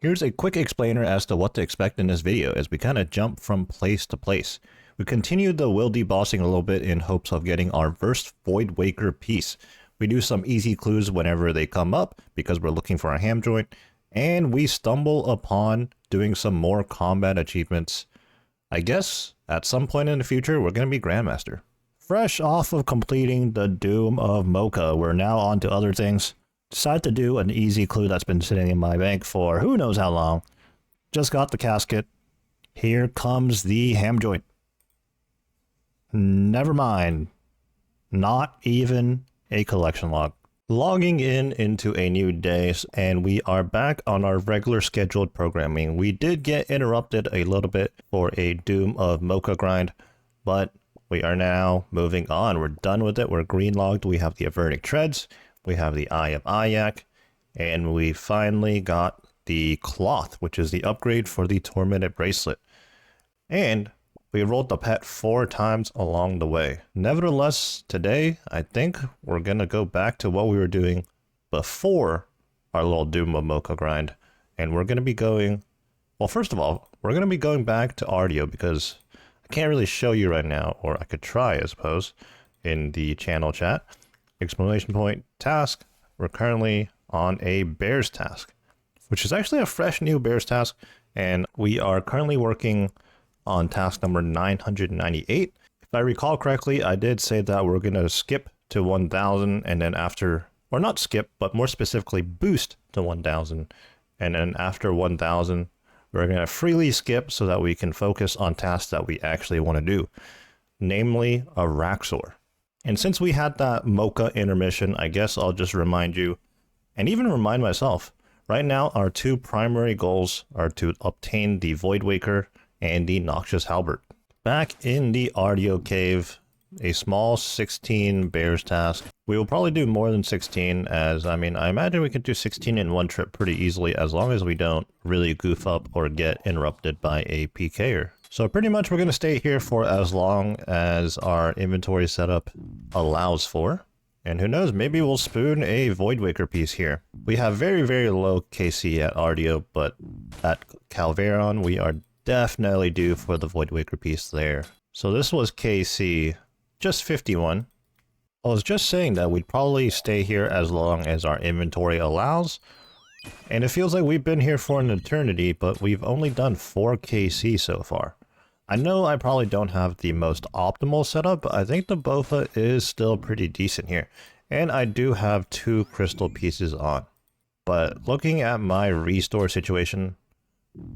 Here's a quick explainer as to what to expect in this video as we kind of jump from place to place. We continued the will debossing a little bit in hopes of getting our first Voidwaker piece. We do some easy clues whenever they come up because we're looking for a ham joint, and we stumble upon doing some more combat achievements. I guess at some point in the future we're going to be Grandmaster. Fresh off of completing the Doom of Mocha, we're now on to other things. Decided to do an easy clue that's been sitting in my bank for who knows how long. Just got the casket. Here comes the ham joint. Never mind. Not even a collection log. Logging into a new day, and we are back on our regular scheduled programming. We did get interrupted a little bit for a Doom of Mocha grind, but we are now moving on. We're done with it. We're green logged. We have the Avernic Treads. We have the Eye of Ayak, and we finally got the Cloth, which is the upgrade for the Tormented Bracelet. And we rolled the pet 4 times along the way. Nevertheless, today, I think we're going to go back to what we were doing before our little Doom of Mocha grind. And we're going to be going, well, first of all, we're going to be going back to Ardio because I can't really show you right now, or I could try, I suppose, in the channel chat. Exclamation point task. We're currently on a bears task, which is actually a fresh new bears task, and we are currently working on task number 998. If I recall correctly, I did say that we're going to skip to 1000 and then after, or not skip, but more specifically boost to 1000, and then after 1000 we're going to freely skip so that we can focus on tasks that we actually want to do, namely a Raxor. And since we had that Mocha intermission, I guess I'll just remind you, and even remind myself, right now our 2 primary goals are to obtain the Voidwaker and the Noxious Halberd. Back in the Ardio Cave, a small 16 bears task. We will probably do more than 16, as I imagine we could do 16 in one trip pretty easily as long as we don't really goof up or get interrupted by a PKer. So pretty much we're going to stay here for as long as our inventory setup allows for. And who knows, maybe we'll spoon a Voidwaker piece here. We have very, very low KC at Ardio, but at Calveron we are definitely due for the Voidwaker piece there. So this was KC, just 51. I was just saying that we'd probably stay here as long as our inventory allows. And it feels like we've been here for an eternity, but we've only done 4 KC so far. I know I probably don't have the most optimal setup, but I think the Bofa is still pretty decent here. And I do have 2 crystal pieces on. But looking at my restore situation,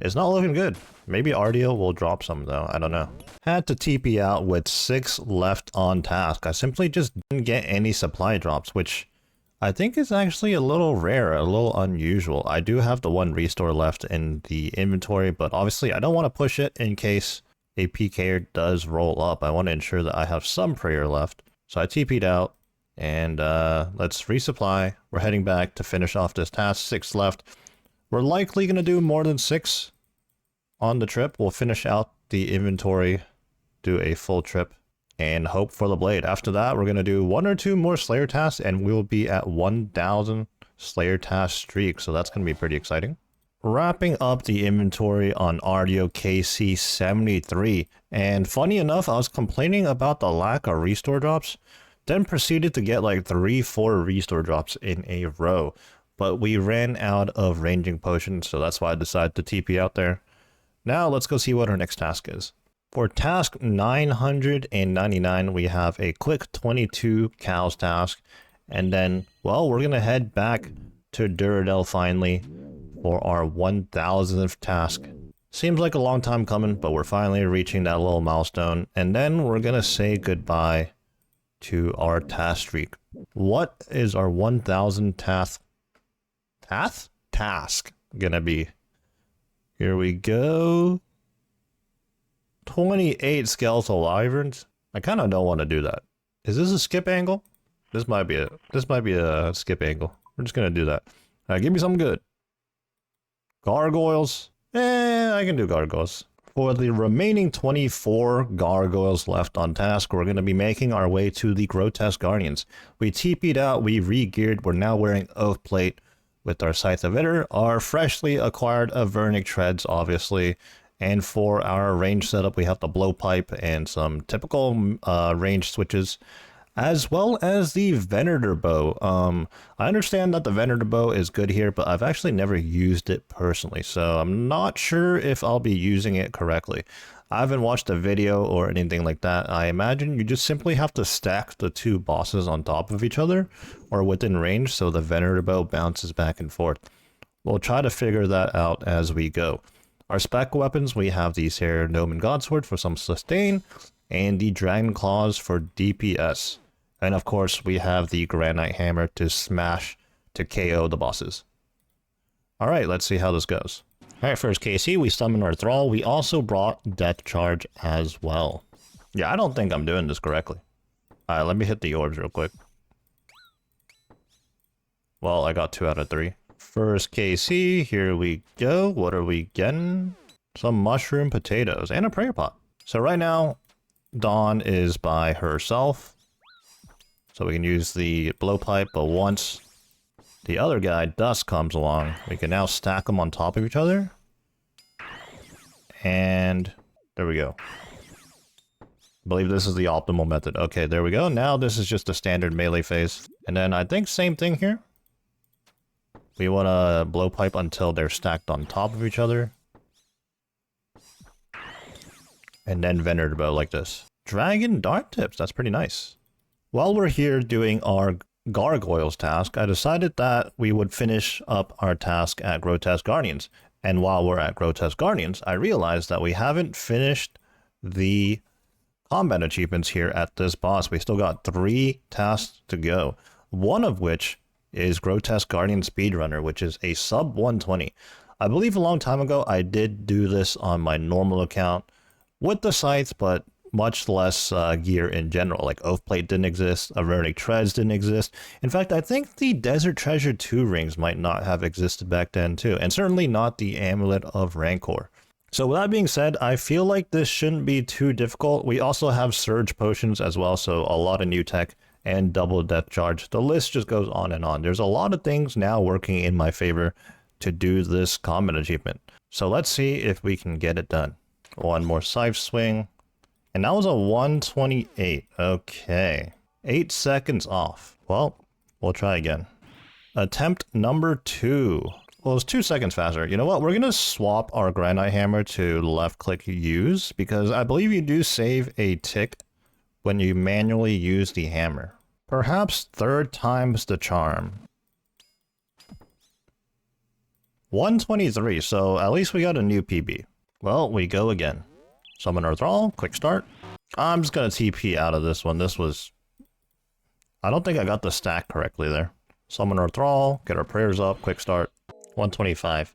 it's not looking good. Maybe Ardio will drop some though, I don't know. Had to TP out with 6 left on task. I simply just didn't get any supply drops, which I think is actually a little rare, a little unusual. I do have the 1 restore left in the inventory, but obviously I don't want to push it in case a PKer does roll up. I want to ensure that I have some prayer left. So I TP'd out, and let's resupply. We're heading back to finish off this task. 6 left. We're likely going to do more than 6 on the trip. We'll finish out the inventory, do a full trip, and hope for the blade. After that, we're going to do 1 or 2 more Slayer tasks, and we'll be at 1000 Slayer task streak, so that's going to be pretty exciting. Wrapping up the inventory on Ardio KC 73, and funny enough, I was complaining about the lack of restore drops, then proceeded to get like 3-4 restore drops in a row. But we ran out of ranging potions, so that's why I decided to TP out there. Now let's go see what our next task is. For task 999, we have a quick 22 cows task, and then, well, we're gonna head back to Duradel finally for our 1000th task. Seems like a long time coming, but we're finally reaching that little milestone, and then we're gonna say goodbye to our task streak. What is our 1000th task gonna be? Here we go. 28 skeletal wyverns. I kind of don't want to do that. Is this a skip angle? This might be a skip angle. We're just gonna do that. All right, give me something good. Gargoyles. I can do gargoyles. For the remaining 24 gargoyles left on task, we're going to be making our way to the Grotesque Guardians. We TP'd out, we re-geared, we're now wearing Oath Plate, with our Scythe of Iter, our freshly acquired Avernic Treads, obviously. And for our range setup, we have the Blowpipe and some typical range switches, as well as the Venator Bow. I understand that the Venator Bow is good here, but I've actually never used it personally, so I'm not sure if I'll be using it correctly. I haven't watched a video or anything like that. I imagine you just simply have to stack the two bosses on top of each other or within range so the Venator Bow bounces back and forth. We'll try to figure that out as we go. Our spec weapons, we have the Sarah Gnomon Godsword for some sustain and the Dragon Claws for DPS. And of course, we have the Granite Hammer to smash to KO the bosses. Alright, let's see how this goes. Alright, first KC, we summon our Thrall. We also brought Death Charge as well. Yeah, I don't think I'm doing this correctly. Alright, let me hit the orbs real quick. Well, I got 2 out of 3. First KC, here we go. What are we getting? Some mushroom potatoes and a prayer pot. So right now, Dawn is by herself. So we can use the blowpipe, but once the other guy, Dusk, comes along, we can now stack them on top of each other. And there we go. I believe this is the optimal method. Okay, there we go. Now this is just a standard melee phase. And then I think same thing here. We want to blowpipe until they're stacked on top of each other. And then Venator Bow like this. Dragon Dart Tips, that's pretty nice. While we're here doing our Gargoyles task, I decided that we would finish up our task at Grotesque Guardians. And while we're at Grotesque Guardians, I realized that we haven't finished the combat achievements here at this boss. We still got 3 tasks to go. One of which is Grotesque Guardian Speedrunner, which is a sub 120. I believe a long time ago I did do this on my normal account with the Scythe, but much less gear in general. Like Oath Plate didn't exist, Avernic Treads didn't exist. In fact, I think the Desert Treasure 2 rings might not have existed back then too, and certainly not the Amulet of Rancor. So with that being said, I feel like this shouldn't be too difficult. We also have Surge Potions as well, so a lot of new tech and double Death Charge. The list just goes on and on. There's a lot of things now working in my favor to do this combat achievement. So let's see if we can get it done. One more Scythe Swing. And that was a 128. Okay. 8 seconds off. Well, we'll try again. Attempt number 2. Well, it's 2 seconds faster. You know what? We're going to swap our Granite Hammer to left-click use, because I believe you do save a tick when you manually use the hammer. Perhaps 3rd time's the charm. 123, so at least we got a new PB. Well, we go again. Summon our Thrall, quick start. I'm just gonna TP out of this one. This was... I don't think I got the stack correctly there. Summon our Thrall, get our prayers up, quick start. 125.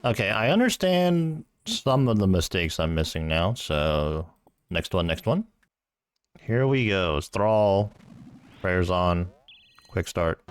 Okay, I understand some of the mistakes I'm missing now, so... Next one. Here we go. Thrall, prayers on, quick start.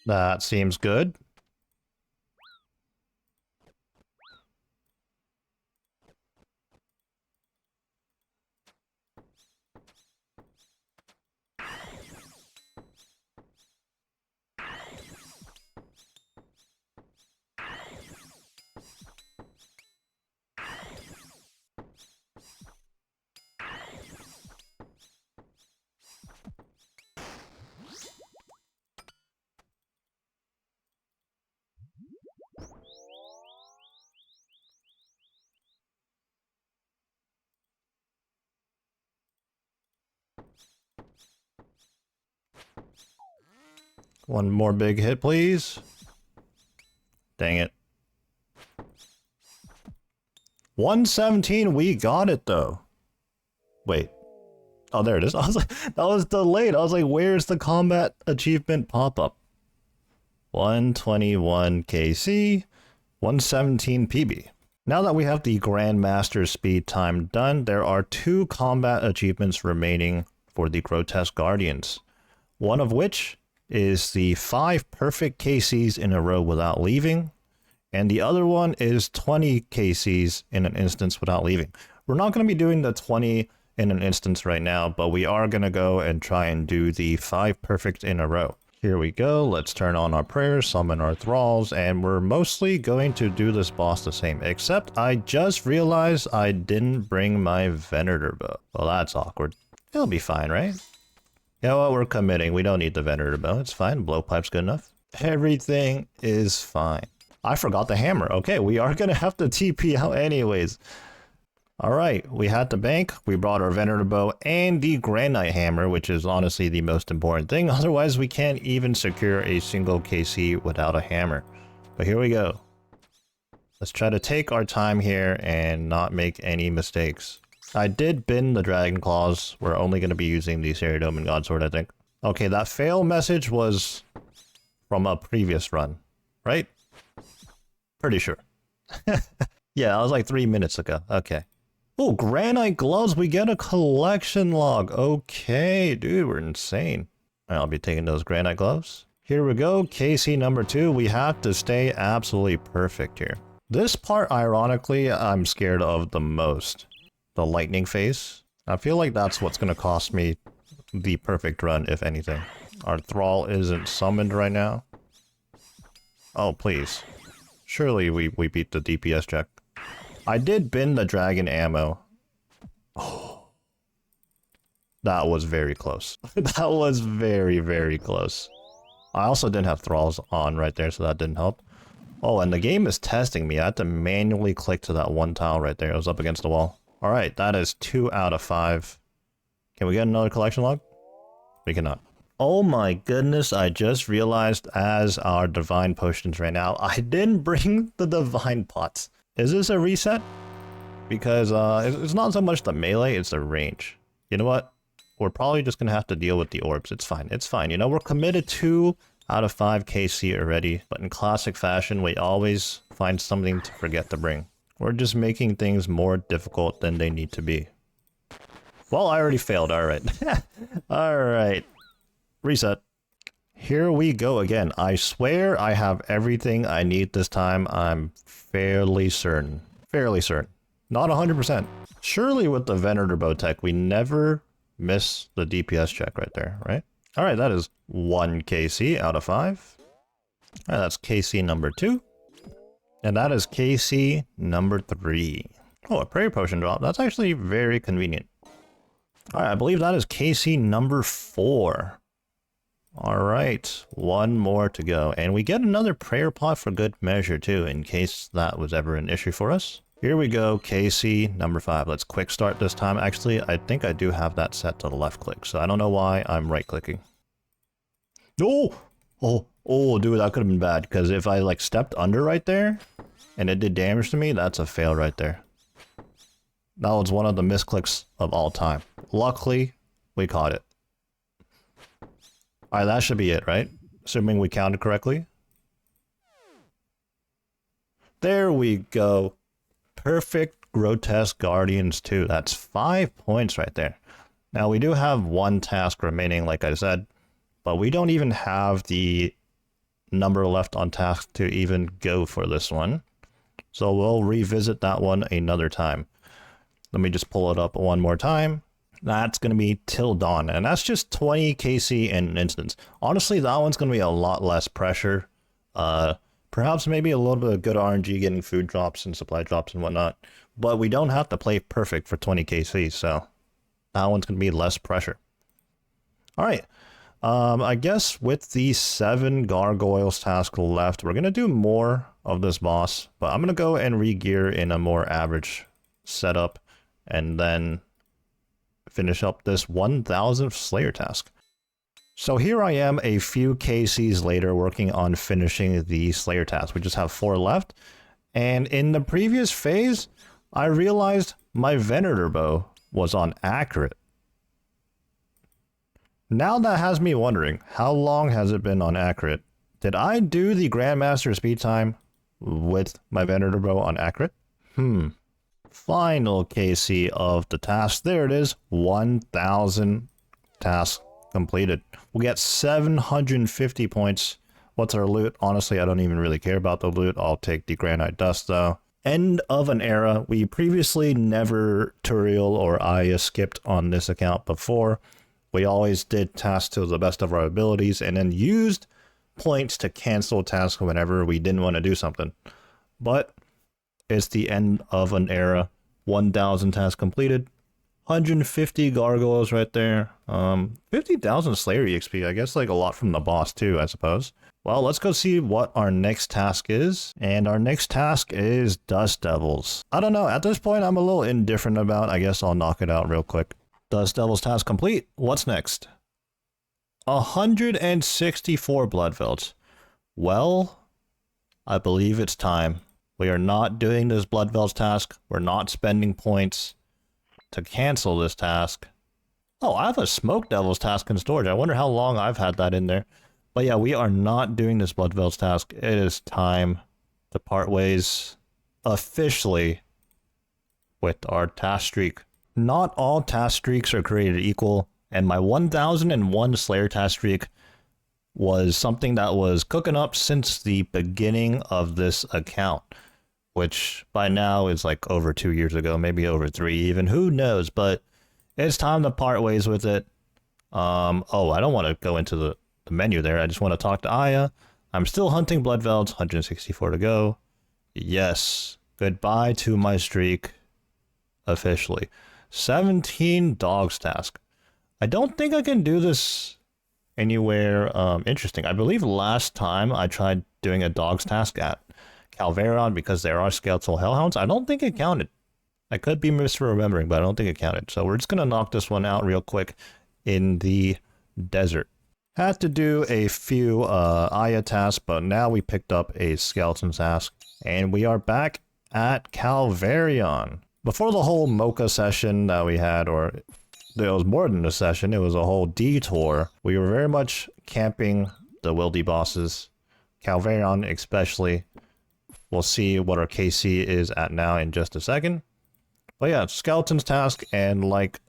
That seems good. One more big hit, please. Dang it. 117, we got it though. Wait. Oh, there it is. I was like, that was delayed. I was like, where's the combat achievement pop-up? 121 KC, 117 PB. Now that we have the Grandmaster speed time done, there are 2 combat achievements remaining for the Grotesque Guardians. One of which is the 5 perfect KCs in a row without leaving, and the other one is 20 KCs in an instance without leaving. We're not going to be doing the 20 in an instance right now, but we are going to go and try and do the 5 perfect in a row. Here we go. Let's turn on our prayers, summon our thralls, and we're mostly going to do this boss the same, except I just realized I didn't bring my Venator bow. Well, that's awkward. It'll be fine, right? You know what? We're committing. We don't need the Venator bow. It's fine. Blowpipe's good enough. Everything is fine. I forgot the hammer. Okay, we are going to have to TP out anyways. Alright, we had the bank, we brought our Venator bow, and the Granite hammer, which is honestly the most important thing. Otherwise, we can't even secure a single KC without a hammer. But here we go. Let's try to take our time here and not make any mistakes. I did bin the Dragon Claws. We're only going to be using the Ceridome and Godsword, I think. Okay, that fail message was from a previous run, right? Pretty sure. Yeah, that was like 3 minutes ago. Okay. Oh, Granite Gloves. We get a collection log. Okay, dude, we're insane. I'll be taking those Granite Gloves. Here we go. KC number 2. We have to stay absolutely perfect here. This part, ironically, I'm scared of the most. The lightning phase. I feel like that's what's going to cost me the perfect run, if anything. Our Thrall isn't summoned right now. Oh, please. Surely we beat the DPS check. I did bin the dragon ammo. Oh. That was very close. That was very, very close. I also didn't have thralls on right there, so that didn't help. Oh, and the game is testing me. I had to manually click to that one tile right there. It was up against the wall. Alright, that is 2 out of 5. Can we get another collection log? We cannot. Oh my goodness, I just realized as our divine potions right now, I didn't bring the divine pots. Is this a reset? Because it's not so much the melee, it's the range. You know what? We're probably just going to have to deal with the orbs. It's fine. It's fine. You know, we're committed 2 out of 5 KC already. But in classic fashion, we always find something to forget to bring. We're just making things more difficult than they need to be. Well, I already failed. Alright. Alright. Reset. Here we go again. I swear I have everything I need this time. I'm fairly certain. Fairly certain. Not 100%. Surely with the Venator bow tech, we never miss the DPS check right there, right? Alright, that is 1 KC out of 5. Alright, that's KC number 2. And that is KC number 3. Oh, a prayer potion drop. That's actually very convenient. Alright, I believe that is KC number 4. Alright, 1 more to go. And we get another prayer pot for good measure too, in case that was ever an issue for us. Here we go, KC number 5. Let's quick start this time. Actually, I think I do have that set to the left click, so I don't know why I'm right clicking. Oh! Oh, dude, that could have been bad, because if I like stepped under right there, and it did damage to me, that's a fail right there. That was one of the misclicks of all time. Luckily, we caught it. Alright, that should be it, right? Assuming we counted correctly. There we go. Perfect Grotesque Guardians 2. That's 5 points right there. Now, we do have 1 task remaining, like I said, but we don't even have the number left on task to even go for this one. So we'll revisit that one another time. Let me just pull it up one more time. That's going to be Till Dawn, and that's just 20 KC in an instance. Honestly, that one's going to be a lot less pressure. Perhaps maybe a little bit of good RNG getting food drops and supply drops and whatnot. But we don't have to play perfect for 20 KC, so that one's going to be less pressure. Alright, I guess with the 7 gargoyles task left, we're going to do more of this boss. But I'm going to go and re-gear in a more average setup, and then finish up this 1000th Slayer task. So here I am a few KCs later working on finishing the Slayer task. We just have 4 left. And in the previous phase, I realized my Venator bow was on accurate. Now that has me wondering, how long has it been on accurate? Did I do the Grandmaster speed time with my Venator bow on accurate? Final KC of the task. There it is. 1,000 tasks completed. We get 750 points. What's our loot? Honestly, I don't even really care about the loot. I'll take the granite dust though. End of an era. We previously never Turiel or Aya skipped on this account before. We always did tasks to the best of our abilities and then used points to cancel tasks whenever we didn't want to do something. But it's the end of an era. 1,000 tasks completed. 150 gargoyles right there. 50,000 Slayer EXP. I guess like a lot from the boss too, I suppose. Well, let's go see what our next task is. And our next task is Dust Devils. I don't know. At this point, I'm a little indifferent about. I guess I'll knock it out real quick. Dust Devils task complete. What's next? 164 blood velds. Well, I believe it's time. We are not doing this blood velds task. We're not spending points to cancel this task. Oh, I have a Smoke Devils task in storage. I wonder how long I've had that in there. But yeah, we are not doing this blood velds task. It is time to part ways officially with our task streak. Not all task streaks are created equal, and my 1001 Slayer task streak was something that was cooking up since the beginning of this account, which by now is like over 2 years ago, maybe over 3 even, who knows, but it's time to part ways with it. Oh, I don't want to go into the menu there. I just want to talk to Aya. I'm still hunting blood velds, 164 to go. Yes, goodbye to my streak officially. 17 dogs task. I don't think I can do this anywhere interesting. I believe last time I tried doing a dogs task at Calvarion because there are skeletal hellhounds. I don't think it counted. I could be misremembering, but I don't think it counted. So we're just going to knock this one out real quick in the desert. Had to do a few Aya tasks, but now we picked up a skeleton task. And we are back at Calvarion. Before the whole Mocha session that we had, or it was more than a session, it was a whole detour. We were very much camping the wildy bosses, Calvarion especially. We'll see what our KC is at now in just a second. But yeah, Skeleton's task, and like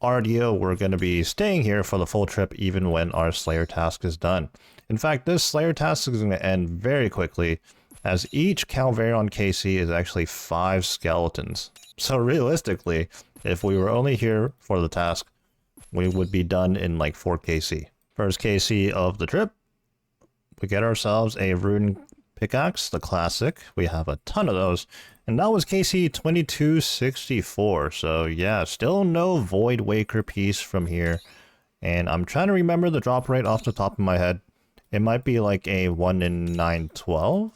RDO, we're going to be staying here for the full trip even when our Slayer task is done. In fact, this Slayer task is going to end very quickly, as each Calvarion KC is actually 5 skeletons. So realistically, if we were only here for the task, we would be done in like 4 KC. First KC of the trip, we get ourselves a rune pickaxe, the classic. We have a ton of those. And that was KC 2264. So yeah, still no Voidwaker piece from here. And I'm trying to remember the drop rate off the top of my head. It might be like a 1 in 912.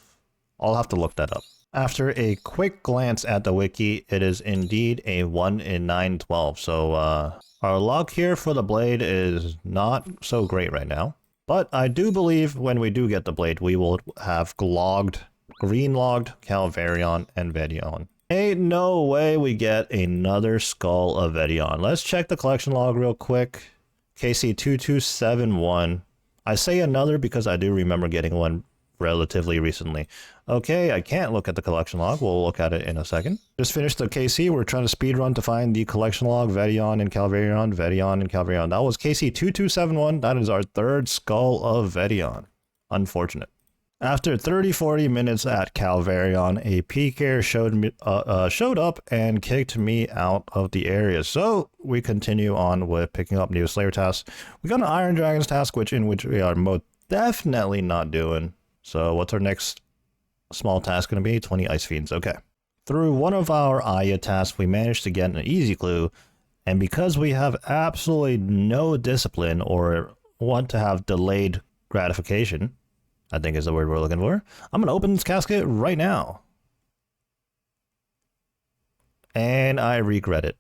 I'll have to look that up. After a quick glance at the wiki, it is indeed a 1 in 912. So our luck here for the blade is not so great right now. But I do believe when we do get the blade, we will have green logged Calvarion and Vedion. Ain't no way we get another Skull of Vedion. Let's check the collection log real quick. KC 2271. I say another because I do remember getting one relatively recently. Okay, I can't look at the collection log. We'll look at it in a second. Just finished the KC. We're trying to speedrun to find the collection log. Vedion and Calvarion, Vedion and Calvarion. That was KC 2271. That is our 3rd Skull of Vedion. Unfortunate. After 30-40 minutes at Calvarion, a PKer showed up and kicked me out of the area. So we continue on with picking up new Slayer tasks. We got an Iron Dragons task, which we are most definitely not doing. So what's our next small task going to be? 20 Ice Fiends. Okay. Through one of our Aya tasks, we managed to get an easy clue. And because we have absolutely no discipline or want to have delayed gratification, I think is the word we're looking for, I'm going to open this casket right now. And I regret it.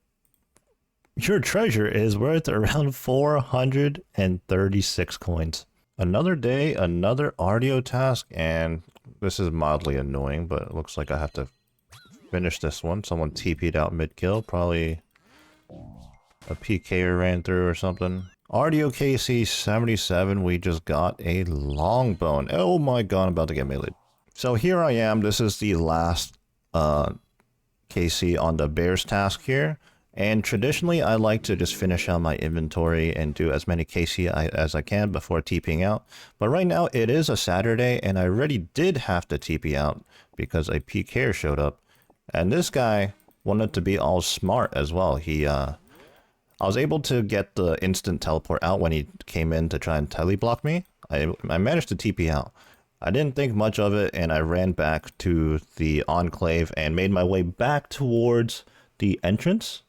Your treasure is worth around 436 coins. Another day, another RDO task, and this is mildly annoying, but it looks like I have to finish this one. Someone TP'd out mid-kill, probably a PKer ran through or something. RDO KC 77, we just got a long bone. Oh my god, I'm about to get meleeed. So here I am, this is the last KC on the bears task here. And traditionally, I like to just finish out my inventory and do as many KC as I can before TPing out. But right now, it is a Saturday, and I already did have to TP out because a PK showed up. And this guy wanted to be all smart as well. I was able to get the instant teleport out when he came in to try and teleblock me. I managed to TP out. I didn't think much of it, and I ran back to the Enclave and made my way back towards the entrance.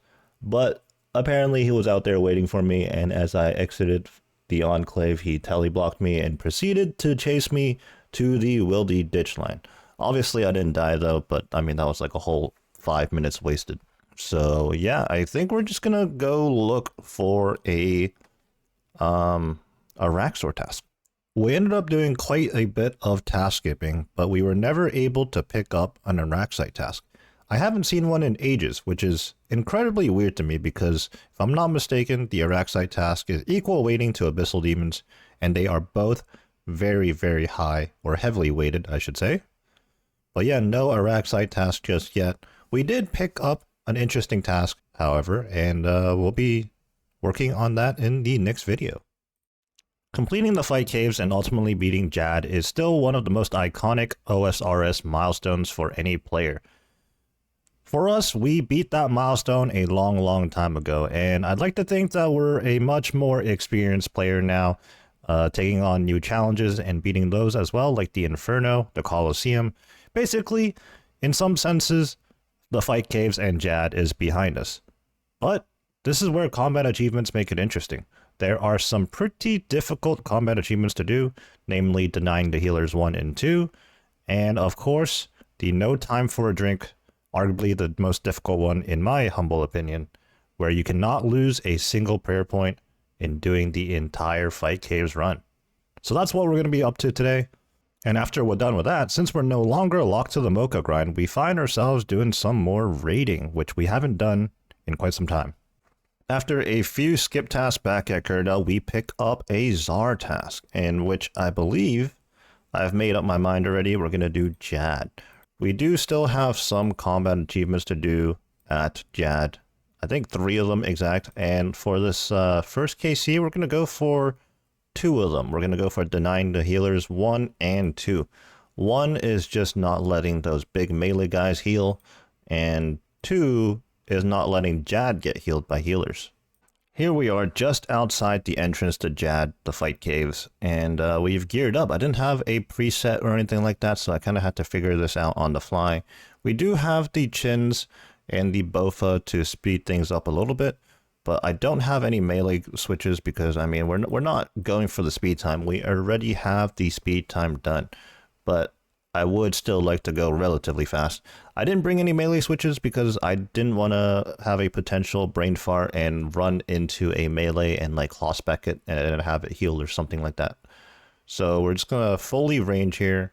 But apparently he was out there waiting for me, and as I exited the Enclave, he teleblocked me and proceeded to chase me to the Wildy ditch line. Obviously, I didn't die though, but I mean, that was like a whole 5 minutes wasted. So yeah, I think we're just gonna go look for a Raxor task. We ended up doing quite a bit of task skipping, but we were never able to pick up an Araxite task. I haven't seen one in ages, which is incredibly weird to me because, if I'm not mistaken, the Araxite task is equal weighting to Abyssal Demons, and they are both very, very high, or heavily weighted, I should say. But yeah, no Araxite task just yet. We did pick up an interesting task, however, and we'll be working on that in the next video. Completing the fight caves and ultimately beating Jad is still one of the most iconic OSRS milestones for any player. For us, we beat that milestone a long time ago, and I'd like to think that we're a much more experienced player now, taking on new challenges and beating those as well, like the Inferno, the Colosseum. Basically, in some senses, the fight caves and Jad is behind us. But this is where combat achievements make it interesting. There are some pretty difficult combat achievements to do, namely denying the healers 1 and 2, and of course, the no time for a drink, arguably the most difficult one in my humble opinion, where you cannot lose a single prayer point in doing the entire fight caves run. So that's what we're going to be up to today. And after we're done with that, since we're no longer locked to the Mocha grind, we find ourselves doing some more raiding, which we haven't done in quite some time. After a few skip tasks back at Kurdel, we pick up a Czar task, in which I believe I've made up my mind already. We're going to do Jad. We do still have some combat achievements to do at Jad. I think 3 of them exact. And for this first KC, we're going to go for 2 of them. We're going to go for denying the healers 1 and 2. 1 is just not letting those big melee guys heal. And 2 is not letting Jad get healed by healers. Here we are just outside the entrance to Jad, the fight caves, and we've geared up. I didn't have a preset or anything like that, so I kind of had to figure this out on the fly. We do have the chins and the bofa to speed things up a little bit, but I don't have any melee switches because, I mean, we're not going for the speed time. We already have the speed time done, but I would still like to go relatively fast. I didn't bring any melee switches because I didn't want to have a potential brain fart and run into a melee and like claw spec it and have it healed or something like that. So we're just gonna fully range here.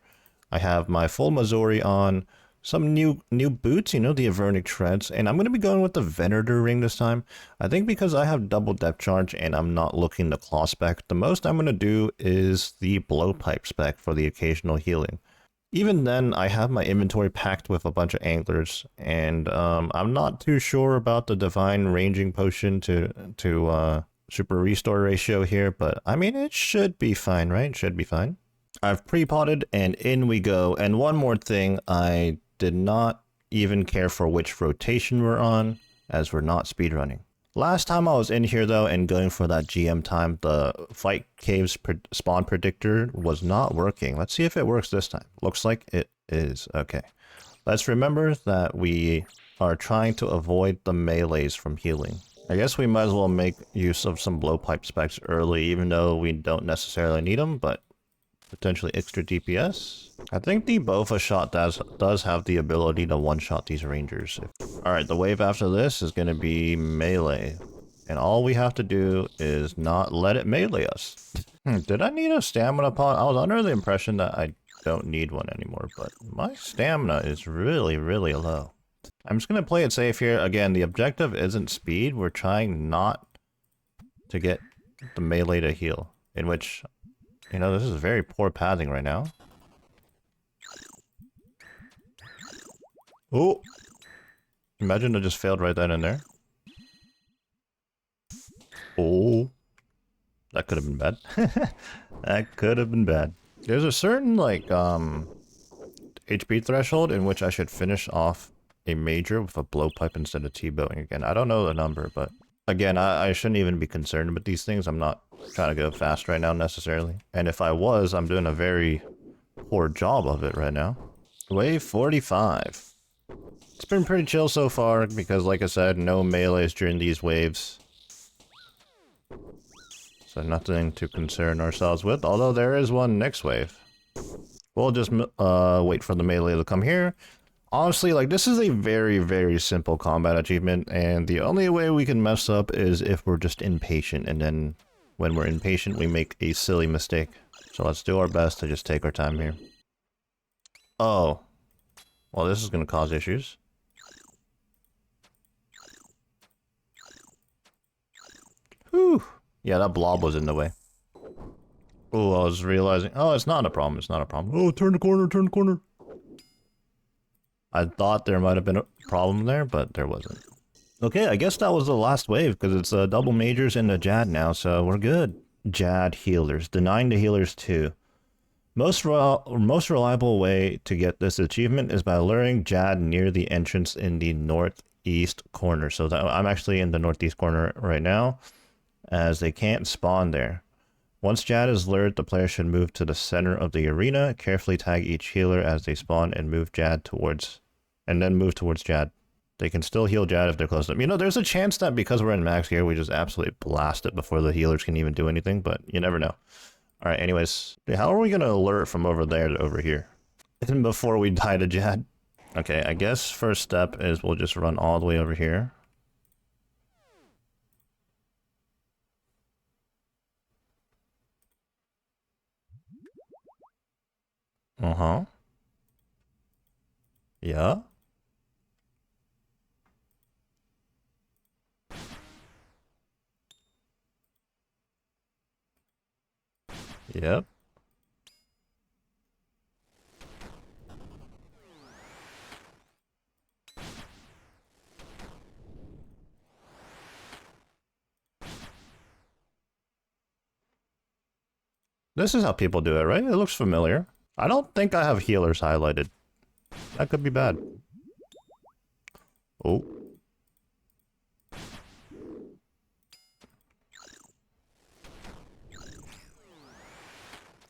I have my full Missouri on, some new boots, you know, the Avernic Treads, and I'm gonna be going with the Venator ring this time. I think because I have double depth charge and I'm not looking to claw spec, the most I'm gonna do is the blowpipe spec for the occasional healing. Even then, I have my inventory packed with a bunch of anglers, and I'm not too sure about the divine ranging potion to super restore ratio here, but I mean, it should be fine, right? It should be fine. I've pre-potted, and in we go. And one more thing, I did not even care for which rotation we're on, as we're not speedrunning. Last time I was in here though and going for that GM time, the fight caves spawn predictor was not working. Let's see if it works this time. Looks like it is. Okay. Let's remember that we are trying to avoid the melees from healing. I guess we might as well make use of some blowpipe specs early, even though we don't necessarily need them, but potentially extra DPS. I think the Bofa shot does have the ability to one-shot these rangers. Alright, the wave after this is going to be melee. And all we have to do is not let it melee us. Did I need a stamina pot? I was under the impression that I don't need one anymore, but my stamina is really low. I'm just going to play it safe here. Again, the objective isn't speed. We're trying not to get the melee to heal. In which, you know, this is very poor pathing right now. Oh! Imagine I just failed right then and there. Oh. That could have been bad. That could have been bad. There's a certain, like, HP threshold in which I should finish off a major with a blowpipe instead of T-bowing again. I don't know the number, but again, I shouldn't even be concerned with these things. I'm not trying to go fast right now necessarily. And if I was, I'm doing a very poor job of it right now. Wave 45. It's been pretty chill so far because, like I said, no melees during these waves. So nothing to concern ourselves with, although there is one next wave. We'll just wait for the melee to come here. Honestly, like, this is a very, very simple combat achievement, and the only way we can mess up is if we're just impatient, and then when we're impatient, we make a silly mistake. So let's do our best to just take our time here. Oh. Well, this is going to cause issues. Whew. Yeah, that blob was in the way. Oh, I was realizing... Oh, it's not a problem, it's not a problem. Oh, turn the corner, turn the corner. I thought there might have been a problem there, but there wasn't. Okay, I guess that was the last wave, because it's double majors into Jad now, so we're good. Jad healers. Denying the healers too. Most reliable way to get this achievement is by luring Jad near the entrance in the northeast corner. So that, I'm actually in the northeast corner right now, as they can't spawn there. Once Jad is lured, the player should move to the center of the arena, carefully tag each healer as they spawn, and move Jad towards... and then move towards Jad. They can still heal Jad if they're close to them. You know, there's a chance that because we're in max gear, we just absolutely blast it before the healers can even do anything, but you never know. Alright, anyways, how are we gonna alert from over there to over here? And before we die to Jad? Okay, I guess first step is we'll just run all the way over here. Uh-huh. Yeah. Yep. This is how people do it, right? It looks familiar. I don't think I have healers highlighted. That could be bad. Oh.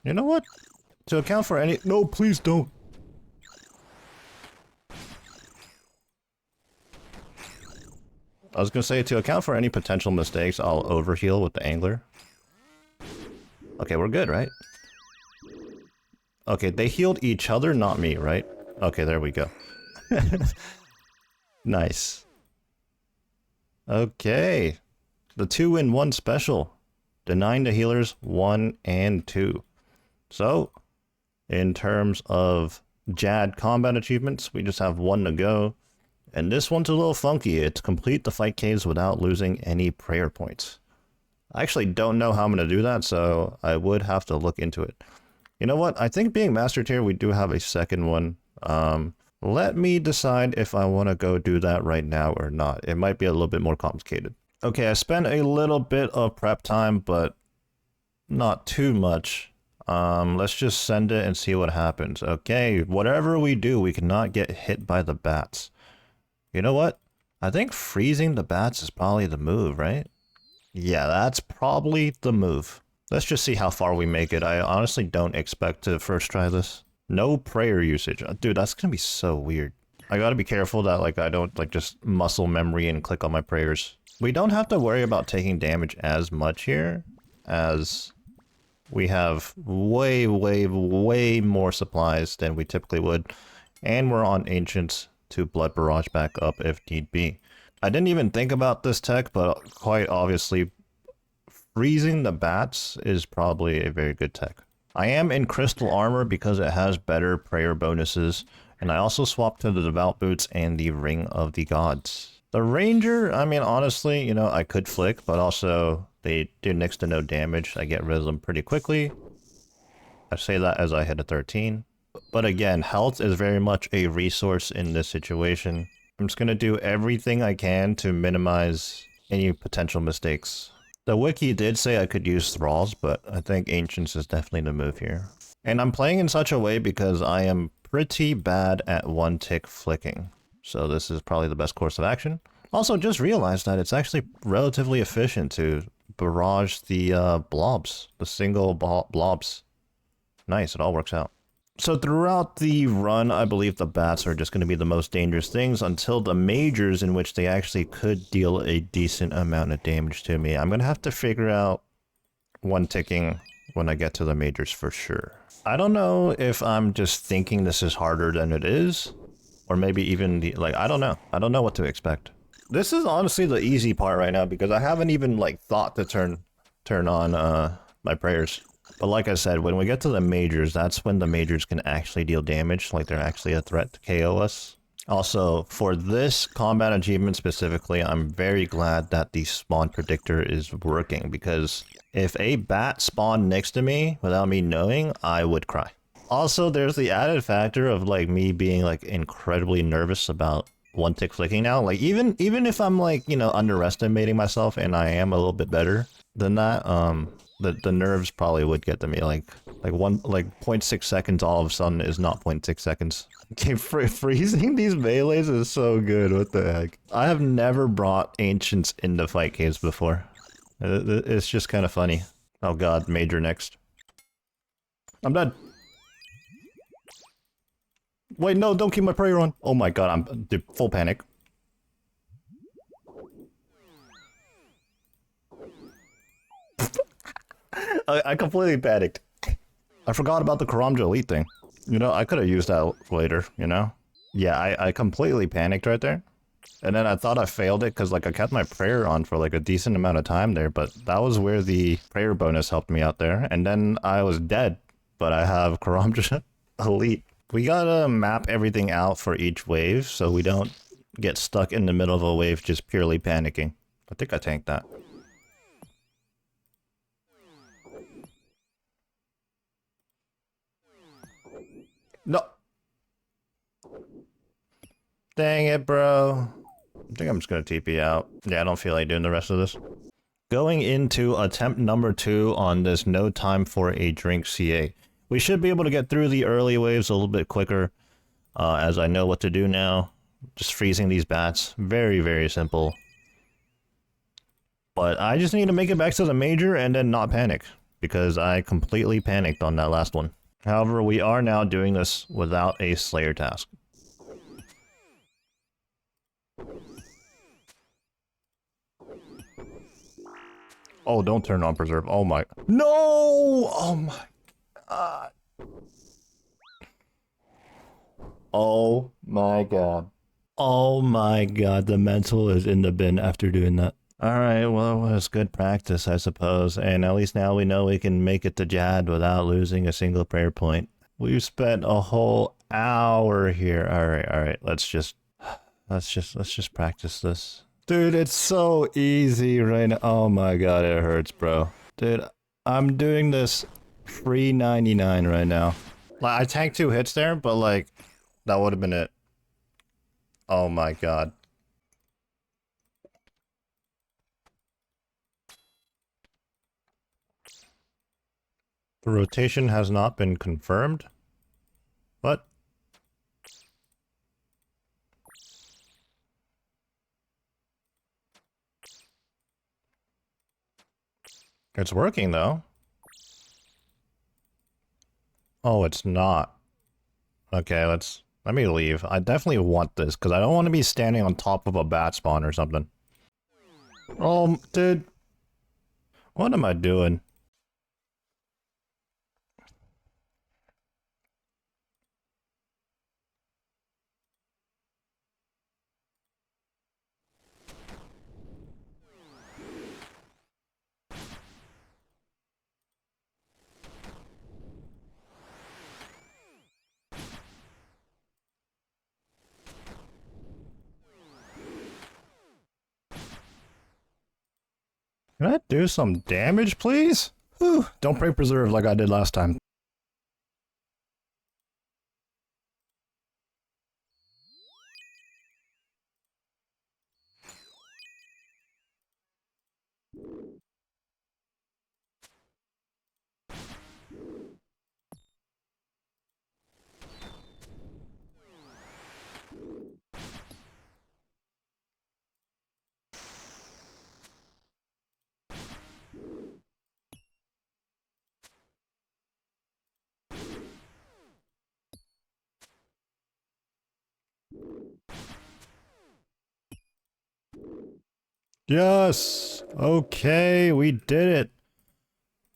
You know what? To account for any... No, please don't. I was gonna say, to account for any potential mistakes, I'll overheal with the angler. Okay, we're good, right? Okay, they healed each other, not me, right? Okay, there we go. Nice. Okay. The 2-in-1 special. Denying the healers 1 and 2. So, in terms of Jad combat achievements, we just have 1 to go. And this one's a little funky. It's complete the fight caves without losing any prayer points. I actually don't know how I'm going to do that, so I would have to look into it. You know what? I think being Master Tier, we do have a second one. Let me decide if I want to go do that right now or not. It might be a little bit more complicated. Okay, I spent a little bit of prep time, but not too much. Let's just send it and see what happens. Okay, whatever we do, we cannot get hit by the bats. You know what? I think freezing the bats is probably the move, right? Yeah, that's probably the move. Let's just see how far we make it. I honestly don't expect to first try this. No prayer usage. Dude, that's gonna be so weird. I gotta be careful that, like, I don't, like, just muscle memory and click on my prayers. We don't have to worry about taking damage as much here, as we have way, way, way more supplies than we typically would. And we're on Ancients to Blood Barrage back up if need be. I didn't even think about this tech, but quite obviously, freezing the bats is probably a very good tech. I am in Crystal Armor because it has better prayer bonuses, and I also swapped to the Devout Boots and the Ring of the Gods. The Ranger, I mean, honestly, you know, I could flick, but also they do next to no damage. I get rid of them pretty quickly. I say that as I hit a 13. But again, health is very much a resource in this situation. I'm just gonna do everything I can to minimize any potential mistakes. The wiki did say I could use thralls, but I think ancients is definitely the move here. And I'm playing in such a way because I am pretty bad at one tick flicking. So this is probably the best course of action. Also, just realized that it's actually relatively efficient to barrage the blobs, the single blobs. Nice, it all works out. So throughout the run, I believe the bats are just going to be the most dangerous things until the majors in which they actually could deal a decent amount of damage to me. I'm going to have to figure out one ticking when I get to the majors for sure. I don't know if I'm just thinking this is harder than it is, or maybe even the, like, I don't know. I don't know what to expect. This is honestly the easy part right now because I haven't even like thought to turn on my prayers. But like I said, when we get to the majors, that's when the majors can actually deal damage, like they're actually a threat to KO us. Also, for this combat achievement specifically, I'm very glad that the spawn predictor is working, because if a bat spawned next to me without me knowing, I would cry. Also, there's the added factor of like me being like incredibly nervous about one tick flicking now. Like even if I'm like, you know, underestimating myself and I am a little bit better than that, the nerves probably would get to me. Like 0.6 seconds all of a sudden is not 0.6 seconds. Okay, freezing these melees is so good. What the heck? I have never brought ancients into fight caves before. It's just kind of funny. Oh god, major next. I'm dead. Wait, no, don't keep my prayer on. Oh my god, I'm dude, full panic. I completely panicked. I forgot about the Karamja Elite thing. You know, I could have used that later, you know? Yeah, I completely panicked right there. And then I thought I failed it because, like, I kept my prayer on for, like, a decent amount of time there. But that was where the prayer bonus helped me out there. And then I was dead. But I have Karamja Elite. We gotta map everything out for each wave so we don't get stuck in the middle of a wave just purely panicking. I think I tanked that. No! Dang it, bro. I think I'm just gonna TP out. Yeah, I don't feel like doing the rest of this. Going into attempt number 2 on this no time for a drink CA. We should be able to get through the early waves a little bit quicker, as I know what to do now. Just freezing these bats. Very, very simple. But I just need to make it back to the major and then not panic, because I completely panicked on that last one. However, we are now doing this without a Slayer task. Oh, don't turn on preserve. Oh my. No! Oh my god. Oh my god. Oh my god, the mental is in the bin after doing that. Alright, well, it was good practice, I suppose. And at least now we know we can make it to Jad without losing a single prayer point. We've spent a whole hour here. Alright, let's just practice this. Dude, it's so easy right now. Oh my god, it hurts, bro. Dude, I'm doing this free 99 right now. Like, I tanked 2 hits there, but like, that would have been it. Oh my god. The rotation has not been confirmed? What? It's working though. Oh, it's not. Okay, let me leave. I definitely want this, because I don't want to be standing on top of a bat spawn or something. Oh, dude. What am I doing? Can I do some damage, please? Whew. Don't pray preserve like I did last time. Yes! Okay, we did it!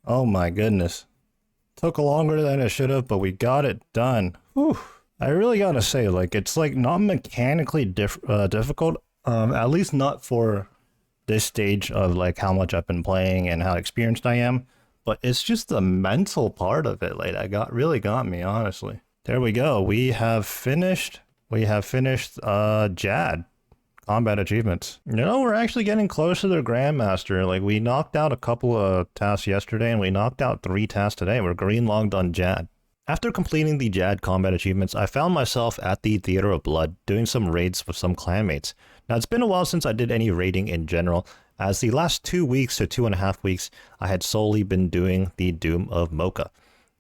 Oh my goodness. Took longer than it should have, but we got it done. Whew. I really gotta say, like, it's like not mechanically difficult, at least not for this stage of like how much I've been playing and how experienced I am, but it's just the mental part of it like that really got me, honestly. There we go. We have finished JAD combat achievements. You know, we're actually getting close to the Grandmaster. Like, we knocked out a couple of tasks yesterday, and we knocked out 3 tasks today. We're green logged on JAD. After completing the JAD combat achievements, I found myself at the Theater of Blood, doing some raids with some clanmates. Now, it's been a while since I did any raiding in general, as the last 2 weeks to 2.5 weeks, I had solely been doing the Doom of Mocha.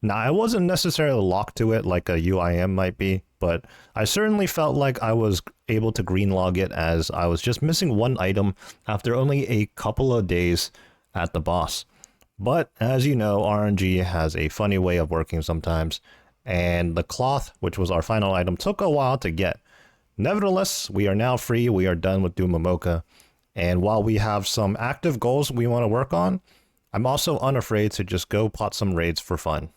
Now, I wasn't necessarily locked to it like a UIM might be, but I certainly felt like I was able to green log it as I was just missing one item after only a couple of days at the boss. But as you know, RNG has a funny way of working sometimes, and the cloth, which was our final item, took a while to get. Nevertheless, we are now free, we are done with Doom of Mocha, and while we have some active goals we want to work on, I'm also unafraid to just go pot some raids for fun.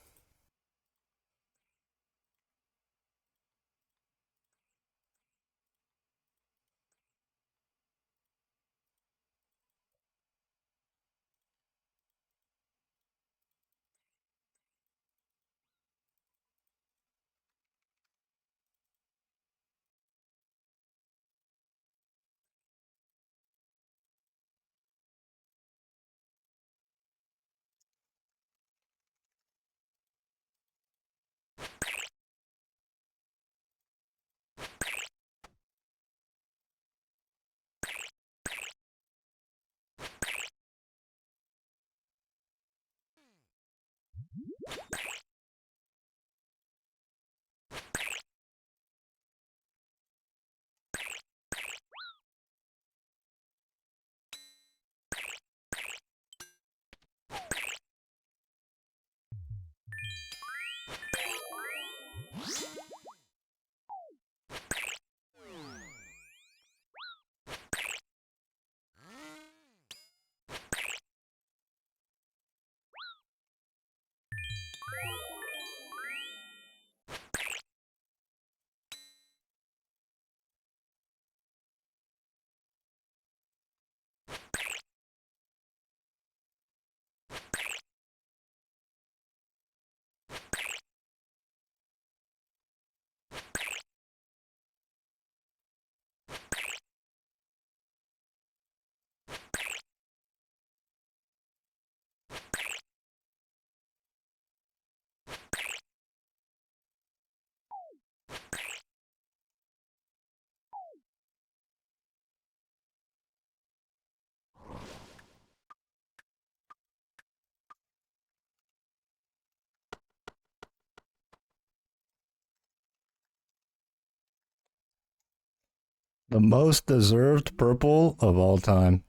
The most deserved purple of all time.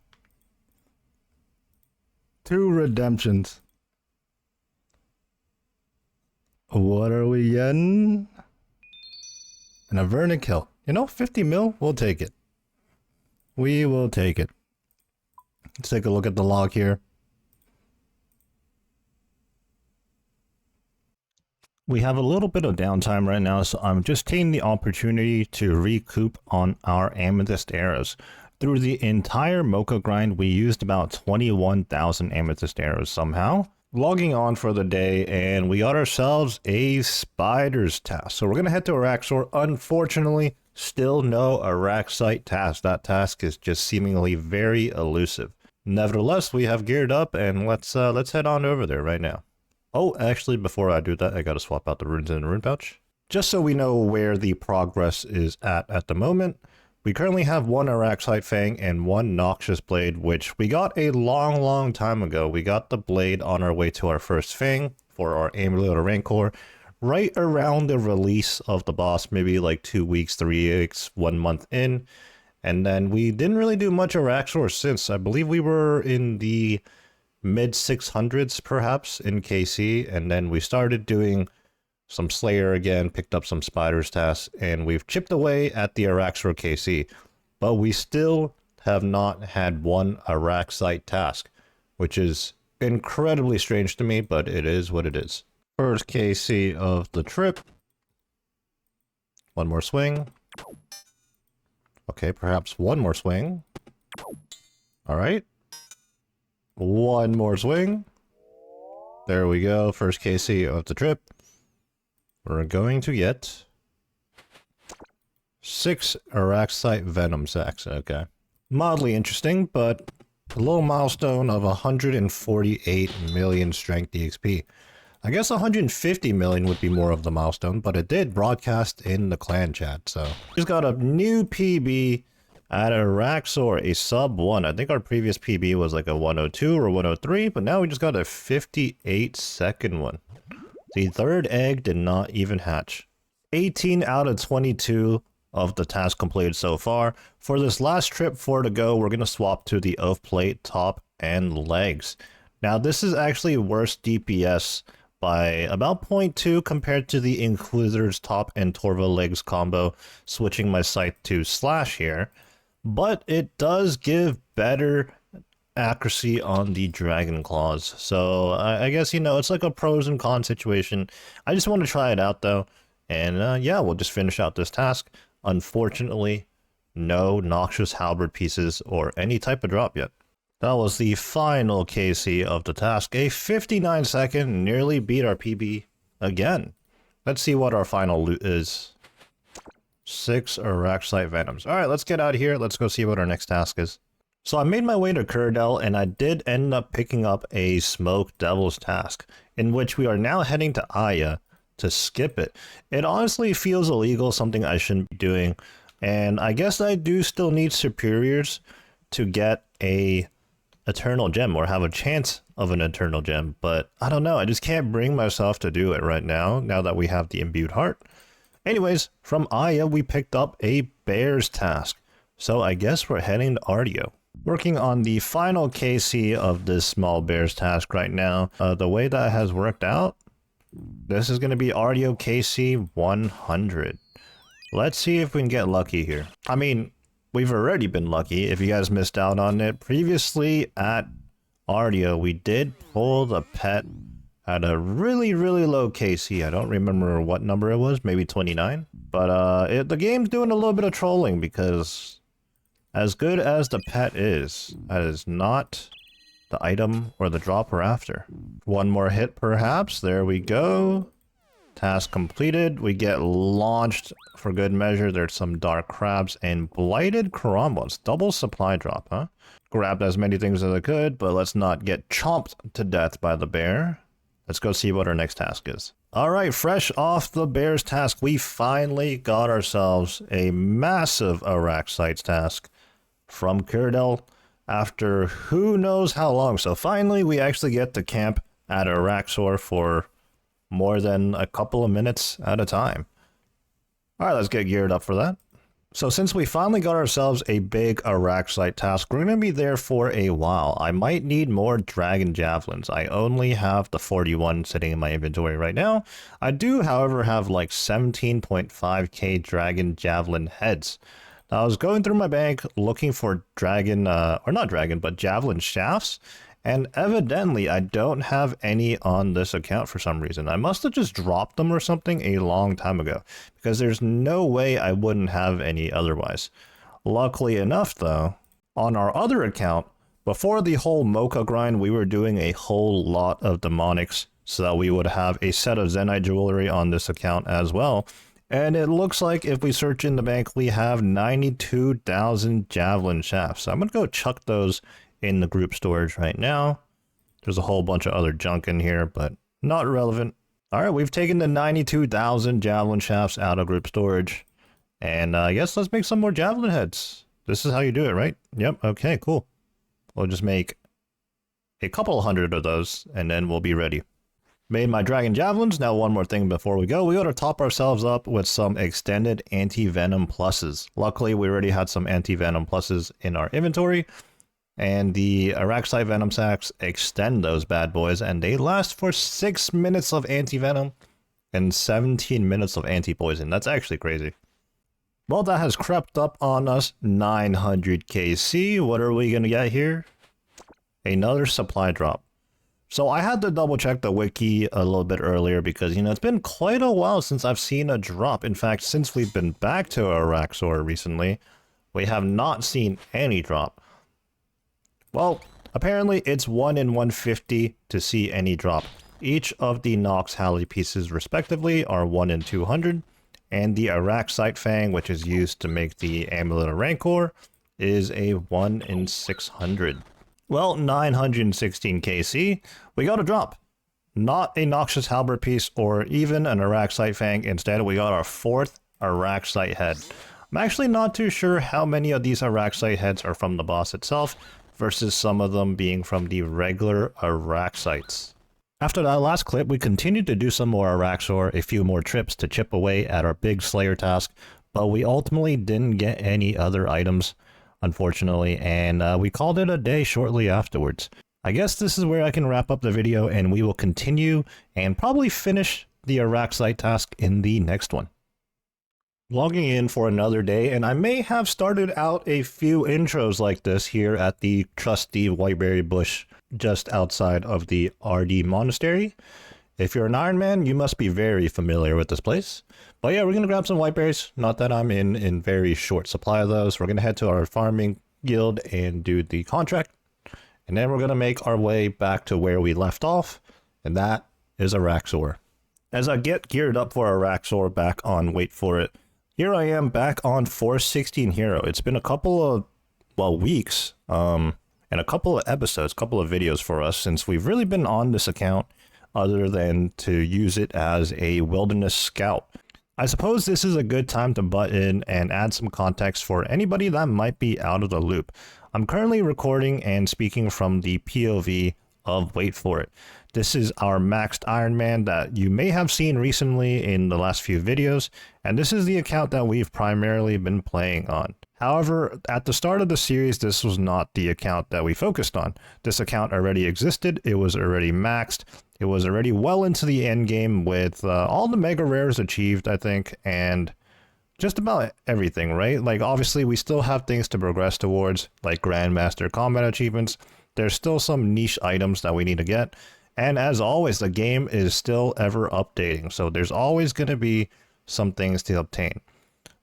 2 redemptions. What are we getting? An Avernic Hill. You know, 50 mil, we'll take it. We will take it. Let's take a look at the log here. We have a little bit of downtime right now, so I'm just taking the opportunity to recoup on our Amethyst arrows. Through the entire Mocha grind, we used about 21,000 Amethyst arrows somehow. Logging on for the day, and we got ourselves a Spiders task. So we're going to head to Araxor. Unfortunately, still no Araxite task. That task is just seemingly very elusive. Nevertheless, we have geared up, and let's head on over there right now. Oh, actually, before I do that, I gotta swap out the runes in the rune pouch. Just so we know where the progress is at the moment, we currently have 1 Araxite Fang and 1 Noxious Blade, which we got a long time ago. We got the blade on our way to our first Fang for our Amulet of Rancor, right around the release of the boss, maybe like 2 weeks, 3 weeks, 1 month in. And then we didn't really do much Araxor since. I believe we were in the mid 600s perhaps in KC, and then we started doing some Slayer again, picked up some Spiders tasks, and we've chipped away at the Araxor KC, but we still have not had one Araxite task, which is incredibly strange to me, but it is what it is. First KC of the trip. One more swing. Okay, perhaps one more swing. All right. One more swing. There we go. First KC of the trip. We're going to get 6 Araxite Venom Sacs. Okay. Mildly interesting, but a little milestone of 148 million strength EXP. I guess 150 million would be more of the milestone, but it did broadcast in the clan chat, so. Just got a new PB at Araxor, a sub 1. I think our previous PB was like a 102 or 103, but now we just got a 58-second one. The third egg did not even hatch. 18 out of 22 of the tasks completed so far. For this last trip, 4 to go, we're going to swap to the off plate, top, and legs. Now, this is actually worse DPS by about 0.2 compared to the Inquisitor's top and Torva legs combo, switching my sight to slash here. But it does give better accuracy on the Dragon Claws. So I guess, you know, it's like a pros and cons situation. I just want to try it out though. And yeah, we'll just finish out this task. Unfortunately, no Noxious Halberd pieces or any type of drop yet. That was the final KC of the task. A 59-second, nearly beat our PB again. Let's see what our final loot is. 6 Araxite Venoms. Alright, let's get out of here. Let's go see what our next task is. So I made my way to Kurdel, and I did end up picking up a Smoke Devil's task, in which we are now heading to Aya to skip it. It honestly feels illegal, something I shouldn't be doing, and I guess I do still need superiors to get a Eternal Gem, or have a chance of an Eternal Gem, but I don't know, I just can't bring myself to do it right now that we have the Imbued Heart. Anyways, from Aya, we picked up a Bear's task, so I guess we're heading to Artio. Working on the final KC of this small Bear's task right now. The way that has worked out, this is going to be Artio KC 100. Let's see if we can get lucky here. I mean, we've already been lucky if you guys missed out on it. Previously at Artio, we did pull the pet at a really low KC. I don't remember what number it was, maybe 29. But the game's doing a little bit of trolling, because as good as the pet is, that is not the item or the drop we're after. One more hit perhaps. There we go. Task completed. We get launched for good measure. There's some Dark Crabs and Blighted Karambas. Double supply drop, huh? Grabbed as many things as I could, but let's not get chomped to death by the bear. Let's go see what our next task is. Alright, fresh off the Bear's task, we finally got ourselves a massive Araxite task from Kurdel after who knows how long. So finally, we actually get to camp at Araxor for more than a couple of minutes at a time. Alright, let's get geared up for that. So since we finally got ourselves a big Araxite task, we're going to be there for a while. I might need more Dragon Javelins. I only have the 41 sitting in my inventory right now. I do, however, have like 17.5k Dragon Javelin heads. Now, I was going through my bank looking for Dragon, or not Dragon, but Javelin shafts. And evidently, I don't have any on this account for some reason. I must have just dropped them or something a long time ago, because there's no way I wouldn't have any otherwise. Luckily enough, though, on our other account, before the whole Mocha grind, we were doing a whole lot of demonics, so that we would have a set of Zenyte jewelry on this account as well. And it looks like if we search in the bank, we have 92,000 Javelin shafts. So I'm going to go chuck those in the group storage right now. There's a whole bunch of other junk in here, but not relevant. All right, we've taken the 92,000 Javelin shafts out of group storage. And I guess let's make some more Javelin heads. This is how you do it, right? Yep, okay, cool. We'll just make a couple hundred of those, and then we'll be ready. Made my Dragon Javelins. Now one more thing before we go. We got to top ourselves up with some extended anti-venom pluses. Luckily, we already had some anti-venom pluses in our inventory. And the Araxite Venom Sacs extend those bad boys, and they last for 6 minutes of anti-venom and 17 minutes of anti-poison. That's actually crazy. Well, that has crept up on us. 900 KC. What are we going to get here? Another supply drop. So I had to double check the wiki a little bit earlier because, you know, it's been quite a while since I've seen a drop. In fact, since we've been back to Araxor recently, we have not seen any drop. Well, apparently it's 1 in 150 to see any drop. Each of the Nox Halley pieces respectively are 1 in 200, and the Araxite Fang, which is used to make the Amulet of Rancor, is a 1 in 600. Well, 916 KC, we got a drop. Not a Noxious Halberd piece or even an Araxite Fang. Instead, we got our 4th Araxite head. I'm actually not too sure how many of these Araxite heads are from the boss itself versus some of them being from the regular Araxites. After that last clip, we continued to do some more Araxor, a few more trips to chip away at our big Slayer task, but we ultimately didn't get any other items, unfortunately, and we called it a day shortly afterwards. I guess this is where I can wrap up the video, and we will continue and probably finish the Araxite task in the next one. Logging in for another day, and I may have started out a few intros like this here at the trusty Whiteberry Bush just outside of the RD Monastery. If you're an Ironman, you must be very familiar with this place. But yeah, we're going to grab some whiteberries. Not that I'm in very short supply of those. We're going to head to our farming guild and do the contract. And then we're going to make our way back to where we left off, and that is Araxor. As I get geared up for Araxor back on Wait For It, here I am back on 416 Hero. It's been a couple of, well, weeks, and a couple of episodes, couple of videos for us since we've really been on this account other than to use it as a wilderness scout. I suppose this is a good time to butt in and add some context for anybody that might be out of the loop. I'm currently recording and speaking from the POV of Wait For It. This is our maxed Ironman that you may have seen recently in the last few videos, and this is the account that we've primarily been playing on. However, at the start of the series, this was not the account that we focused on. This account already existed, it was already maxed, it was already well into the end game with all the mega rares achieved, I think, and just about everything, right? Like, obviously, we still have things to progress towards, like Grandmaster combat achievements. There's still some niche items that we need to get. And as always, the game is still ever updating, so there's always going to be some things to obtain.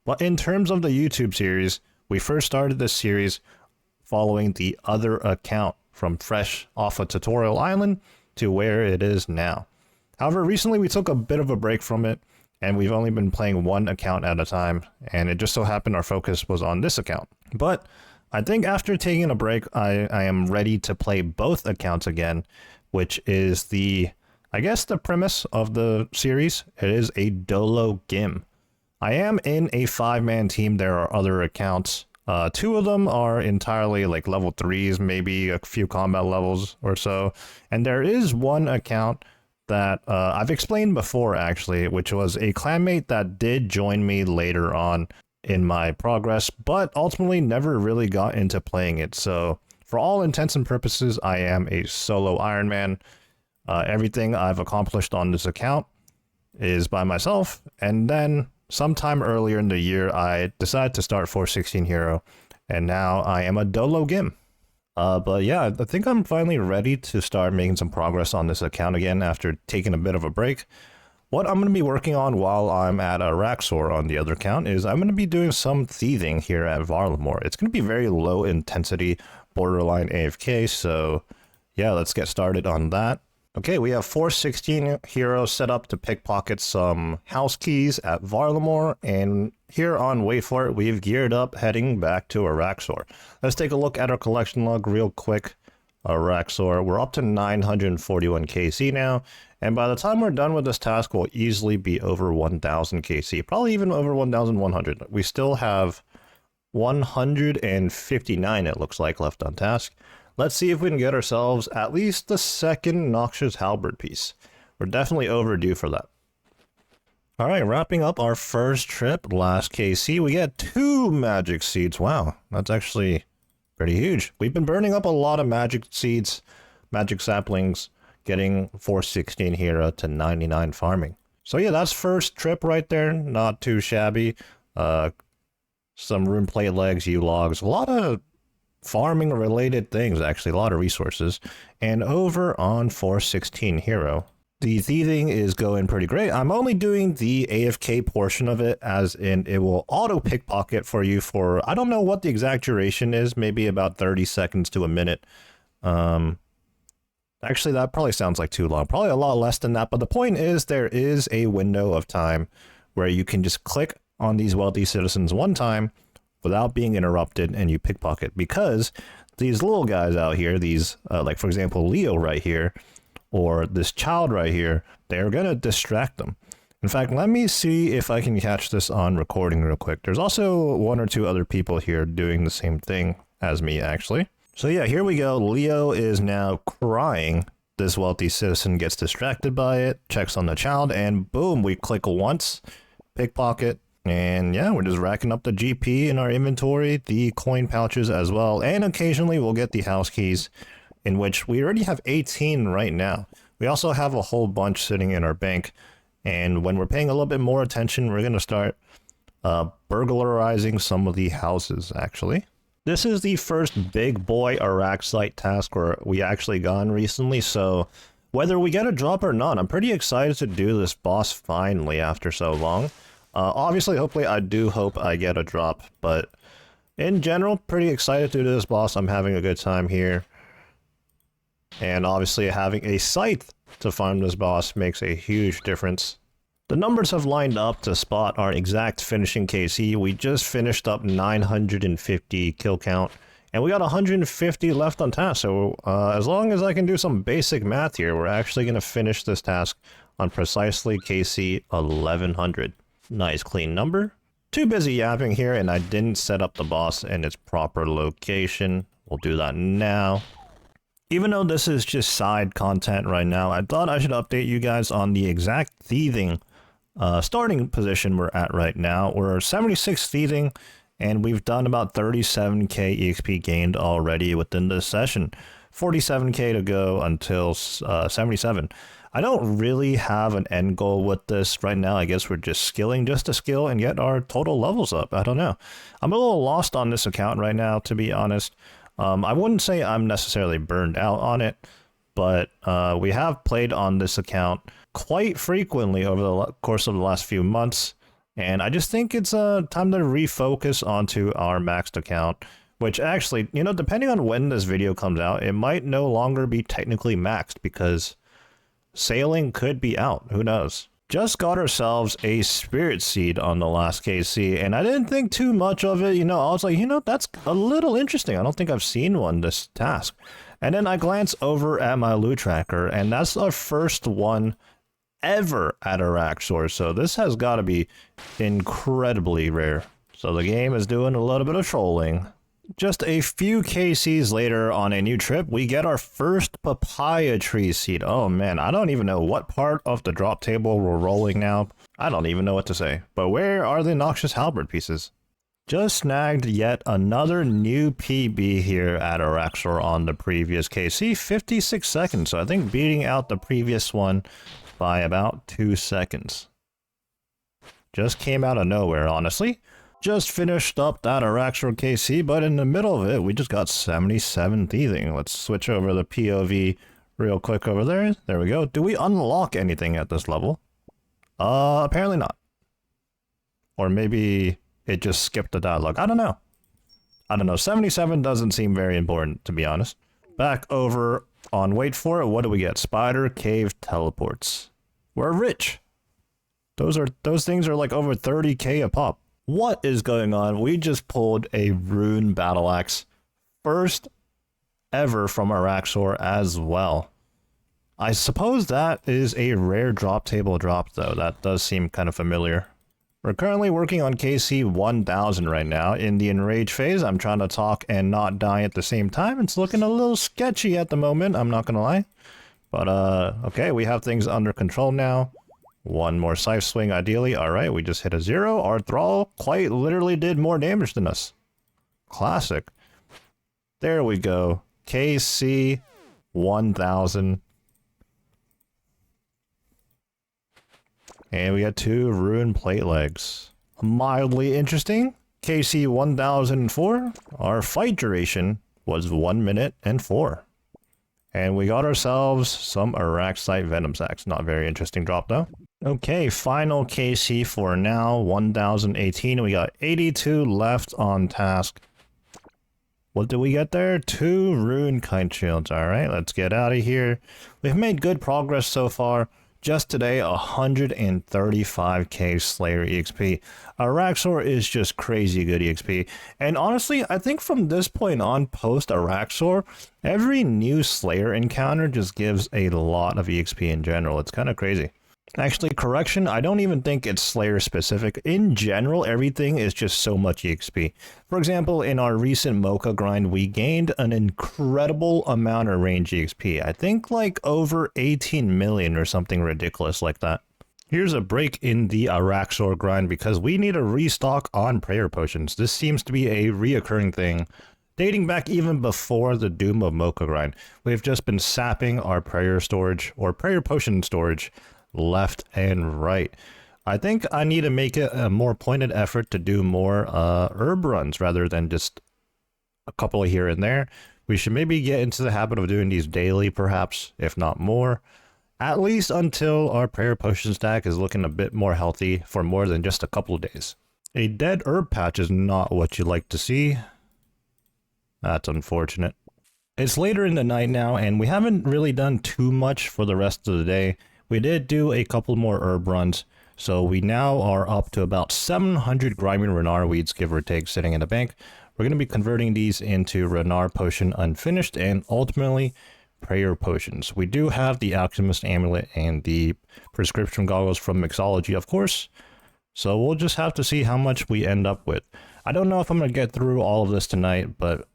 But in terms of the YouTube series, we first started this series following the other account from fresh off of Tutorial Island to where it is now. However, recently we took a bit of a break from it, and we've only been playing one account at a time, and it just so happened our focus was on this account. But I think after taking a break, I am ready to play both accounts again, which is the, I guess, the premise of the series. It is a Dolo Gim. I am in a 5-man team. There are other accounts. 2 of them are entirely like level 3s, maybe a few combat levels or so. And there is one account that I've explained before, actually, which was a clanmate that did join me later on in my progress, but ultimately never really got into playing it. So for all intents and purposes, I am a solo Ironman. Everything I've accomplished on this account is by myself, and then sometime earlier in the year, I decided to start 416 Hero, and now I am a Dolo Gim. But yeah, I think I'm finally ready to start making some progress on this account again after taking a bit of a break. What I'm going to be working on while I'm at Araxor on the other account is I'm going to be doing some thieving here at Varlamore. It's going to be very low intensity, borderline AFK, so yeah, let's get started on that. Okay, we have 416 Hero set up to pickpocket some house keys at Varlamore, and here on Wait For It, we've geared up heading back to Araxor. Let's take a look at our collection log real quick. Araxor, we're up to 941 KC now, and by the time we're done with this task, we'll easily be over 1000 KC, probably even over 1100. We still have 159, it looks like, left on task. Let's see if we can get ourselves at least the second Noxious Halberd piece. We're definitely overdue for that. Alright, wrapping up our first trip, last KC, we get 2 magic seeds. Wow, that's actually pretty huge. We've been burning up a lot of magic seeds, magic saplings, getting 416 Hero to 99 farming. So yeah, that's first trip right there, not too shabby. some rune plate legs, U-logs, a lot of farming related things, actually, a lot of resources. And over on 416 Hero, the thieving is going pretty great. I'm only doing the AFK portion of it, as in it will auto pickpocket for you for, I don't know what the exact duration is, maybe about 30 seconds to a minute. Actually, that probably sounds like too long, probably a lot less than that, but the point is there is a window of time where you can just click on these wealthy citizens one time without being interrupted and you pickpocket, because these little guys out here, these like for example Leo right here, or this child right here, they're gonna distract them. In fact, let me see if I can catch this on recording real quick. There's also one or two other people here doing the same thing as me, actually. So yeah, here we go. Leo is now crying. This wealthy citizen gets distracted by it, checks on the child, and boom, we click once, pickpocket, and yeah, we're just racking up the GP in our inventory, the coin pouches as well, and occasionally we'll get the house keys, in which we already have 18 right now. We also have a whole bunch sitting in our bank, and when we're paying a little bit more attention, we're going to start burglarizing some of the houses, actually. This is the first big boy Araxite task where we actually gone recently, so whether we get a drop or not, I'm pretty excited to do this boss finally after so long. Obviously, hopefully, I do hope I get a drop, but in general, pretty excited to do this boss. I'm having a good time here. And obviously, having a scythe to farm this boss makes a huge difference. The numbers have lined up to spot our exact finishing KC. We just finished up 950 kill count, and we got 150 left on task. So as long as I can do some basic math here, we're actually going to finish this task on precisely KC 1100. Nice clean number. Too busy yapping here, and I didn't set up the boss in its proper location. We'll do that now. Even though this is just side content right now, I thought I should update you guys on the exact thieving starting position we're at right now. We're 76 thieving, and we've done about 37k EXP gained already within this session. 47k to go until 77. I don't really have an end goal with this right now. I guess we're just skilling just to skill and get our total levels up. I don't know. I'm a little lost on this account right now, to be honest. I wouldn't say I'm necessarily burned out on it, but we have played on this account quite frequently over the course of the last few months, and I just think it's time to refocus onto our maxed account, which actually, you know, depending on when this video comes out, it might no longer be technically maxed because sailing could be out. Who knows? Just got ourselves a spirit seed on the last KC, and I didn't think too much of it. You know, I was like, you know, that's a little interesting. I don't think I've seen one this task. And then I glance over at my loot tracker, and that's our first one ever at Araxor. So this has got to be incredibly rare. So the game is doing a little bit of trolling. Just a few KCs later on a new trip, we get our first papaya tree seed. Oh man, I don't even know what part of the drop table we're rolling now. I don't even know what to say. But where are the noxious halberd pieces? Just snagged yet another new PB here at Araxor on the previous KC, 56 seconds. So I think beating out the previous one by about 2 seconds. Just came out of nowhere, honestly. Just finished up that Araxor KC, but in the middle of it, we just got 77 thieving. Let's switch over the POV real quick over there. There we go. Do we unlock anything at this level? Apparently not. Or maybe it just skipped the dialogue. I don't know. 77 doesn't seem very important, to be honest. Back over on wait for it. What do we get? Spider cave teleports. We're rich. Those things are like over 30k a pop. What is going on? We just pulled a rune battle axe. First ever from Araxor as well. I suppose that is a rare drop table drop though. That does seem kind of familiar. We're currently working on KC 1000 right now. In the enrage phase, I'm trying to talk and not die at the same time. It's looking a little sketchy at the moment, I'm not gonna lie. But okay, we have things under control now. One more scythe swing, ideally. Alright, we just hit a 0. Our thrall quite literally did more damage than us. Classic. There we go. KC 1000. And we got 2 rune plate legs. Mildly interesting. KC 1004, our fight duration was 1 minute and 4. And we got ourselves some Araxite Venom Sacs. Not very interesting drop though. Okay, final KC for now, 1018. We got 82 left on task. What did we get there? 2 Rune Kite Shields. Alright, let's get out of here. We've made good progress so far. Just today, 135k Slayer EXP. Araxor is just crazy good EXP. And honestly, I think from this point on, post Araxor, every new Slayer encounter just gives a lot of EXP in general. It's kind of crazy. Actually, correction, I don't even think it's Slayer specific. In general, everything is just so much EXP. For example, in our recent Mocha grind, we gained an incredible amount of range EXP. I think like over 18 million or something ridiculous like that. Here's a break in the Araxor grind because we need a restock on prayer potions. This seems to be a reoccurring thing, dating back even before the Doom of Mocha grind. We've just been sapping our prayer storage or prayer potion storage left and right. I think I need to make it a more pointed effort to do more herb runs rather than just a couple here and there. We should maybe get into the habit of doing these daily, perhaps, if not more. At least until our prayer potion stack is looking a bit more healthy for more than just a couple of days. A dead herb patch is not what you like to see. That's unfortunate. It's later in the night now, and we haven't really done too much for the rest of the day. We did do a couple more herb runs, so we now are up to about 700 grimy Renar weeds, give or take, sitting in the bank. We're going to be converting these into Renar Potion Unfinished and ultimately prayer potions. We do have the Alchemist Amulet and the prescription goggles from Mixology, of course, so we'll just have to see how much we end up with. I don't know if I'm going to get through all of this tonight, but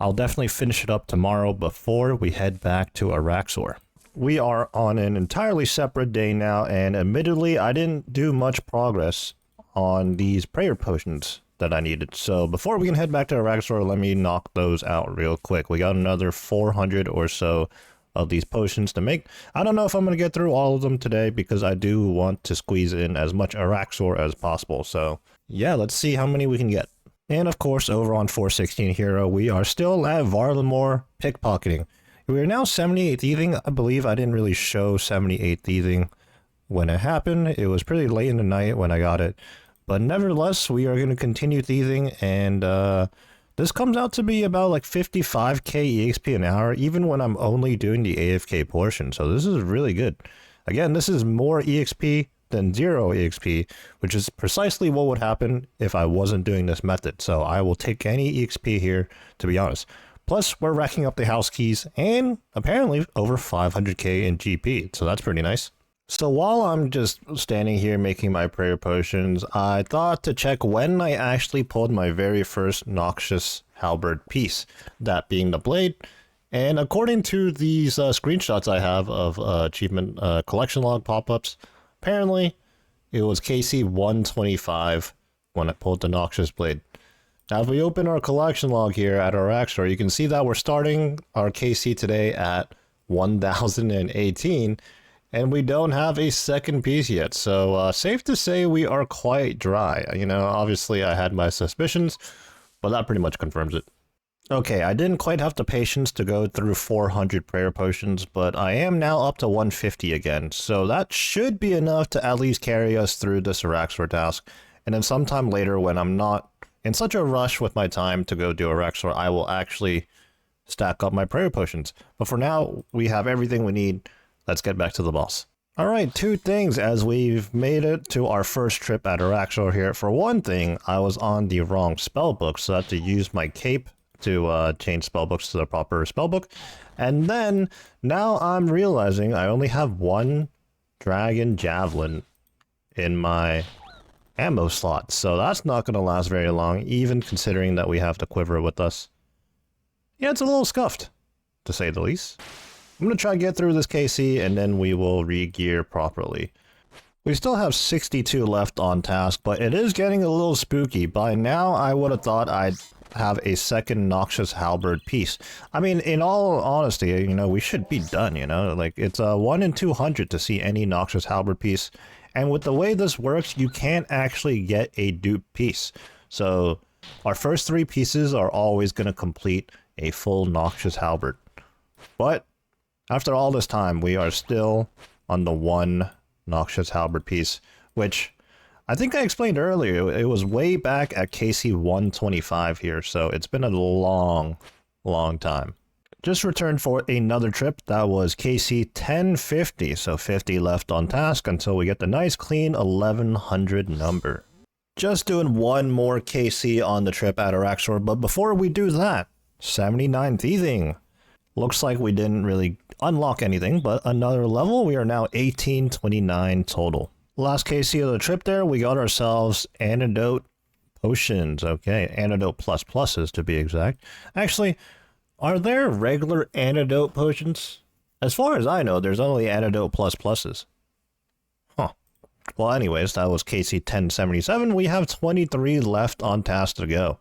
I'll definitely finish it up tomorrow before we head back to Araxor. We are on an entirely separate day now, and admittedly, I didn't do much progress on these prayer potions that I needed. So before we can head back to Araxor, let me knock those out real quick. We got another 400 or so of these potions to make. I don't know if I'm going to get through all of them today because I do want to squeeze in as much Araxor as possible. So yeah, let's see how many we can get. And of course, over on 416 Hero, we are still at Varlamore pickpocketing. We are now 78 thieving. I believe I didn't really show 78 thieving when it happened. It was pretty late in the night when I got it. But nevertheless, we are going to continue thieving, and this comes out to be about like 55k EXP an hour, even when I'm only doing the AFK portion. So this is really good. Again, this is more EXP than 0 EXP, which is precisely what would happen if I wasn't doing this method. So I will take any EXP here, to be honest. Plus, we're racking up the house keys and apparently over 500k in GP, so that's pretty nice. So while I'm just standing here making my prayer potions, I thought to check when I actually pulled my very first Noxious Halberd piece, that being the blade. And according to these screenshots I have of achievement collection log pop-ups, apparently it was KC 125 when I pulled the Noxious blade. Now, if we open our collection log here at Araxor, you can see that we're starting our KC today at 1018, and we don't have a second piece yet. So, safe to say we are quite dry. You know, obviously I had my suspicions, but that pretty much confirms it. Okay, I didn't quite have the patience to go through 400 prayer potions, but I am now up to 150 again. So that should be enough to at least carry us through this Araxor task. And then sometime later, when I'm not in such a rush with my time to go do Araxor, I will actually stack up my prayer potions. But for now, we have everything we need. Let's get back to the boss. Alright, 2 things as we've made it to our first trip at Araxor here. For one thing, I was on the wrong spellbook, so I had to use my cape to change spellbooks to the proper spellbook. And then, now I'm realizing I only have 1 Dragon Javelin in my ammo slot, so that's not going to last very long, even considering that we have the quiver with us. Yeah, it's a little scuffed, to say the least. I'm going to try to get through this KC, and then we will re-gear properly. We still have 62 left on task, but it is getting a little spooky. By now, I would have thought I'd have a second Noxious Halberd piece. I mean, in all honesty, you know, we should be done, you know? Like, it's 1 in 200 to see any Noxious Halberd piece. And with the way this works, you can't actually get a dupe piece. So our first 3 pieces are always going to complete a full Noxious Halberd. But after all this time, we are still on the 1 Noxious Halberd piece, which I think I explained earlier. It was way back at KC 125 here, so it's been a long time. Just returned for another trip. That was KC 1050, so 50 left on task until we get the nice clean 1100 number. Just doing one more KC on the trip at Araxor, but before we do that, 79 thieving. Looks like we didn't really unlock anything, but another level. We are now 1829 total. Last KC of the trip there, we got ourselves antidote potions. Okay, antidote plus pluses to be exact. Actually, are there regular antidote potions? As far as I know, there's only antidote plus pluses. Huh. Well, anyways, that was KC 1077. We have 23 left on task to go.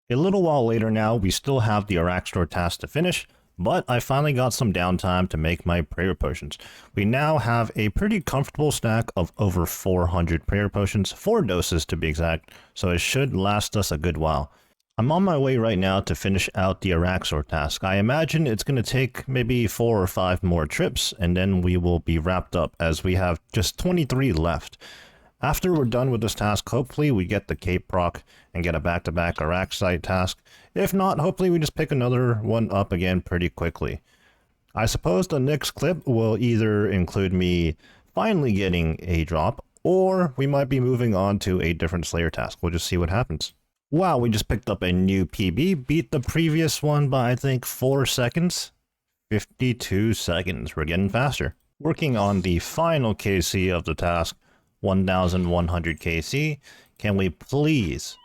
A little while later now, we still have the Araxor task to finish, but I finally got some downtime to make my prayer potions. We now have a pretty comfortable stack of over 400 prayer potions, 4 doses to be exact, so it should last us a good while. I'm on my way right now to finish out the Araxor task. I imagine it's going to take maybe 4 or 5 more trips, and then we will be wrapped up as we have just 23 left. After we're done with this task, hopefully we get the Cape proc and get a back-to-back Araxite task. If not, hopefully we just pick another one up again pretty quickly. I suppose the next clip will either include me finally getting a drop, or we might be moving on to a different Slayer task. We'll just see what happens. Wow, we just picked up a new PB, beat the previous one by I think 4 seconds. 52 seconds, we're getting faster. Working on the final KC of the task, 1100 KC. Can we please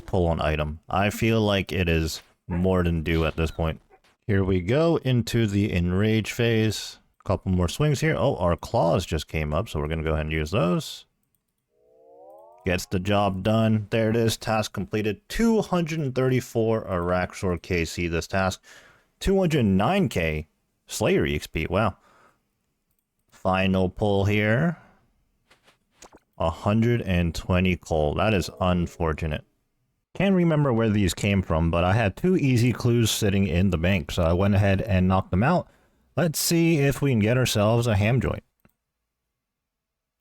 pull an item? I feel like it is more than due at this point. Here we go into the enrage phase. A couple more swings here. Oh, our claws just came up, so we're going to go ahead and use those. Gets the job done. There it is. Task completed. 234 Araxor KC this task. 209k Slayer EXP. Wow. Final pull here. 120 coal. That is unfortunate. Can't remember where these came from, but I had 2 easy clues sitting in the bank, so I went ahead and knocked them out. Let's see if we can get ourselves a ham joint.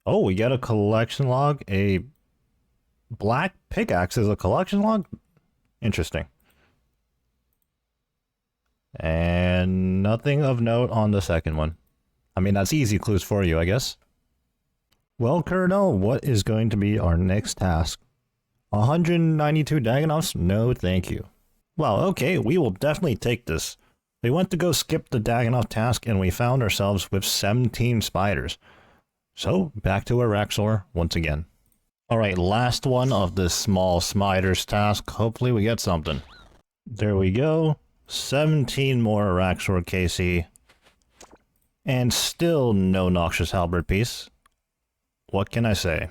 Oh, we get a collection log. A black pickaxe is a collection log? Interesting. And nothing of note on the second one. I mean, that's easy clues for you, I guess. Well, Colonel, what is going to be our next task? 192 Dagonoffs? No, thank you. Well, okay, we will definitely take this. We went to go skip the Dagonoff task, and we found ourselves with 17 spiders. So, back to Araxor once again. Alright, last one of this small spiders task. Hopefully we get something. There we go. 17 more Araxor KC. And still no Noxious Halberd piece. What can I say?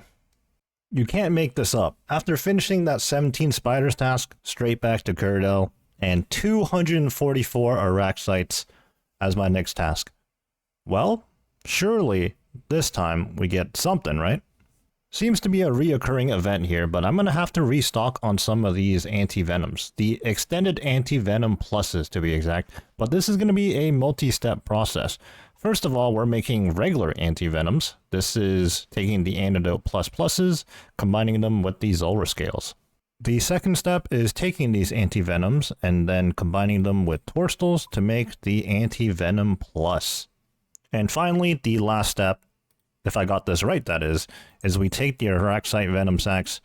You can't make this up. After finishing that 17 spiders task, straight back to Curdell, and 244 Araxites as my next task. Well, surely this time we get something, right? Seems to be a reoccurring event here, but I'm going to have to restock on some of these anti-venoms. The extended anti-venom pluses to be exact, but this is going to be a multi-step process. First of all, we're making regular anti-venoms. This is taking the antidote plus pluses, combining them with the Zulrah scales. The second step is taking these anti-venoms and then combining them with Torstals to make the anti-venom plus. And finally, the last step, if I got this right that is we take the Araxite venom sacs,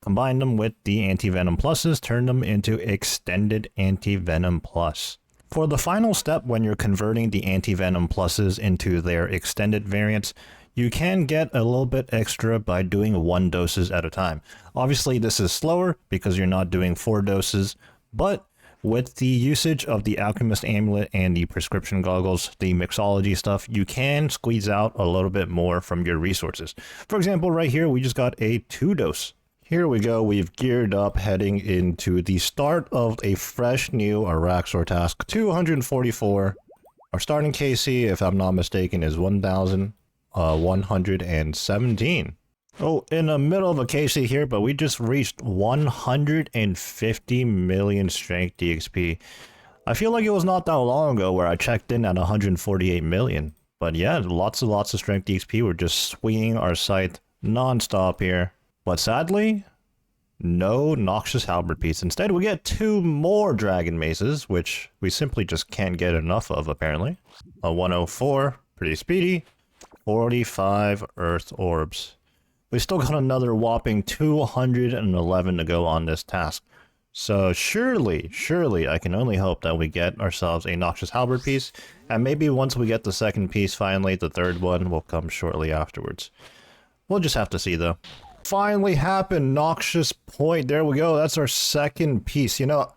combine them with the anti-venom pluses, turn them into extended anti-venom plus. For the final step, when you're converting the anti-venom pluses into their extended variants, you can get a little bit extra by doing 1 doses at a time. Obviously, this is slower because you're not doing 4 doses, but with the usage of the Alchemist Amulet and the prescription goggles, the mixology stuff, you can squeeze out a little bit more from your resources. For example, right here, we just got a 2 dose. Here we go, we've geared up heading into the start of a fresh new Araxor task, 244. Our starting KC, if I'm not mistaken, is 1,117. Oh, in the middle of a KC here, but we just reached 150 million strength DXP. I feel like it was not that long ago where I checked in at 148 million. But yeah, lots and lots of strength DXP. We're just swinging our scythe non-stop here. But sadly, no Noxious Halberd piece. Instead, we get 2 more Dragon Maces, which we simply just can't get enough of, apparently. A 104, pretty speedy. 45 Earth Orbs. We still got another whopping 211 to go on this task. So surely I can only hope that we get ourselves a Noxious Halberd piece, and maybe once we get the second piece finally, the third one will come shortly afterwards. We'll just have to see though. Finally happened, Noxious Point, there we go, that's our second piece. You know,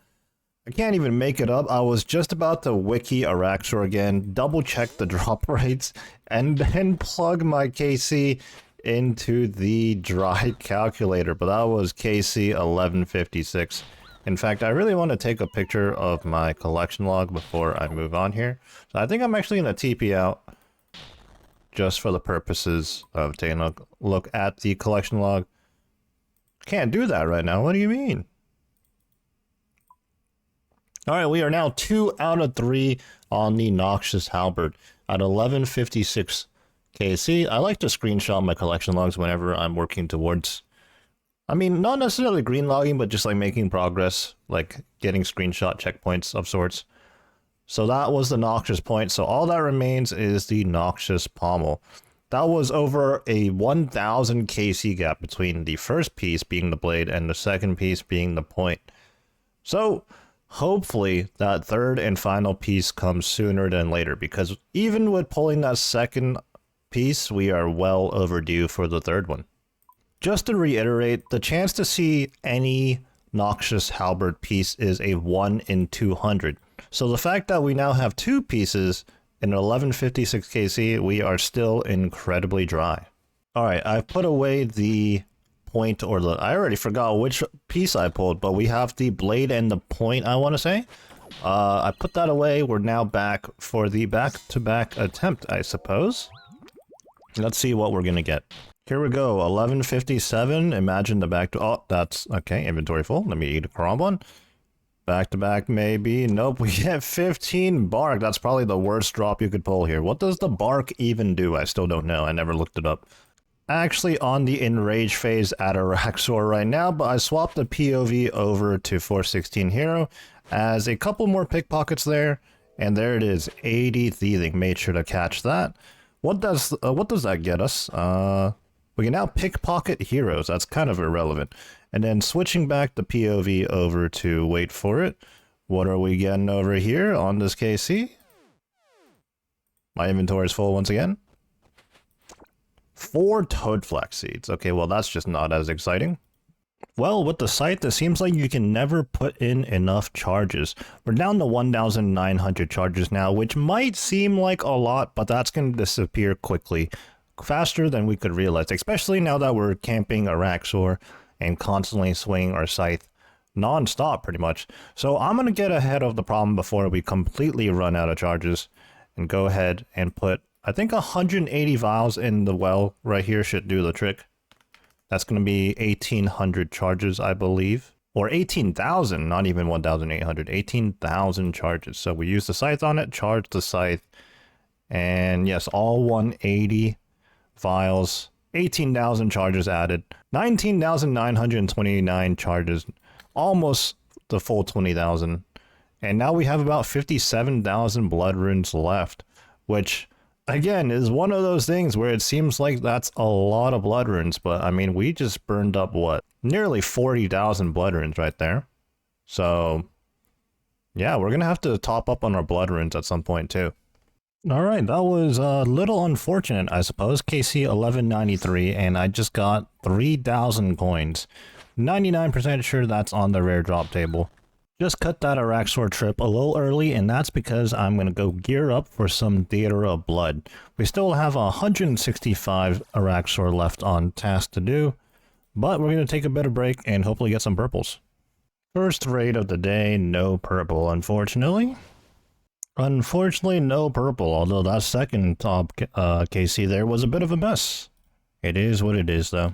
I can't even make it up. I was just about to wiki Araxor again, double check the drop rates, and then plug my KC into the dry calculator, but that was KC 1156. In fact, I really want to take a picture of my collection log before I move on here. So I think I'm actually going to TP out just for the purposes of taking a look at the collection log. Can't do that right now. What do you mean? Alright, we are now 2 out of 3 on the Noxious Halberd at 1156 KC. I like to screenshot my collection logs whenever I'm working towards, I mean, not necessarily green logging, but just like making progress, like getting screenshot checkpoints of sorts. So that was the Noxious Point. So all that remains is the Noxious Pommel. That was over a 1000 KC gap between the first piece being the blade and the second piece being the point. So hopefully that third and final piece comes sooner than later, because even with pulling that second piece, we are well overdue for the third one. Just to reiterate, the chance to see any Noxious Halberd piece is a 1 in 200. So the fact that we now have 2 pieces in 1156 KC, we are still incredibly dry. Alright, I've put away the point, or the, I already forgot which piece I pulled, but we have the blade and the point, I want to say. I put that away. We're now back for the back-to-back attempt, I suppose. Let's see what we're gonna get. Here we go, 1157. Imagine the back to, oh, that's okay. Inventory full. Let me eat a crumb one. Back to back, maybe. Nope, we get 15 bark. That's probably the worst drop you could pull here. What does the bark even do? I still don't know. I never looked it up. Actually on the enrage phase at Araxor right now, but I swapped the POV over to 416 Hero as a couple more pickpockets there, and there it is, 80 thieving. Made sure to catch that. What does that get us? We can now pickpocket heroes. That's kind of irrelevant. And then switching back the POV over to wait for it. What are we getting over here on this KC? My inventory is full once again. 4 Toadflax seeds. Okay, well that's just not as exciting. Well, with the scythe, it seems like you can never put in enough charges. We're down to 1,900 charges now, which might seem like a lot, but that's going to disappear quickly. Faster than we could realize, especially now that we're camping Araxor and constantly swinging our scythe non-stop pretty much. So I'm going to get ahead of the problem before we completely run out of charges and go ahead and put, I think 180 vials in the well right here should do the trick. That's going to be 1,800 charges, I believe. Or 18,000, not even 1,800. 18,000 charges. So we use the scythe on it, charge the scythe. And yes, all 180 vials. 18,000 charges added. 19,929 charges. Almost the full 20,000. And now we have about 57,000 blood runes left. Which, again, is one of those things where it seems like that's a lot of blood runes, but I mean, we just burned up, what, nearly 40,000 blood runes right there. So, yeah, we're gonna have to top up on our blood runes at some point, too. Alright, that was a little unfortunate, I suppose. KC 1193, and I just got 3,000 coins. 99% sure that's on the rare drop table. Just cut that Araxor trip a little early, and that's because I'm going to go gear up for some Theater of Blood. We still have 165 Araxor left on task to do, but we're going to take a bit of break and hopefully get some purples. First raid of the day, no purple, unfortunately. Unfortunately, no purple, although that second top KC there was a bit of a mess. It is what it is, though.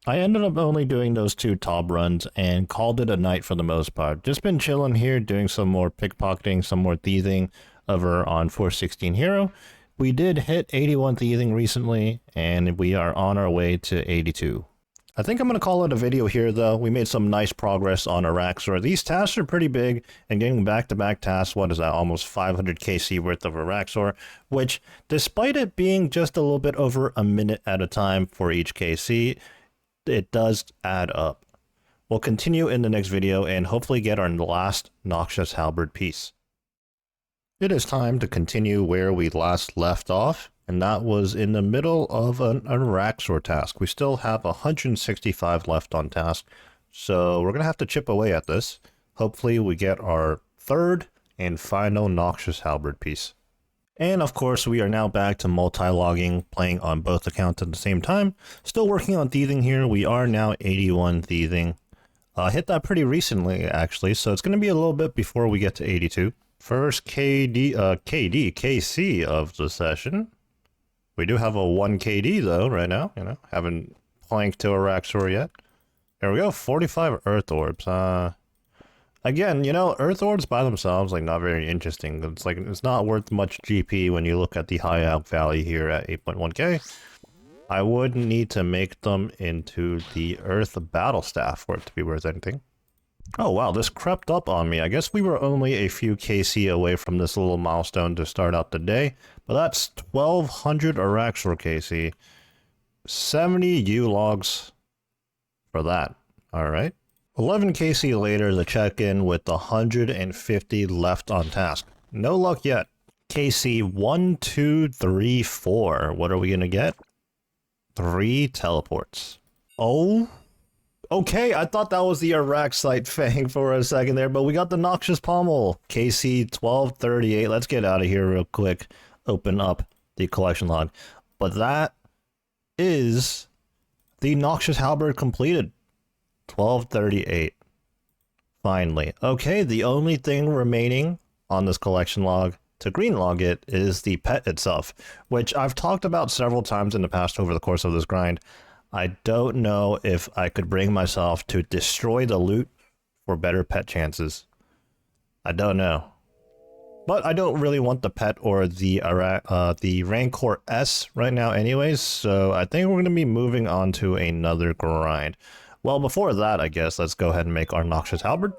I ended up only doing those 2 top runs and called it a night for the most part. Just been chilling here, doing some more pickpocketing, some more thieving over on 416 Hero. We did hit 81 thieving recently, and we are on our way to 82. I think I'm going to call it a video here, though. We made some nice progress on Araxor. These tasks are pretty big, and getting back-to-back tasks, what is that, almost 500 KC worth of Araxor, which, despite it being just a little bit over a minute at a time for each KC, it does add up. We'll continue in the next video and hopefully get our last Noxious Halberd piece. It is time to continue where we last left off, and that was in the middle of an Araxor task. We still have 165 left on task, so we're going to have to chip away at this. Hopefully we get our third and final Noxious Halberd piece. And of course, we are now back to multi-logging, playing on both accounts at the same time. Still working on thieving here. We are now 81 thieving. Hit that pretty recently, actually, so it's going to be a little bit before we get to 82. First KC of the session. We do have a 1 KD though right now, haven't planked to Araxor yet. There we go, 45 Earth Orbs. Again, Earth Orbs by themselves, not very interesting. It's not worth much GP when you look at the high alp value here at 8.1k. I would need to make them into the Earth Battle Staff for it to be worth anything. Oh wow, this crept up on me. I guess we were only a few KC away from this little milestone to start out the day, but that's 1200 Araxor KC, 70 U logs for that. Alright. 11 KC later, the check-in with 150 left on task. No luck yet. KC 1, 2, 3, 4. What are we gonna get? 3 teleports. Oh. Okay, I thought that was the Araxite Fang for a second there, but we got the Noxious Pommel. KC 1238. Let's get out of here real quick. Open up the collection log. But that is the Noxious Halberd completed. 1238. Finally. Okay, the only thing remaining on this collection log to green log it is the pet itself, which I've talked about several times in the past over the course of this grind. I don't know if I could bring myself to destroy the loot for better pet chances. I don't know. But I don't really want the pet or the Rancor S right now anyways, so I think we're going to be moving on to another grind. Well, before that, I guess, let's go ahead and make our Noxious Halberd.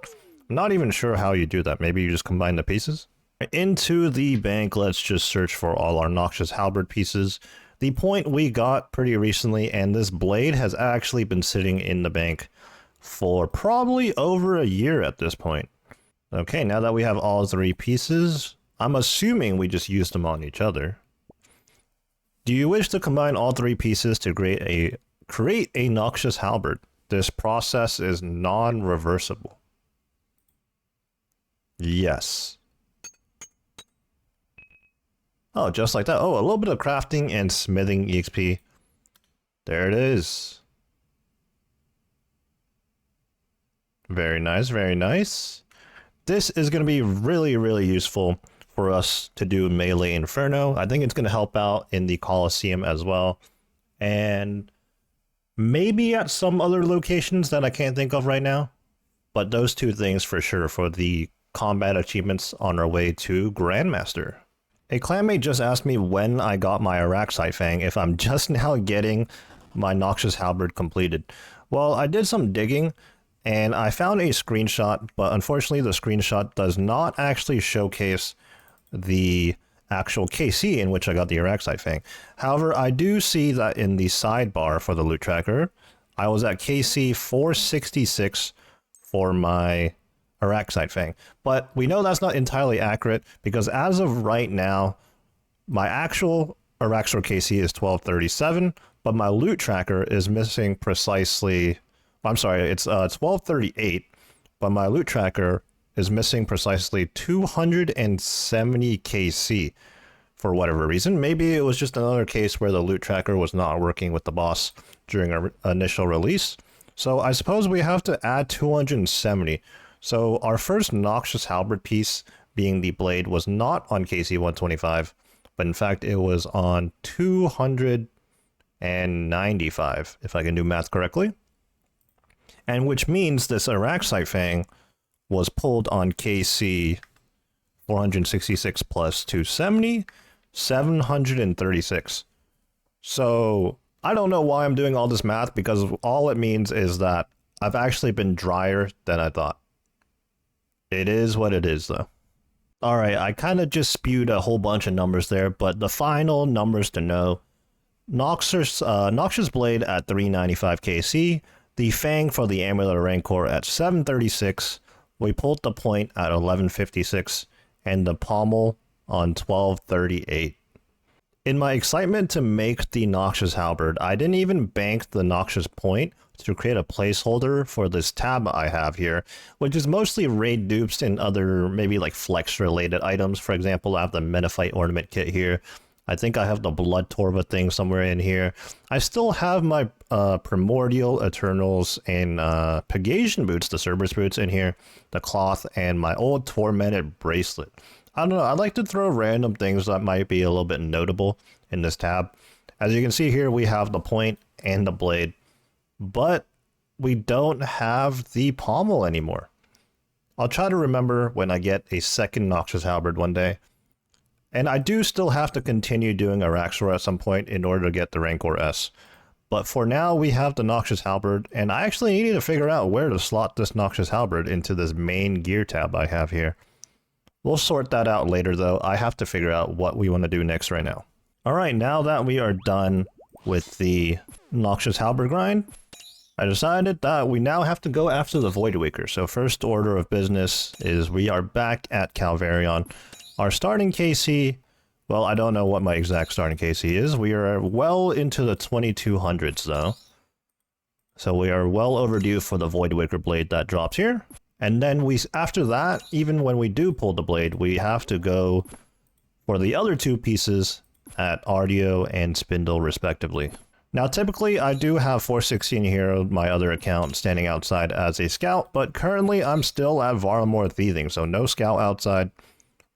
I'm not even sure how you do that. Maybe you just combine the pieces? Into the bank, let's just search for all our Noxious Halberd pieces. The point we got pretty recently, and this blade has actually been sitting in the bank for probably over a year at this point. Okay, now that we have all 3 pieces, I'm assuming we just used them on each other. Do you wish to combine all 3 pieces to create a Noxious Halberd? This process is non-reversible. Yes. Oh, just like that. Oh, a little bit of crafting and smithing EXP. There it is. Very nice, very nice. This is going to be really, really useful for us to do Melee Inferno. I think it's going to help out in the Colosseum as well. And maybe at some other locations that I can't think of right now. But those 2 things for sure for the combat achievements on our way to Grandmaster. A clanmate just asked me when I got my Araxite Fang, if I'm just now getting my Noxious Halberd completed. Well, I did some digging, and I found a screenshot, but unfortunately the screenshot does not actually showcase the actual KC in which I got the Araxite Fang. However, I do see that in the sidebar for the loot tracker, I was at KC 466 for my Araxite Fang. But we know that's not entirely accurate because as of right now, my actual Araxor KC is 1237, but my loot tracker is missing precisely, I'm sorry, it's 1238, but my loot tracker is missing precisely 270 KC for whatever reason. Maybe it was just another case where the loot tracker was not working with the boss during our initial release. So I suppose we have to add 270. So our first Noxious Halberd piece, being the blade, was not on KC 125, but in fact it was on 200 and 95, if I can do math correctly. And which means this Araxite Fang was pulled on KC 466 plus 270, 736. So I don't know why I'm doing all this math, because all it means is that I've actually been drier than I thought. It is what it is, though. Alright, I kind of just spewed a whole bunch of numbers there, but the final numbers to know: Noxious Blade at 395 KC, the Fang for the Amulet Rancor at 736, we pulled the point at 1156, and the Pommel on 1238. In my excitement to make the Noxious Halberd, I didn't even bank the Noxious Point to create a placeholder for this tab I have here, which is mostly raid dupes and other maybe like flex related items. For example, I have the Metaphyte Ornament Kit here. I think I have the Blood Torva thing somewhere in here. I still have my Primordial, Eternals, and Pegasian boots, the Cerberus boots in here, the cloth, and my old Tormented bracelet. I don't know, I like to throw random things that might be a little bit notable in this tab. As you can see here, we have the point and the blade, but we don't have the pommel anymore. I'll try to remember when I get a second Noxious Halberd one day. And I do still have to continue doing Araxor at some point in order to get the Rancor S. But for now, we have the Noxious Halberd, and I actually need to figure out where to slot this Noxious Halberd into this main gear tab I have here. We'll sort that out later, though. I have to figure out what we want to do next right now. Alright, now that we are done with the Noxious Halberd grind, I decided that we now have to go after the Voidwaker. So first order of business is we are back at Calvarion. Our starting KC, well, I don't know what my exact starting KC is. We are well into the 2200s, though. So we are well overdue for the Voidwaker blade that drops here. And then after that, even when we do pull the blade, we have to go for the other two pieces at Ardio and Spindle, respectively. Now, typically, I do have 416 here, my other account, standing outside as a scout, but currently I'm still at Varlamore Thieving, so no scout outside.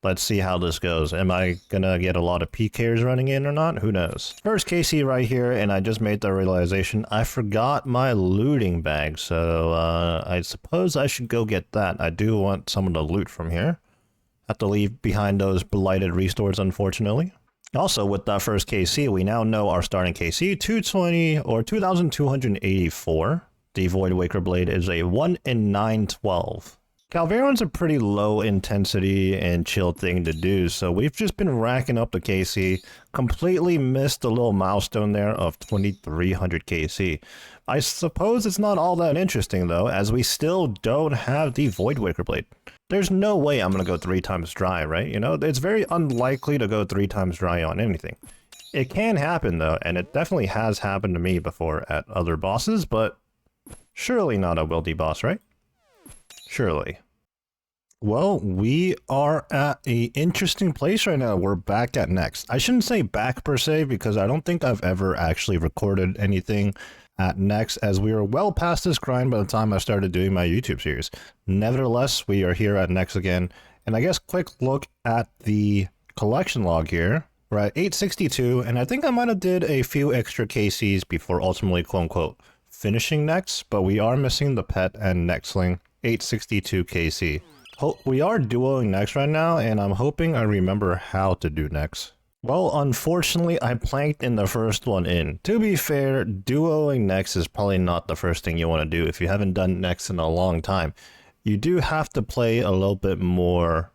Let's see how this goes. Am I gonna get a lot of PKers running in or not? Who knows? First KC right here, and I just made the realization I forgot my looting bag, so I suppose I should go get that. I do want some of the loot from here. Have to leave behind those blighted restores, unfortunately. Also, with that first KC, we now know our starting KC, 220 or 2284. The Voidwaker blade is a 1 in 912. Calvarion's a pretty low intensity and chill thing to do, so we've just been racking up the KC, completely missed the little milestone there of 2300 KC. I suppose it's not all that interesting though, as we still don't have the Voidwaker blade. There's no way I'm gonna go 3 times dry, right? You know, it's very unlikely to go 3 times dry on anything. It can happen though, and it definitely has happened to me before at other bosses, but surely not a wildy boss, right? Surely. Well, we are at an interesting place right now. We're back at Next. I shouldn't say back per se, because I don't think I've ever actually recorded anything at Next, as we were well past this grind by the time I started doing my YouTube series. Nevertheless, we are here at Next again. And I guess quick look at the collection log here. We're at 862, and I think I might have did a few extra KCs before ultimately, quote unquote, finishing Next, but we are missing the pet and Nextling, 862 KC. We are duoing Next right now, and I'm hoping I remember how to do Next. Well, unfortunately, I planked in the first one in. To be fair, duoing Next is probably not the first thing you want to do if you haven't done Next in a long time. You do have to play a little bit more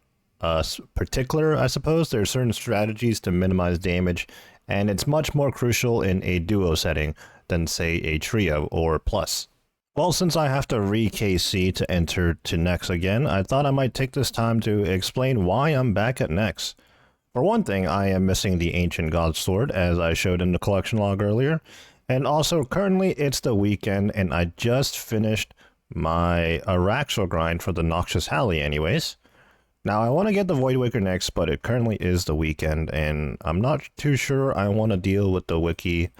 particular, I suppose. There are certain strategies to minimize damage, and it's much more crucial in a duo setting than, say, a trio or plus. Well, since I have to re-KC to enter to Next again, I thought I might take this time to explain why I'm back at Next. For one thing, I am missing the Ancient God Sword, as I showed in the collection log earlier, and also currently it's the weekend, and I just finished my Araxor grind for the Noxious Halley anyways. Now, I want to get the Voidwaker next, but it currently is the weekend, and I'm not too sure I want to deal with the wildy,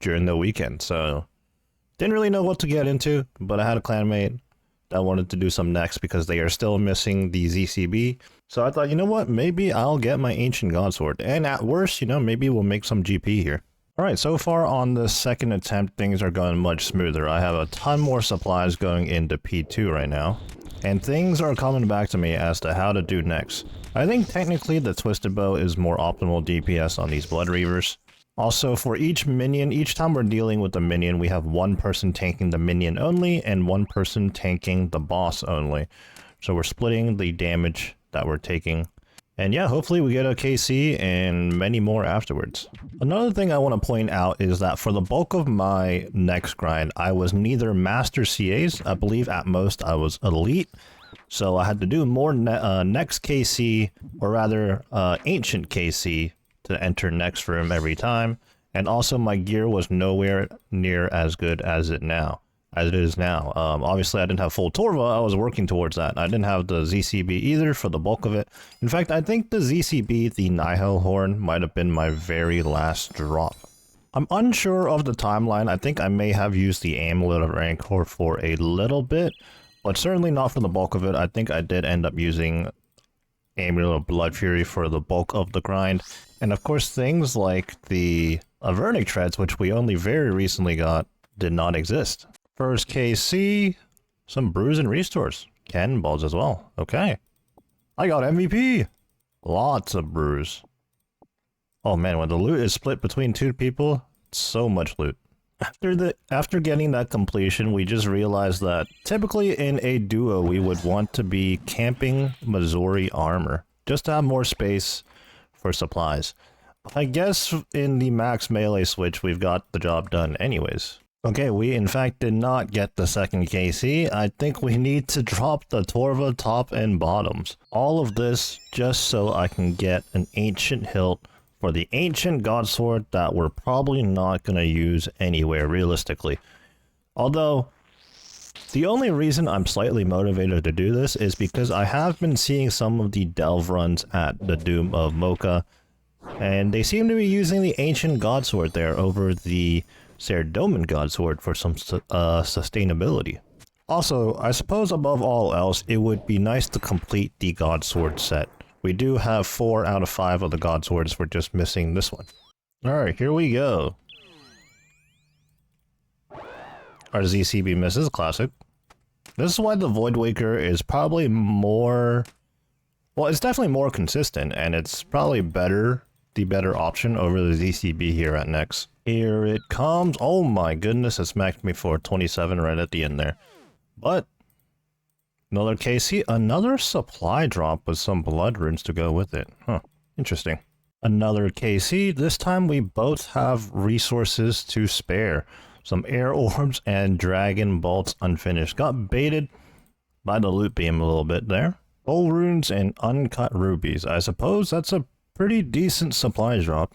during the weekend, so didn't really know what to get into, but I had a clanmate that wanted to do some Next because they are still missing the ZCB, So I thought, you know what, maybe I'll get my Ancient Godsword, and at worst, maybe we'll make some GP here. Alright, so far on the second attempt, things are going much smoother. I have a ton more supplies going into P2 right now, and things are coming back to me as to how to do next. I think technically the Twisted Bow is more optimal DPS on these Blood Reavers. Also, for each minion, each time we're dealing with a minion, we have one person tanking the minion only, and one person tanking the boss only. So we're splitting the damage that we're taking. And yeah, hopefully we get a KC and many more afterwards. Another thing I want to point out is that for the bulk of my next grind, I was neither Master CAs, I believe at most I was Elite. So I had to do more next KC, or rather Ancient KC, to enter next room every time. And also my gear was nowhere near as good as it is now. Obviously I didn't have full Torva, I was working towards that. I didn't have the ZCB either for the bulk of it. In fact, I think the ZCB, the Nihil Horn, might have been my very last drop. I'm unsure of the timeline. I think I may have used the Amulet of Rancor for a little bit, but certainly not for the bulk of it. I think I did end up using Amulet of Blood Fury for the bulk of the grind. And of course things like the Avernic Treads, which we only very recently got, did not exist. First KC, some brews and restores. Cannonballs as well. Okay. I got MVP. Lots of brews. Oh man, when the loot is split between two people, so much loot. After getting that completion, we just realized that typically in a duo, we would want to be camping Missouri armor, just to have more space for supplies. I guess in the max melee switch, we've got the job done anyways. Okay, we in fact did not get the second KC. I think we need to drop the Torva top and bottoms. All of this just so I can get an Ancient Hilt for the Ancient Godsword that we're probably not going to use anywhere realistically. Although, the only reason I'm slightly motivated to do this is because I have been seeing some of the delve runs at the Doom of Mocha, and they seem to be using the Ancient Godsword there over the Cerdoman Godsword for some sustainability. Also, I suppose above all else, it would be nice to complete the Godsword set. We do have 4 out of 5 of the Godswords, we're just missing this one. Alright, here we go. Our ZCB misses, classic. This is why the Voidwaker is probably more... Well, it's definitely more consistent, and it's probably the better option over the ZCB here at Nex. Here it comes. Oh my goodness, it smacked me for 27 right at the end there. But another KC, another supply drop with some blood runes to go with it. Huh, interesting. Another KC, this time we both have resources to spare. Some air orbs and dragon bolts unfinished. Got baited by the loot beam a little bit there. Bull runes and uncut rubies. I suppose that's a pretty decent supply drop.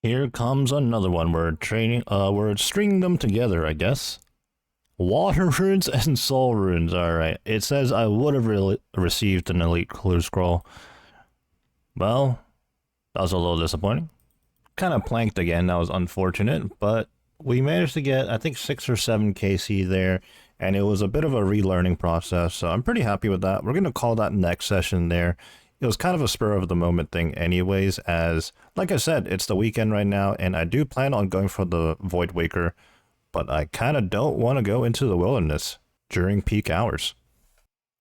Here comes another one. We're stringing them together, I guess. Water runes and soul runes. Alright. It says I would have received an elite clue scroll. Well, that was a little disappointing. Kind of planked again. That was unfortunate, but we managed to get, I think, 6 or 7 KC there, and it was a bit of a relearning process, so I'm pretty happy with that. We're going to call that next session there. It was kind of a spur of the moment thing anyways, as, like I said, it's the weekend right now, and I do plan on going for the Voidwaker, but I kind of don't want to go into the wilderness during peak hours.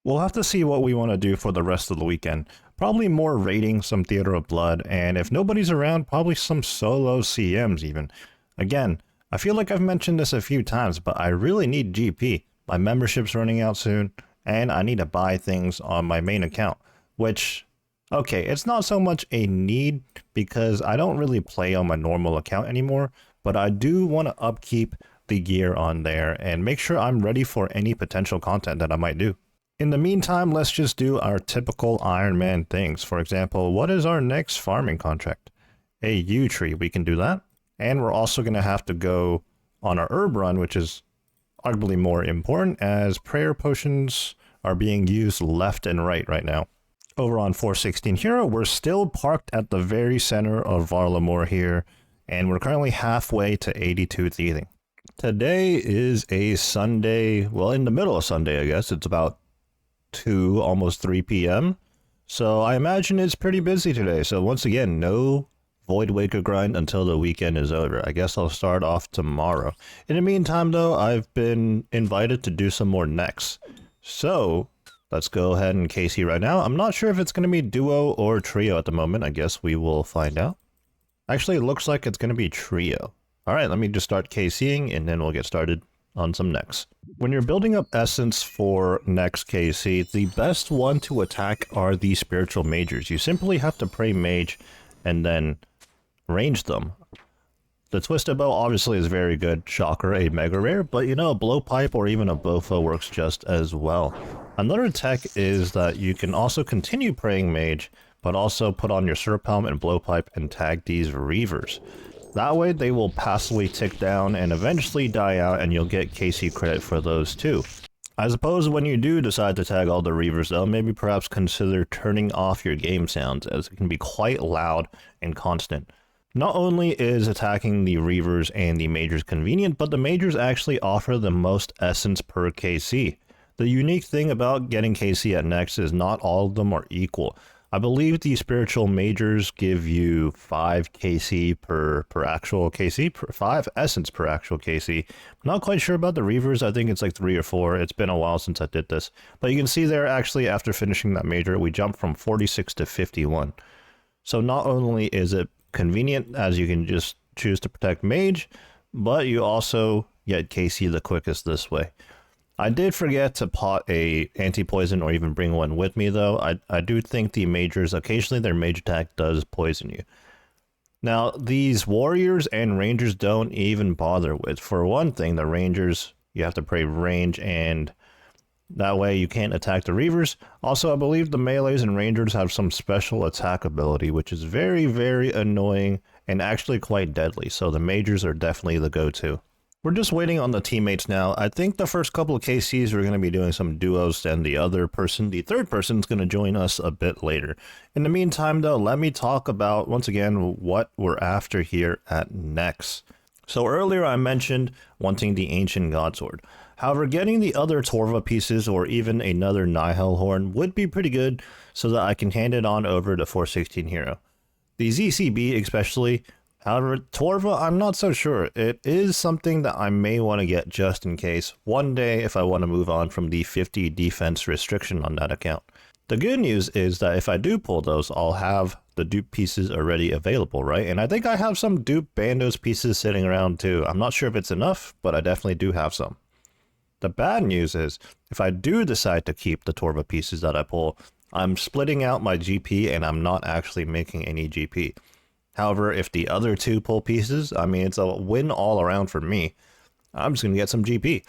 We'll have to see what we want to do for the rest of the weekend. Probably more raiding, some Theater of Blood, and if nobody's around, probably some solo CMs even. Again, I feel like I've mentioned this a few times, but I really need GP. My membership's running out soon, and I need to buy things on my main account, which... Okay, it's not so much a need because I don't really play on my normal account anymore, but I do want to upkeep the gear on there and make sure I'm ready for any potential content that I might do. In the meantime, let's just do our typical Ironman things. For example, what is our next farming contract? A yew tree, we can do that. And we're also going to have to go on our herb run, which is arguably more important as prayer potions are being used left and right now. Over on 416 Hero, we're still parked at the very center of Varlamore here, and we're currently halfway to 82 Thieving. Today is a Sunday, well, in the middle of Sunday, I guess. It's about 2, almost 3 p.m. So I imagine it's pretty busy today. So once again, no Voidwaker grind until the weekend is over. I guess I'll start off tomorrow. In the meantime, though, I've been invited to do some more next. So let's go ahead and KC right now. I'm not sure if it's going to be duo or trio at the moment. I guess we will find out. Actually, it looks like it's going to be trio. All right, let me just start KCing and then we'll get started on some next. When you're building up essence for next KC, the best one to attack are the spiritual mages. You simply have to pray mage and then range them. The twisted bow obviously is very good, shocker, a mega rare, but you know, a blowpipe or even a bofo works just as well. Another tech is that you can also continue praying mage, but also put on your Surp Helm and blowpipe and tag these reavers. That way they will passively tick down and eventually die out, and you'll get KC credit for those too. I suppose when you do decide to tag all the reavers though, maybe perhaps consider turning off your game sounds, as it can be quite loud and constant. Not only is attacking the reavers and the mages convenient, but the mages actually offer the most essence per KC. The unique thing about getting KC at next is not all of them are equal. I believe the spiritual mages give you 5 KC per actual KC, 5 essence per actual KC. I'm not quite sure about the reavers. I think it's like 3 or 4. It's been a while since I did this. But you can see there, actually, after finishing that major, we jumped from 46 to 51. So not only is it convenient, as you can just choose to protect mage, but you also get KC the quickest this way. I did forget to pot a anti-poison or even bring one with me though. I do think the mages, occasionally their mage attack does poison you. Now these warriors and rangers don't even bother with. For one thing, the rangers, you have to pray range, and that way you can't attack the reavers. Also, I believe the melees and rangers have some special attack ability, which is very, very annoying and actually quite deadly. So the mages are definitely the go-to. We're just waiting on the teammates now. I think the first couple of KCs we're going to be doing some duos, and the third person, is going to join us a bit later. In the meantime though, let me talk about, once again, what we're after here at Nex. So earlier I mentioned wanting the Ancient Godsword. However, getting the other Torva pieces or even another Nihil Horn would be pretty good so that I can hand it on over to 416 Hero. The ZCB especially. However, Torva, I'm not so sure. It is something that I may want to get just in case one day if I want to move on from the 50 defense restriction on that account. The good news is that if I do pull those, I'll have the dupe pieces already available, right? And I think I have some dupe Bandos pieces sitting around too. I'm not sure if it's enough, but I definitely do have some. The bad news is, if I do decide to keep the Torva pieces that I pull, I'm splitting out my GP and I'm not actually making any GP. However, if the other two pull pieces, I mean, it's a win all around for me. I'm just going to get some GP.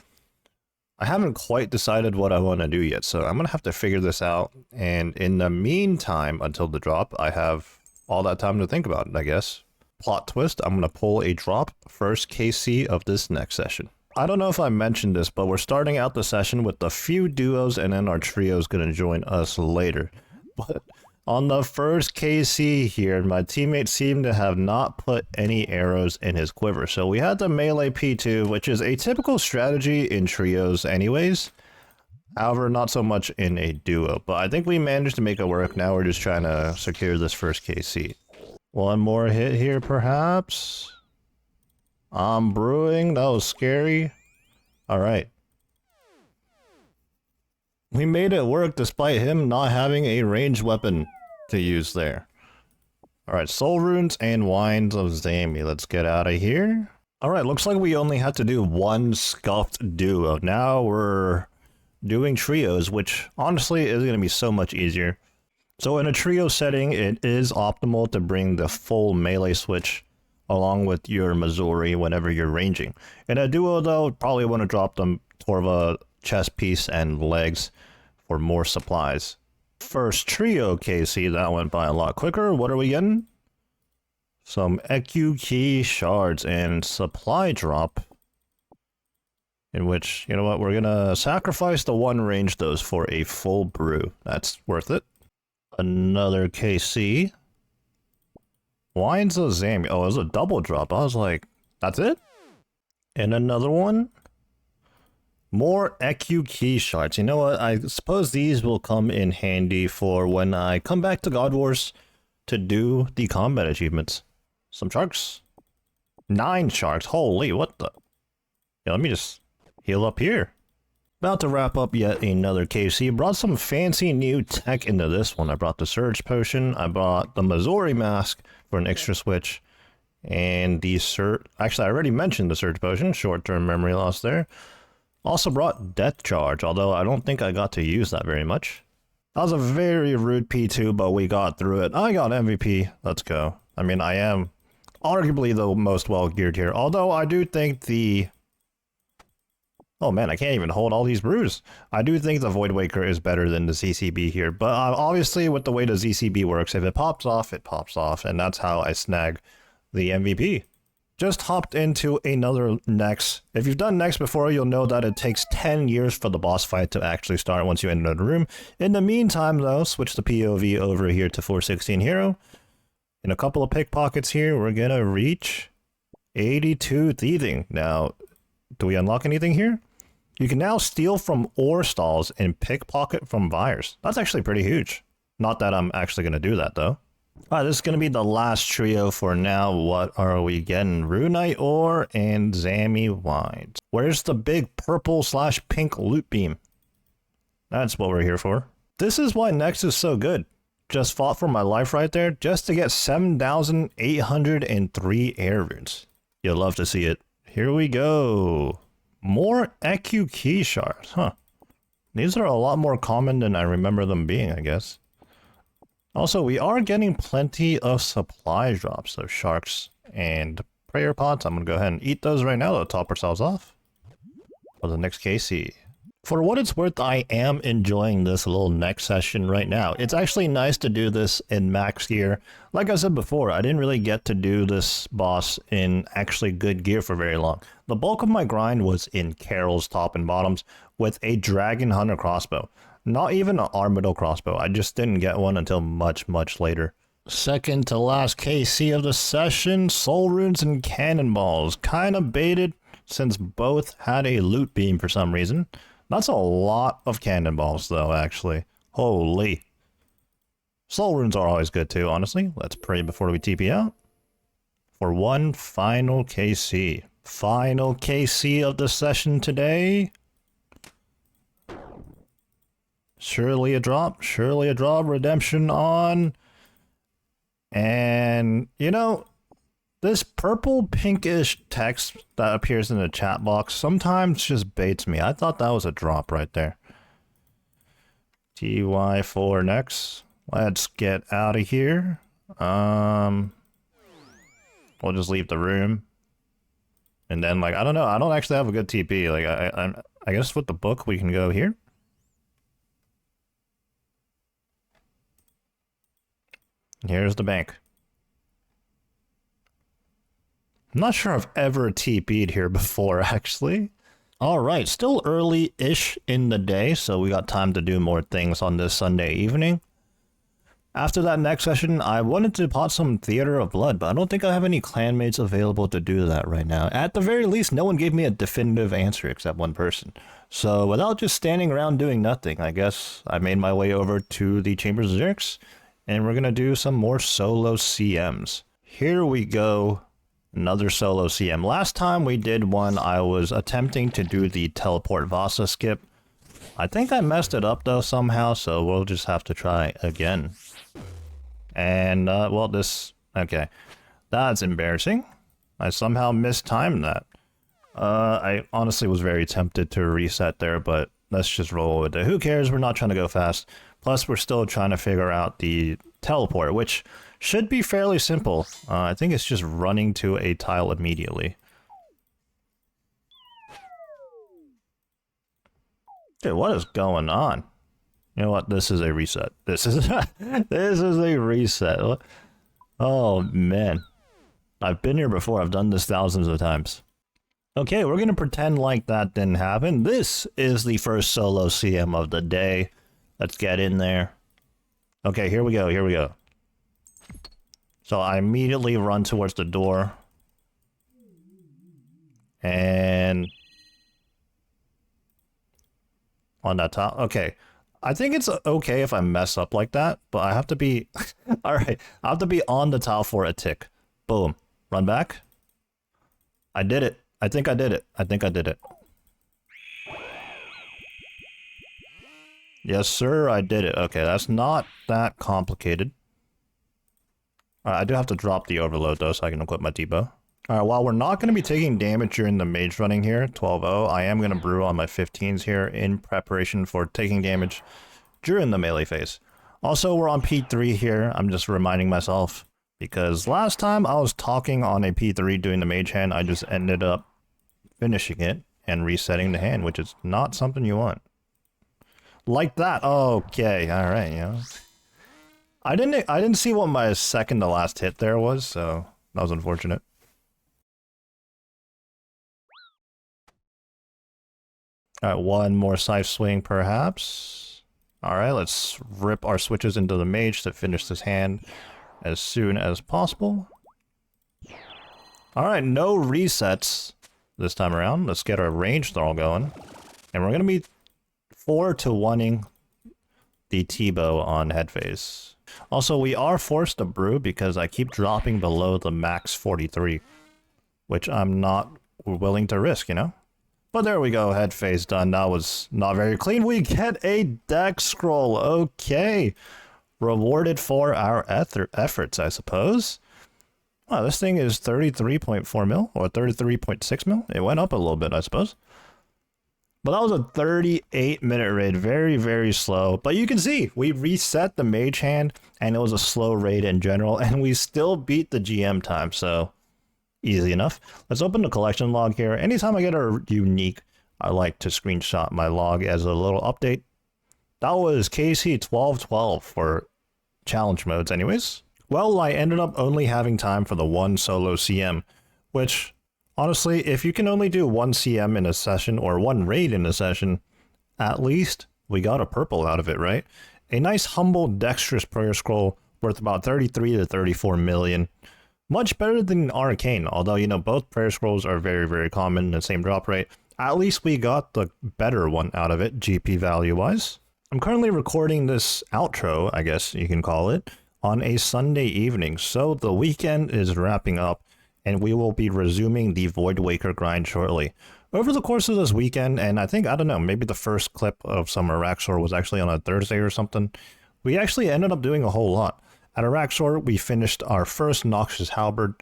I haven't quite decided what I want to do yet, so I'm going to have to figure this out. And in the meantime, until the drop, I have all that time to think about it, I guess. Plot twist, I'm going to pull a drop first KC of this next session. I don't know if I mentioned this, but we're starting out the session with a few duos, and then our trio is going to join us later. But on the first KC here, my teammate seemed to have not put any arrows in his quiver. So we had the melee P2, which is a typical strategy in trios anyways. However, not so much in a duo. But I think we managed to make it work. Now we're just trying to secure this first KC. One more hit here, perhaps. I'm brewing. That was scary. Alright. We made it work despite him not having a ranged weapon to use there. Alright, Soul Runes and Wines of Zami. Let's get out of here. Alright, looks like we only had to do one scuffed duo. Now we're doing trios, which honestly is going to be so much easier. So in a trio setting, it is optimal to bring the full melee switch along with your Missouri whenever you're ranging. In a duo though, probably want to drop them Torva chest piece and legs for more supplies. First trio KC, that went by a lot quicker. What are we getting? Some EQ key shards and supply drop. In which, you know what, we're gonna sacrifice the one range dose for a full brew. That's worth it. Another KC. Wines of Zami. Oh, it was a double drop. I was like, that's it? And another one. More EQ key shards. You know what? I suppose these will come in handy for when I come back to God Wars to do the combat achievements. Some sharks. 9 sharks. Holy, what the? Yeah, let me just heal up here. About to wrap up yet another KC. Brought some fancy new tech into this one. I brought the Surge Potion. I brought the Missouri Mask for an extra switch. And the Actually, I already mentioned the Surge Potion. Short-term memory loss there. Also brought Death Charge, although I don't think I got to use that very much. That was a very rude P2, but we got through it. I got MVP. Let's go. I mean, I am arguably the most well-geared here. Although I do think the... Oh man, I can't even hold all these brews. I do think the Voidwaker is better than the ZCB here. But obviously, with the way the ZCB works, if it pops off, it pops off. And that's how I snag the MVP. Just hopped into another Nex. If you've done Nex before, you'll know that it takes 10 years for the boss fight to actually start once you enter the room. In the meantime, though, switch the POV over here to 416 Hero. In a couple of pickpockets here, we're gonna reach 82 thieving. Now, do we unlock anything here? You can now steal from ore stalls and pickpocket from buyers. That's actually pretty huge. Not that I'm actually gonna do that, though. Alright, this is going to be the last trio for now. What are we getting? Runite Ore and Zammy Wines. Where's the big purple/pink loot beam? That's what we're here for. This is why Nex is so good. Just fought for my life right there, just to get 7,803 air runes. You'll love to see it. Here we go. More EQ key shards, huh? These are a lot more common than I remember them being, I guess. Also, we are getting plenty of supply drops, so sharks and prayer pots. I'm going to go ahead and eat those right now to top ourselves off for the next KC. For what it's worth, I am enjoying this little next session right now. It's actually nice to do this in max gear. Like I said before, I didn't really get to do this boss in actually good gear for very long. The bulk of my grind was in Carol's top and bottoms with a Dragon Hunter crossbow. Not even an Armadillo crossbow. I just didn't get one until much, much later. Second to last KC of the session, Soul Runes and Cannonballs. Kinda baited since both had a loot beam for some reason. That's a lot of Cannonballs though, actually. Holy. Soul Runes are always good too, honestly. Let's pray before we TP out. For one final KC. Final KC of the session today. Surely a drop, redemption on. And, you know, this purple pinkish text that appears in the chat box sometimes just baits me. I thought that was a drop right there. TY4 next. Let's get out of here. We'll just leave the room. And then, like, I don't know. I don't actually have a good TP. Like, I guess with the book we can go here. Here's the bank. I'm not sure I've ever TP'd here before, actually. Alright, still early-ish in the day, so we got time to do more things on this Sunday evening. After that next session, I wanted to pot some Theater of Blood, but I don't think I have any clanmates available to do that right now. At the very least, no one gave me a definitive answer except one person. So without just standing around doing nothing, I guess I made my way over to the Chambers of Xerx. And we're going to do some more solo CMs. Here we go. Another solo CM. Last time we did one, I was attempting to do the teleport Vasa skip. I think I messed it up though somehow, so we'll just have to try again. And, well, this... Okay. That's embarrassing. I somehow mistimed that. I honestly was very tempted to reset there, but let's just roll with it. Who cares? We're not trying to go fast. Plus, we're still trying to figure out the teleport, which should be fairly simple. I think it's just running to a tile immediately. Dude, what is going on? You know what? This is a reset. This is this is a reset. Oh man, I've been here before. I've done this thousands of times. Okay, we're gonna pretend like that didn't happen. This is the first solo CM of the day. Let's get in there. Okay, here we go, here we go. So I immediately run towards the door. And... on that top. Okay. I think it's okay if I mess up like that, but I have to be... Alright, I have to be on the tile for a tick. Boom. Run back. I did it. I think I did it. I think I did it. Yes, sir, I did it. Okay, that's not that complicated. Alright, I do have to drop the overload, though, so I can equip my Debo. Alright, while we're not going to be taking damage during the mage running here, 12-0, I am going to brew on my 15s here in preparation for taking damage during the melee phase. Also, we're on P3 here. I'm just reminding myself, because last time I was talking on a P3 doing the mage hand, I just ended up finishing it and resetting the hand, which is not something you want. Like that. Okay, alright, yeah. I didn't see what my second to last hit there was, so that was unfortunate. Alright, one more scythe swing perhaps. Alright, let's rip our switches into the mage to finish this hand as soon as possible. Alright, no resets this time around. Let's get our range thrall going. And we're going to be 4-1ing the T-bow on head phase. Also, we are forced to brew because I keep dropping below the max 43, which I'm not willing to risk, you know? But there we go, head phase done. That was not very clean. We get a deck scroll. Okay. Rewarded for our efforts, I suppose. Wow, this thing is 33.4 mil or 33.6 mil. It went up a little bit, I suppose. But that was a 38-minute raid. Very, very slow. But you can see, we reset the mage hand, and it was a slow raid in general, and we still beat the GM time, so easy enough. Let's open the collection log here. Anytime I get a unique, I like to screenshot my log as a little update. That was KC1212 for challenge modes anyways. Well, I ended up only having time for the one solo CM, which... honestly, if you can only do one CM in a session or one raid in a session, at least we got a purple out of it, right? A nice humble dexterous prayer scroll worth about 33 to 34 million. Much better than arcane, although, you know, both prayer scrolls are very, very common in the same drop rate. At least we got the better one out of it, GP value-wise. I'm currently recording this outro, I guess you can call it, on a Sunday evening, so the weekend is wrapping up, and we will be resuming the Voidwaker grind shortly. Over the course of this weekend, and I think, I don't know, maybe the first clip of some Araxor was actually on a Thursday or something, we actually ended up doing a whole lot. At Araxor, we finished our first Noxious Halberd.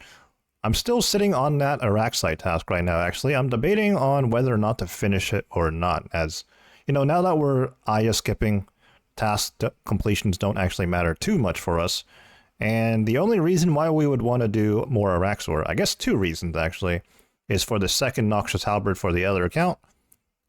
I'm still sitting on that Araxite task right now, actually. I'm debating on whether or not to finish it or not, as, you know, now that we're Aya skipping, task completions don't actually matter too much for us. And the only reason why we would want to do more Araxor, I guess two reasons actually, is for the second Noxious Halberd for the other account,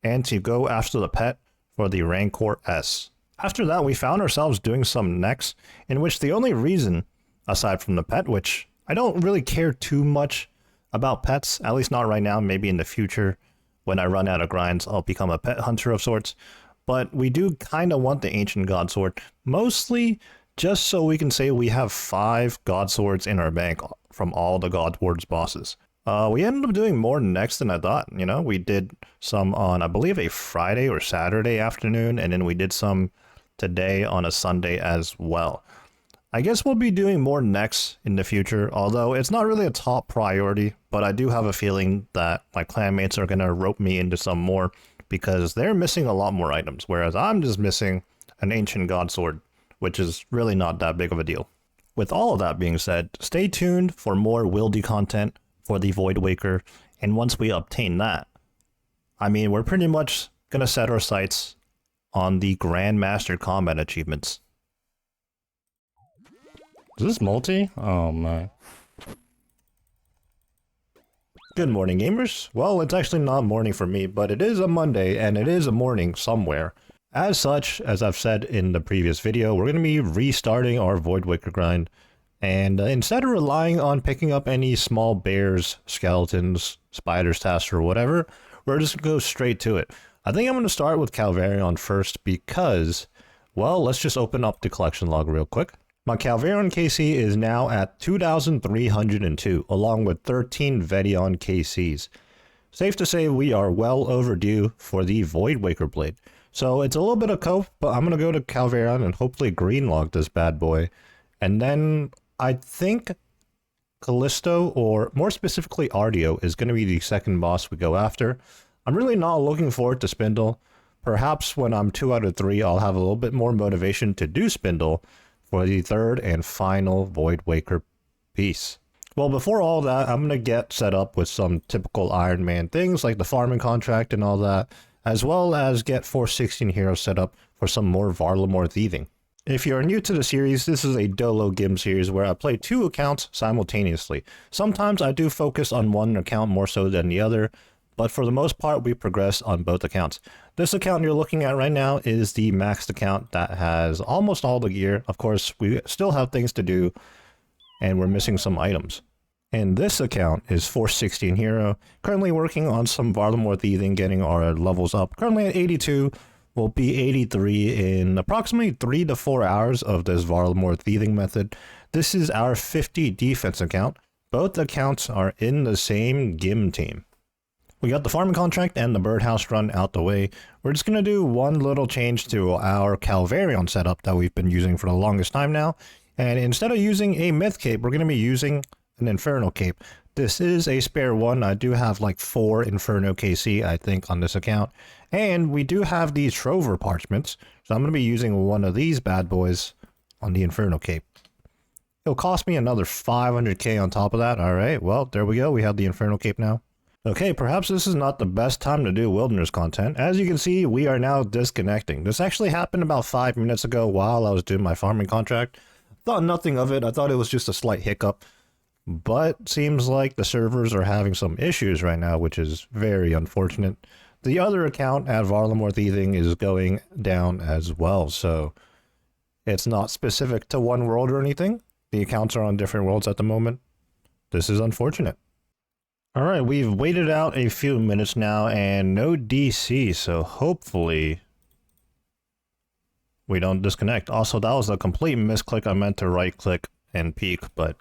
and to go after the pet for the Rancor S. After that, we found ourselves doing some necks, in which the only reason, aside from the pet, which I don't really care too much about pets, at least not right now, maybe in the future, when I run out of grinds, I'll become a pet hunter of sorts, but we do kind of want the Ancient God Sword, mostly just so we can say we have 5 God Swords in our bank from all the God Wars bosses. We ended up doing more next than I thought, you know? We did some on, I believe, a Friday or Saturday afternoon, and then we did some today on a Sunday as well. I guess we'll be doing more next in the future, although it's not really a top priority, but I do have a feeling that my clanmates are going to rope me into some more, because they're missing a lot more items, whereas I'm just missing an Ancient God Sword, which is really not that big of a deal. With all of that being said, stay tuned for more Wildy content for the Voidwaker, and once we obtain that, I mean, we're pretty much going to set our sights on the Grandmaster Combat achievements. Is this multi? Oh my. Good morning, gamers. Well, it's actually not morning for me, but it is a Monday, and it is a morning somewhere. As such, as I've said in the previous video, we're going to be restarting our Voidwaker grind, and instead of relying on picking up any small bears, skeletons, spiders, tasks, or whatever, we're just going to go straight to it. I think I'm going to start with Calvarion first because, well, let's just open up the collection log real quick. My Calvarion KC is now at 2,302, along with 13 Vedion KCs. Safe to say we are well overdue for the Voidwaker Blade. So it's a little bit of cope, but I'm going to go to Calvarion and hopefully green log this bad boy. And then I think Callisto, or more specifically Ardio, is going to be the second boss we go after. I'm really not looking forward to Spindle. Perhaps when I'm 2 out of 3, I'll have a little bit more motivation to do Spindle for the third and final Voidwaker piece. Well, before all that, I'm going to get set up with some typical Iron Man things like the farming contract and all that, as well as get 416 heroes set up for some more Varlamore thieving. If you're new to the series, this is a Dolo Gim series where I play 2 accounts simultaneously. Sometimes I do focus on one account more so than the other, but for the most part we progress on both accounts. This account you're looking at right now is the maxed account that has almost all the gear. Of course, we still have things to do, and we're missing some items. And this account is 416 hero, currently working on some Varlamore thieving, getting our levels up. Currently at 82, will be 83 in approximately 3 to 4 hours of this Varlamore thieving method. This is our 50 defense account. Both accounts are in the same Gim team. We got the farming contract and the birdhouse run out the way. We're just going to do one little change to our Calvarion setup that we've been using for the longest time now. And instead of using a myth cape, we're going to be using an Inferno cape. This is a spare one. I do have like 4 Inferno KC, I think, on this account. And we do have these Trover parchments, so I'm going to be using one of these bad boys on the Inferno cape. It'll cost me another 500k on top of that. Alright, well, there we go. We have the Inferno cape now. Okay, perhaps this is not the best time to do wilderness content. As you can see, we are now disconnecting. This actually happened about 5 minutes ago while I was doing my farming contract. Thought nothing of it. I thought it was just a slight hiccup. But seems like the servers are having some issues right now, which is very unfortunate. The other account at Varlamore Thieving is going down as well, so it's not specific to one world or anything. The accounts are on different worlds at the moment. This is unfortunate. Alright, we've waited out a few minutes now and no DC, so hopefully we don't disconnect. Also, that was a complete misclick. I meant to right click and peek, but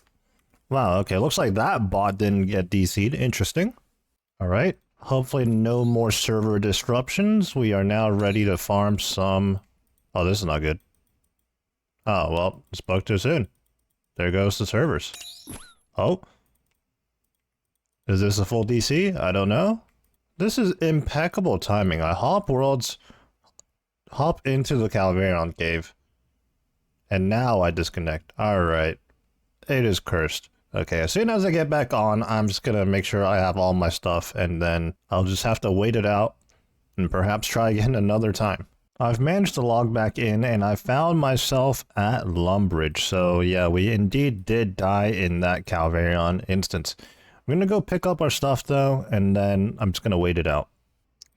wow, okay, looks like that bot didn't get DC'd. Interesting. Alright, hopefully no more server disruptions. We are now ready to farm some... Oh, this is not good. Oh, well, spoke too soon. There goes the servers. Oh. Is this a full DC? I don't know. This is impeccable timing. I hop into the Calvarion cave. And now I disconnect. Alright. It is cursed. Okay, as soon as I get back on, I'm just gonna make sure I have all my stuff, and then I'll just have to wait it out and perhaps try again another time. I've managed to log back in, and I found myself at Lumbridge. So yeah, we indeed did die in that Calvarion instance. I'm gonna go pick up our stuff though, and then I'm just gonna wait it out.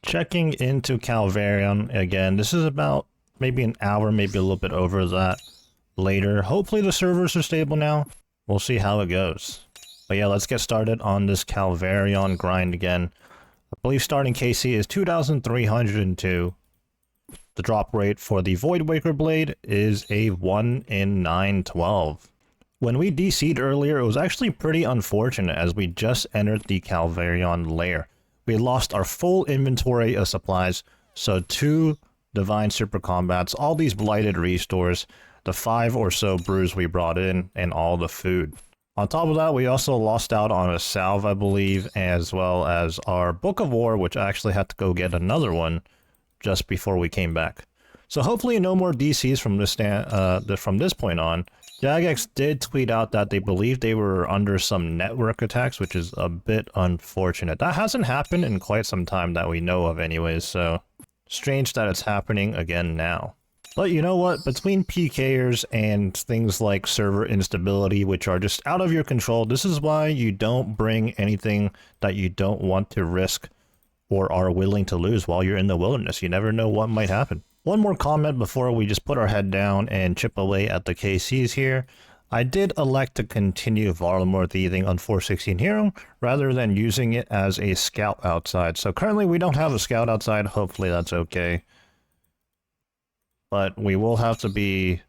Checking into Calvarion again. This is about maybe an hour, maybe a little bit over that later. Hopefully the servers are stable now. We'll see how it goes. But yeah, let's get started on this Calvarion grind again. I believe starting KC is 2,302. The drop rate for the Voidwaker blade is a 1 in 912. When we DC'd earlier, it was actually pretty unfortunate as we just entered the Calvarion lair. We lost our full inventory of supplies, so 2 Divine Super Combats, all these blighted restores, the 5 or so brews we brought in, and all the food. On top of that, we also lost out on a salve, I believe, as well as our Book of War, which I actually had to go get another one just before we came back. So hopefully no more DCs from this point on. Jagex did tweet out that they believe they were under some network attacks, which is a bit unfortunate. That hasn't happened in quite some time that we know of anyways, so strange that it's happening again now. But you know what? Between PKers and things like server instability, which are just out of your control, this is why you don't bring anything that you don't want to risk or are willing to lose while you're in the wilderness. You never know what might happen. One more comment before we just put our head down and chip away at the KCs here. I did elect to continue Varlamore thieving on 416 Hero rather than using it as a scout outside. So currently we don't have a scout outside. Hopefully that's okay. But we will have to be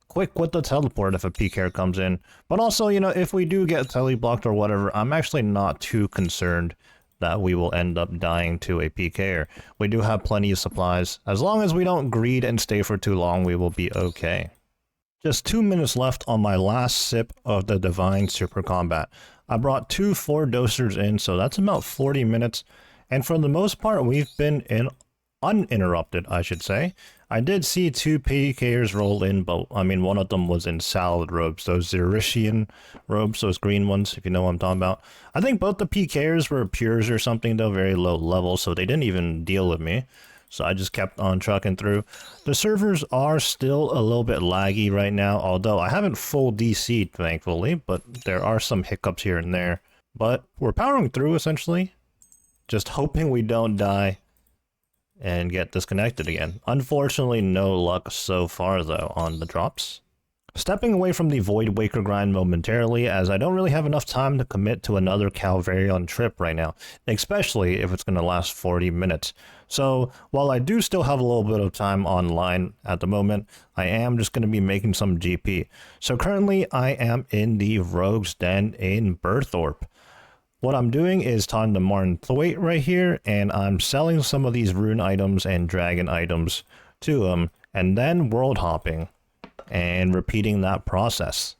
quick with the teleport if a PKer comes in. But also, you know, if we do get tele-blocked or whatever, I'm actually not too concerned that we will end up dying to a PKer. We do have plenty of supplies. As long as we don't greed and stay for too long, we will be okay. Just 2 minutes left on my last sip of the Divine Super Combat. I brought 2 4-dosers in, so that's about 40 minutes. And for the most part, we've been uninterrupted, I should say. I did see 2 PKers roll in, but I mean, one of them was in salad robes, those Xerician robes, those green ones, if you know what I'm talking about. I think both the PKers were pures or something, though, very low level, so they didn't even deal with me. So I just kept on trucking through. The servers are still a little bit laggy right now, although I haven't full DC'd, thankfully, but there are some hiccups here and there. But we're powering through, essentially. Just hoping we don't die and get disconnected again. Unfortunately, no luck so far, though, on the drops. Stepping away from the Voidwaker grind momentarily, as I don't really have enough time to commit to another Calvarion trip right now, especially if it's going to last 40 minutes. So, while I do still have a little bit of time online at the moment, I am just going to be making some GP. So currently, I am in the Rogue's Den in Berthorpe. What I'm doing is talking to Martin Thwaite right here, and I'm selling some of these rune items and dragon items to him, and then world hopping and repeating that process.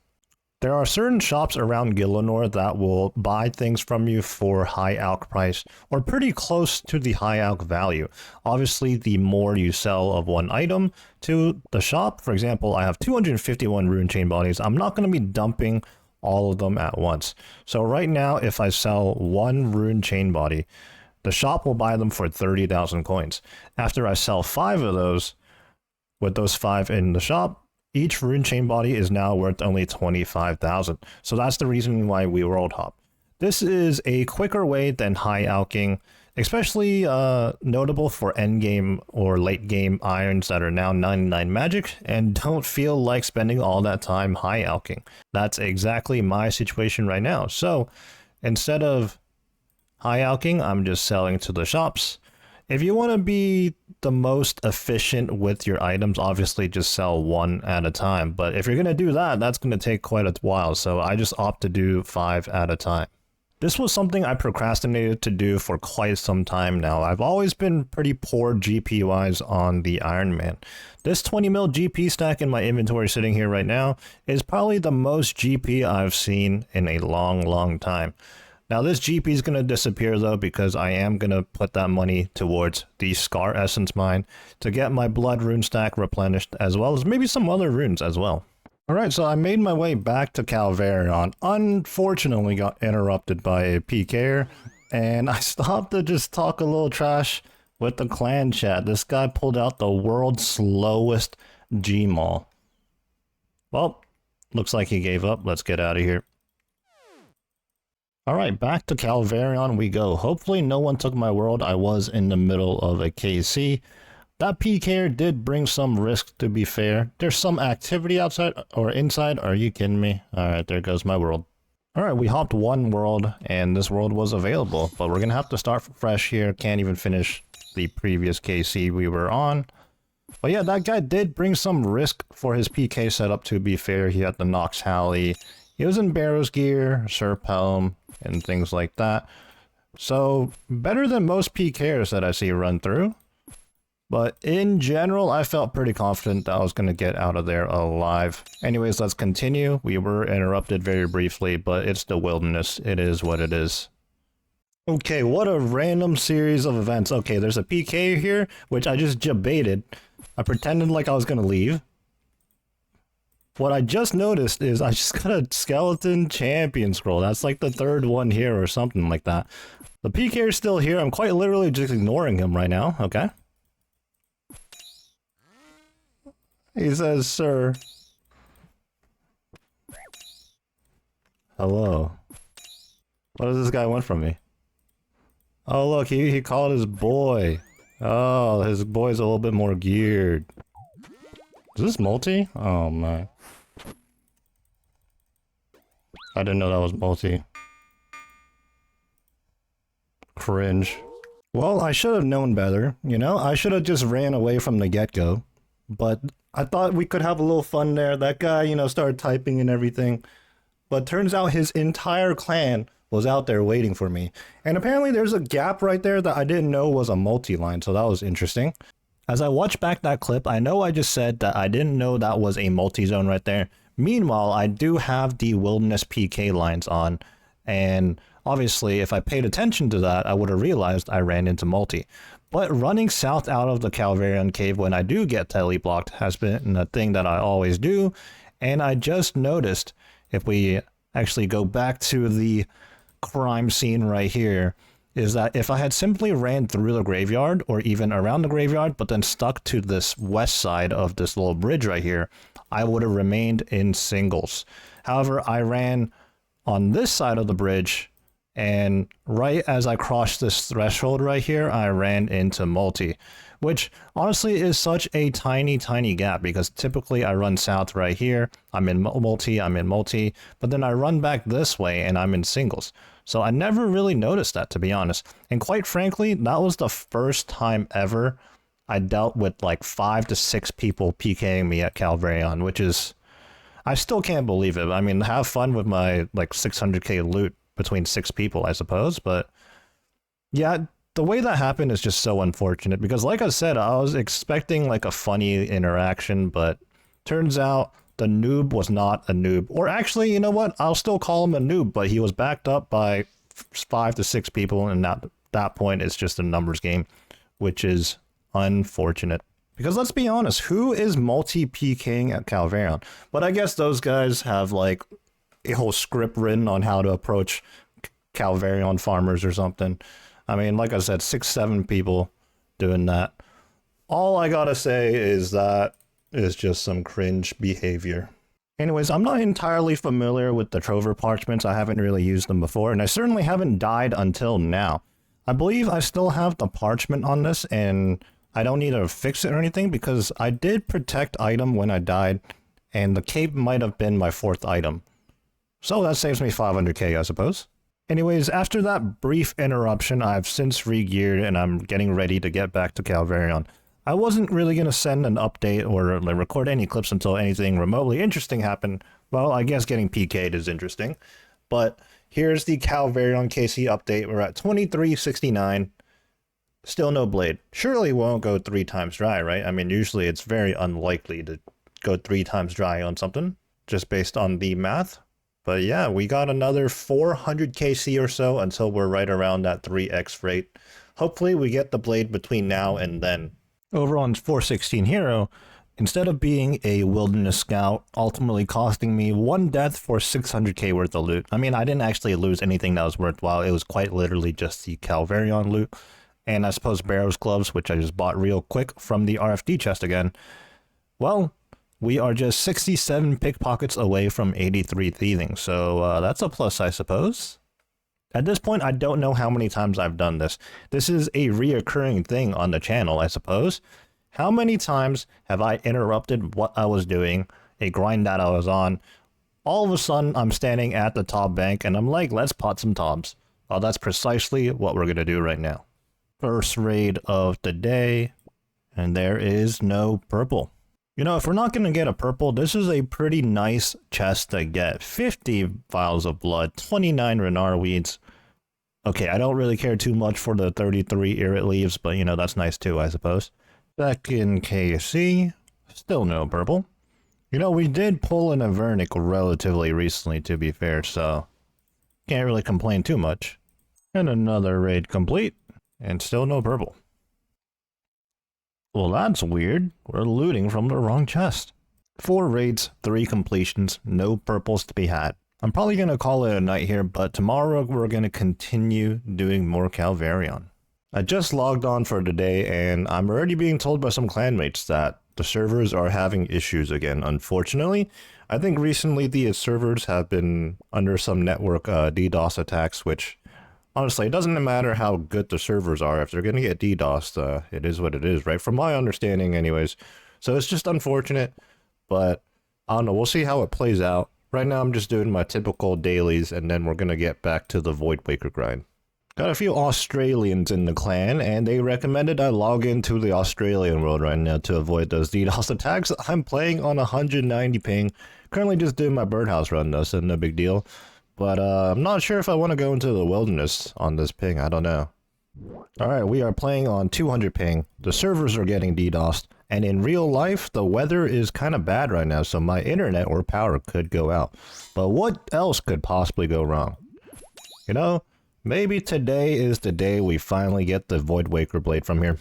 There are certain shops around Gielinor that will buy things from you for high alch price, or pretty close to the high alch value. Obviously, the more you sell of one item to the shop, for example, I have 251 rune chain bodies, I'm not going to be dumping all of them at once. So right now, if I sell one rune chain body, the shop will buy them for 30,000 coins. After I sell 5 of those, with those 5 in the shop, each rune chain body is now worth only 25,000. So that's the reason why we world hop. This is a quicker way than high alching, especially notable for endgame or late game irons that are now 99 magic and don't feel like spending all that time high alching. That's exactly my situation right now. So instead of high alching, I'm just selling to the shops. If you want to be the most efficient with your items, obviously just sell one at a time. But if you're going to do that, that's going to take quite a while. So I just opt to do 5 at a time. This was something I procrastinated to do for quite some time now. I've always been pretty poor GP-wise on the Ironman. This 20 mil GP stack in my inventory sitting here right now is probably the most GP I've seen in a long time. Now this GP is going to disappear though, because I am going to put that money towards the Scar Essence mine to get my blood rune stack replenished, as well as maybe some other runes as well. Alright, so I made my way back to Calvarion. Unfortunately got interrupted by a PKer, and I stopped to just talk a little trash with the clan chat. This guy pulled out the world's slowest Gmaul. Well, looks like he gave up. Let's get out of here. Alright, back to Calvarion we go. Hopefully no one took my world. I was in the middle of a KC. That PKer did bring some risk, to be fair. There's some activity outside or inside. Are you kidding me? Alright, there goes my world. Alright, we hopped one world and this world was available, but we're gonna have to start fresh here. Can't even finish the previous KC we were on. But yeah, that guy did bring some risk for his PK setup, to be fair. He had the Nox Halley. He was in Barrow's gear, Serp Helm, and things like that. So, better than most PKers that I see run through. But in general, I felt pretty confident that I was going to get out of there alive. Anyways, let's continue. We were interrupted very briefly, but it's the wilderness. It is what it is. Okay, what a random series of events. Okay, there's a PK here, which I just baited. I pretended like I was going to leave. What I just noticed is I just got a skeleton champion scroll. That's like the 3rd one here or something like that. The PK is still here. I'm quite literally just ignoring him right now. Okay. He says, sir. Hello. What does this guy want from me? Oh, look, he called his boy. Oh, his boy's a little bit more geared. Is this multi? Oh, my. I didn't know that was multi. Cringe. Well, I should have known better, you know? I should have just ran away from the get-go. But I thought we could have a little fun there. That guy, you know, started typing and everything. But turns out his entire clan was out there waiting for me. And apparently there's a gap right there that I didn't know was a multi-line, so that was interesting. As I watch back that clip, I know I just said that I didn't know that was a multi-zone right there. Meanwhile, I do have the Wilderness PK lines on, and obviously if I paid attention to that, I would have realized I ran into multi. But running south out of the Calvarion Cave when I do get tele-blocked has been a thing that I always do, and I just noticed, if we actually go back to the crime scene right here, is that if I had simply ran through the graveyard or even around the graveyard, but then stuck to this west side of this little bridge right here, I would have remained in singles. However, I ran on this side of the bridge, and right as I crossed this threshold right here, I ran into multi, which honestly is such a tiny, tiny gap, because typically I run south right here, I'm in multi, but then I run back this way and I'm in singles. So I never really noticed that, to be honest. And quite frankly, that was the first time ever I dealt with like 5 to 6 people PKing me at Calvarion, which is, I still can't believe it. I mean, have fun with my like 600k loot between 6 people, I suppose. But yeah, the way that happened is just so unfortunate, because like I said, I was expecting like a funny interaction, but turns out the noob was not a noob. Or actually, you know what? I'll still call him a noob, but he was backed up by 5 to 6 people, and at that point, it's just a numbers game, which is unfortunate. Because let's be honest, who is multi-PKing at Calvarion? But I guess those guys have like a whole script written on how to approach Calvarion farmers or something. I mean, like I said, 6, 7 people doing that. All I gotta say is that is just some cringe behavior. Anyways, I'm not entirely familiar with the Trover parchments. I haven't really used them before, and I certainly haven't died until now. I believe I still have the parchment on this, and I don't need to fix it or anything, because I did protect item when I died, and the cape might have been my 4th item. So that saves me 500k, I suppose. Anyways, after that brief interruption, I've since re-geared and I'm getting ready to get back to Calvarion. I wasn't really going to send an update or like, record any clips until anything remotely interesting happened. Well, I guess getting PK'd is interesting. But here's the Calvarion KC update. We're at 2369. Still no blade. Surely won't go 3 times dry, right? I mean, usually it's very unlikely to go 3 times dry on something, just based on the math. But yeah, we got another 400 KC or so until we're right around that 3x rate. Hopefully we get the blade between now and then. Over on 416 Hero, instead of being a wilderness scout, ultimately costing me 1 death for 600k worth of loot. I mean, I didn't actually lose anything that was worthwhile. It was quite literally just the Calvarion loot. And I suppose Barrow's gloves, which I just bought real quick from the RFD chest again. Well, we are just 67 pickpockets away from 83 thieving, so that's a plus, I suppose. At this point, I don't know how many times I've done this. This is a reoccurring thing on the channel, I suppose. How many times have I interrupted what I was doing, a grind that I was on? All of a sudden, I'm standing at the top bank, and I'm like, let's pot some toms. Well, that's precisely what we're going to do right now. First raid of the day, and there is no purple. You know, if we're not going to get a purple, this is a pretty nice chest to get. 50 vials of blood, 29 Renard weeds. Okay, I don't really care too much for the 33 Irrit leaves, but you know, that's nice too, I suppose. Second KC, still no purple. You know, we did pull an Avernic relatively recently, to be fair, so can't really complain too much. And another raid complete, and still no purple. Well, that's weird. We're looting from the wrong chest. 4 raids, 3 completions, no purples to be had. I'm probably going to call it a night here, but tomorrow we're going to continue doing more Calvarion. I just logged on for today, and I'm already being told by some clanmates that the servers are having issues again, unfortunately. I think recently the servers have been under some network DDoS attacks, which honestly, it doesn't matter how good the servers are. If they're going to get DDoSed, it is what it is, right? From my understanding anyways. So it's just unfortunate, but I don't know. We'll see how it plays out. Right now, I'm just doing my typical dailies, and then we're going to get back to the Voidwaker grind. Got a few Australians in the clan, and they recommended I log into the Australian world right now to avoid those DDoS attacks. I'm playing on 190 ping. Currently just doing my birdhouse run, though, so no big deal. But I'm not sure if I want to go into the wilderness on this ping. I don't know. Alright, we are playing on 200 ping. The servers are getting DDoSed. And in real life, the weather is kind of bad right now, so my internet or power could go out. But what else could possibly go wrong? You know, maybe today is the day we finally get the Voidwaker blade from here.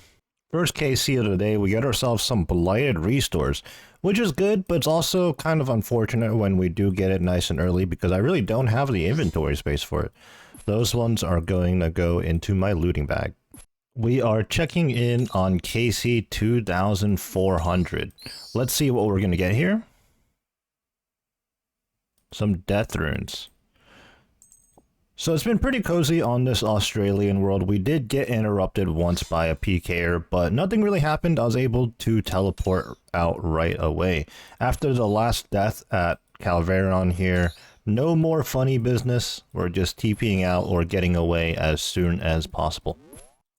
First KC of the day, we get ourselves some blighted restores, which is good, but it's also kind of unfortunate when we do get it nice and early because I really don't have the inventory space for it. Those ones are going to go into my looting bag. We are checking in on KC 2400. Let's see what we're going to get here. Some death runes. So it's been pretty cozy on this Australian world. We did get interrupted once by a PKer, but nothing really happened. I was able to teleport out right away. After the last death at Calvarion here, no more funny business. We're just TPing out or getting away as soon as possible.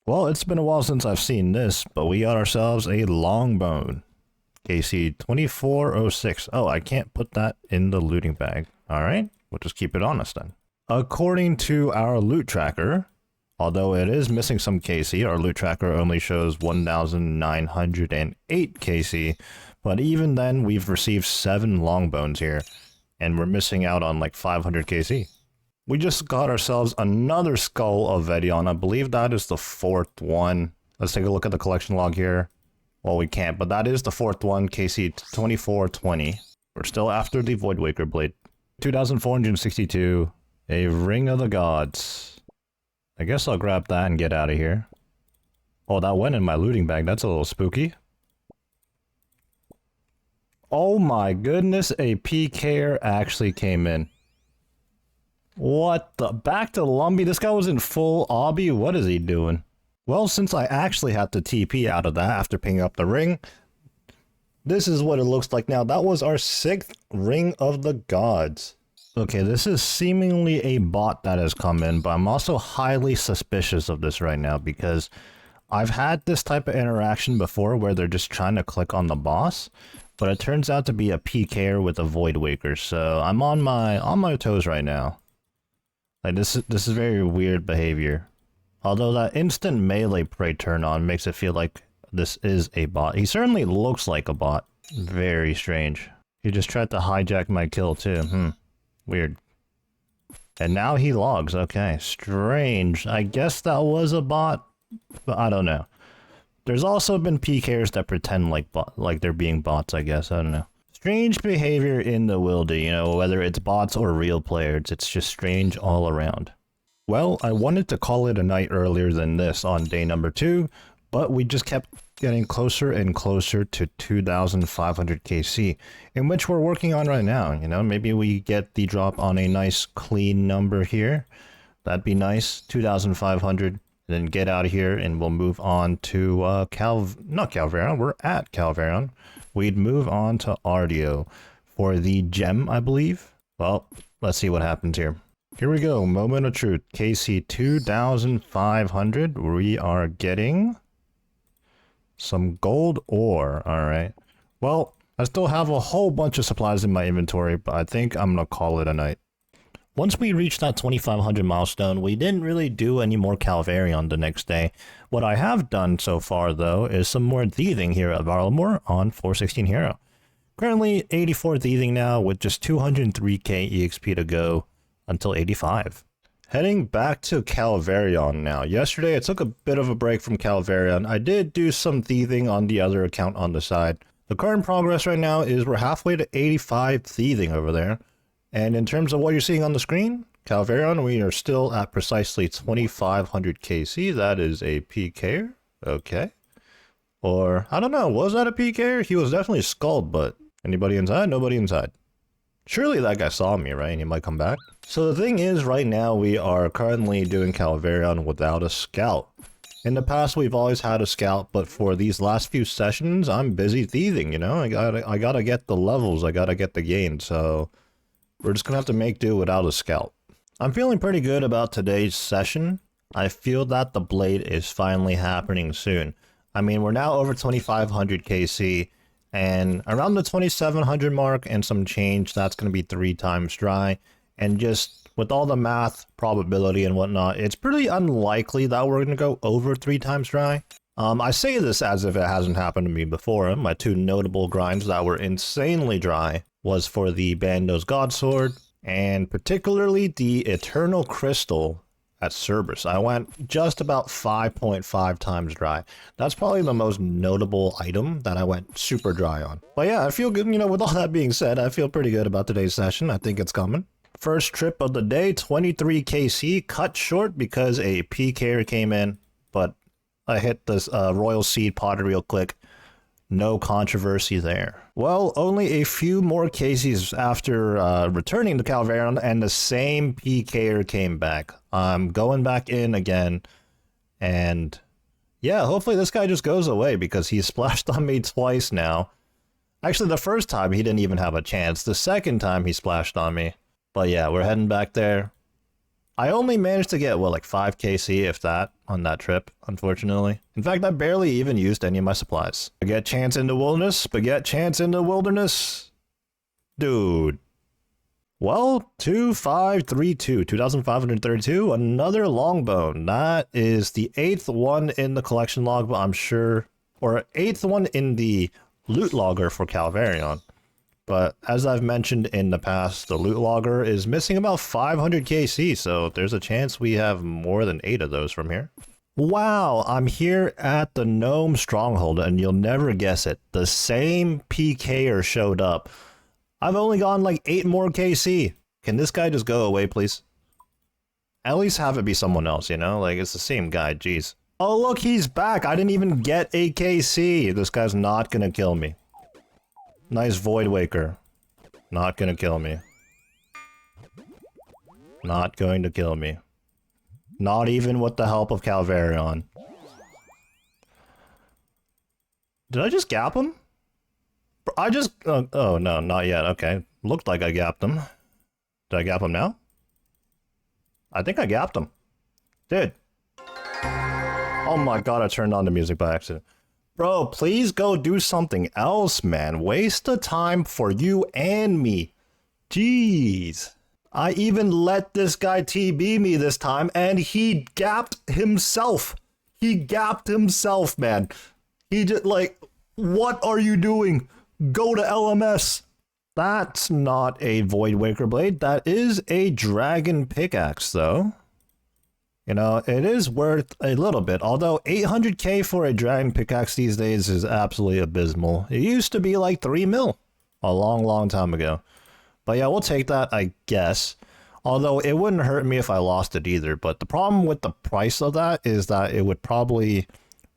Well, it's been a while since I've seen this, but we got ourselves a longbone. KC 2406. Oh, I can't put that in the looting bag. Alright, we'll just keep it on us then. According to our loot tracker, although it is missing some KC, our loot tracker only shows 1,908 KC, but even then we've received 7 longbones here, and we're missing out on like 500 KC. We just got ourselves another Skull of Vedion. I believe that is the 4th one. Let's take a look at the collection log here. Well, we can't, but that is the 4th one, KC 2420. We're still after the Voidwaker blade. 2,462. A Ring of the Gods. I guess I'll grab that and get out of here. Oh, that went in my looting bag. That's a little spooky. Oh my goodness, a PKer actually came in. What the? Back to Lumbee? This guy was in full obby? What is he doing? Well, since I actually had to TP out of that after picking up the ring, this is what it looks like now. That was our 6th Ring of the Gods. Okay, this is seemingly a bot that has come in, but I'm also highly suspicious of this right now because I've had this type of interaction before where they're just trying to click on the boss, but it turns out to be a PKer with a Voidwaker, so I'm on my toes right now. Like this is very weird behavior. Although that instant melee prey turn on makes it feel like this is a bot. He certainly looks like a bot. Very strange. He just tried to hijack my kill too. Weird. And now he logs. Okay, strange. I guess that was a bot, but I don't know. There's also been PKers that pretend like they're being bots, I guess. I don't know. Strange behavior in the wildy, you know, whether it's bots or real players. It's just strange all around. Well, I wanted to call it a night earlier than this on day number 2, but we just kept getting closer and closer to 2,500 KC, in which we're working on right now. You know, maybe we get the drop on a nice clean number here. That'd be nice, 2,500, and then get out of here, and we'll move on to not Calvarion, we're at Calvarion. We'd move on to Ardio for the gem, I believe. Well, let's see what happens here. Here we go, moment of truth, KC 2,500, we are getting some gold ore, alright. Well, I still have a whole bunch of supplies in my inventory, but I think I'm gonna call it a night. Once we reached that 2,500 milestone, we didn't really do any more Calvarion the next day. What I have done so far, though, is some more thieving here at Varlamore on 416 Hero. Currently 84 thieving now with just 203k EXP to go until 85. Heading back to Calvarion now. Yesterday I took a bit of a break from Calvarion. I did do some thieving on the other account on the side. The current progress right now is we're halfway to 85 thieving over there. And in terms of what you're seeing on the screen, Calvarion, we are still at precisely 2,500 KC. That is a PKer. Okay. Or, I don't know, was that a PKer? He was definitely skulled, but anybody inside? Nobody inside. Surely that guy saw me, right? And he might come back. So the thing is, right now we are currently doing Calvarion without a scout. In the past, we've always had a scout, but for these last few sessions, I'm busy thieving, you know? I gotta get the levels, I gotta get the gain, so we're just gonna have to make do without a scout. I'm feeling pretty good about today's session. I feel that the blade is finally happening soon. I mean, we're now over 2,500 KC, and around the 2,700 mark and some change, that's going to be 3 times dry. And just with all the math, probability, and whatnot, it's pretty unlikely that we're going to go over 3 times dry. I say this as if it hasn't happened to me before. My 2 notable grinds that were insanely dry was for the Bando's Godsword, and particularly the Eternal Crystal at Cerberus. I went just about 5.5 times dry. That's probably the most notable item that I went super dry on. But yeah, I feel good, with all that being said, I feel pretty good about today's session. I think it's coming. First trip of the day, 23 KC, cut short because a PKer came in, but I hit this Royal Seed pod real quick. No controversy there. Well, only a few more cases after returning to Calvarion, and the same PKer came back. I'm going back in again, and yeah, hopefully this guy just goes away because he splashed on me twice now. Actually, the first time he didn't even have a chance. The second time he splashed on me. But yeah, we're heading back there. I only managed to get, like 5 KC, if that, on that trip, unfortunately. In fact, I barely even used any of my supplies. Spaghetti chance in the wilderness, spaghetti chance in the wilderness. Dude. Well, 2532, 2,532, another longbone. That is the 8th one in the collection log, but I'm sure, or 8th one in the loot logger for Calvarion. But as I've mentioned in the past, the loot logger is missing about 500 KC, so there's a chance we have more than 8 of those from here. Wow, I'm here at the Gnome Stronghold, and you'll never guess it. The same PKer showed up. I've only gotten like 8 more KC. Can this guy just go away, please? At least have it be someone else, Like, it's the same guy, jeez. Oh, look, he's back. I didn't even get a KC. This guy's not gonna kill me. Nice Voidwaker. Not gonna kill me. Not going to kill me. Not even with the help of Calvarion. Did I just gap him? I just... oh, no, not yet. Okay. Looked like I gapped him. Did I gap him now? I think I gapped him. Did. Oh my god, I turned on the music by accident. Bro, please go do something else, man. Waste the time for you and me. Jeez. I even let this guy TB me this time, and he gapped himself. He gapped himself, man. He just, like, what are you doing? Go to LMS. That's not a Voidwaker blade. That is a dragon pickaxe, though. It is worth a little bit, although 800k for a dragon pickaxe these days is absolutely abysmal. It used to be like 3 mil a long, long time ago. But yeah, we'll take that, I guess. Although it wouldn't hurt me if I lost it either. But the problem with the price of that is that it would probably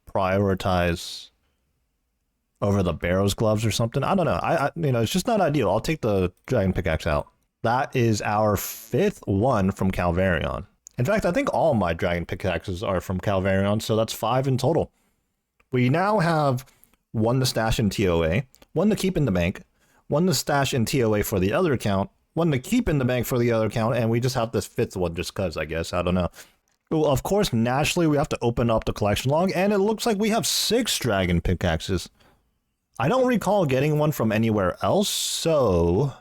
prioritize over the Barrow's gloves or something. I don't know. It's just not ideal. I'll take the dragon pickaxe out. That is our 5th one from Calvarion. In fact, I think all my dragon pickaxes are from Calvarion, so that's 5 in total. We now have 1 to stash in TOA, 1 to keep in the bank, 1 to stash in TOA for the other account, 1 to keep in the bank for the other account, and we just have this 5th one just because, I guess. I don't know. Well, of course, naturally, we have to open up the collection log, and it looks like we have 6 dragon pickaxes. I don't recall getting one from anywhere else, so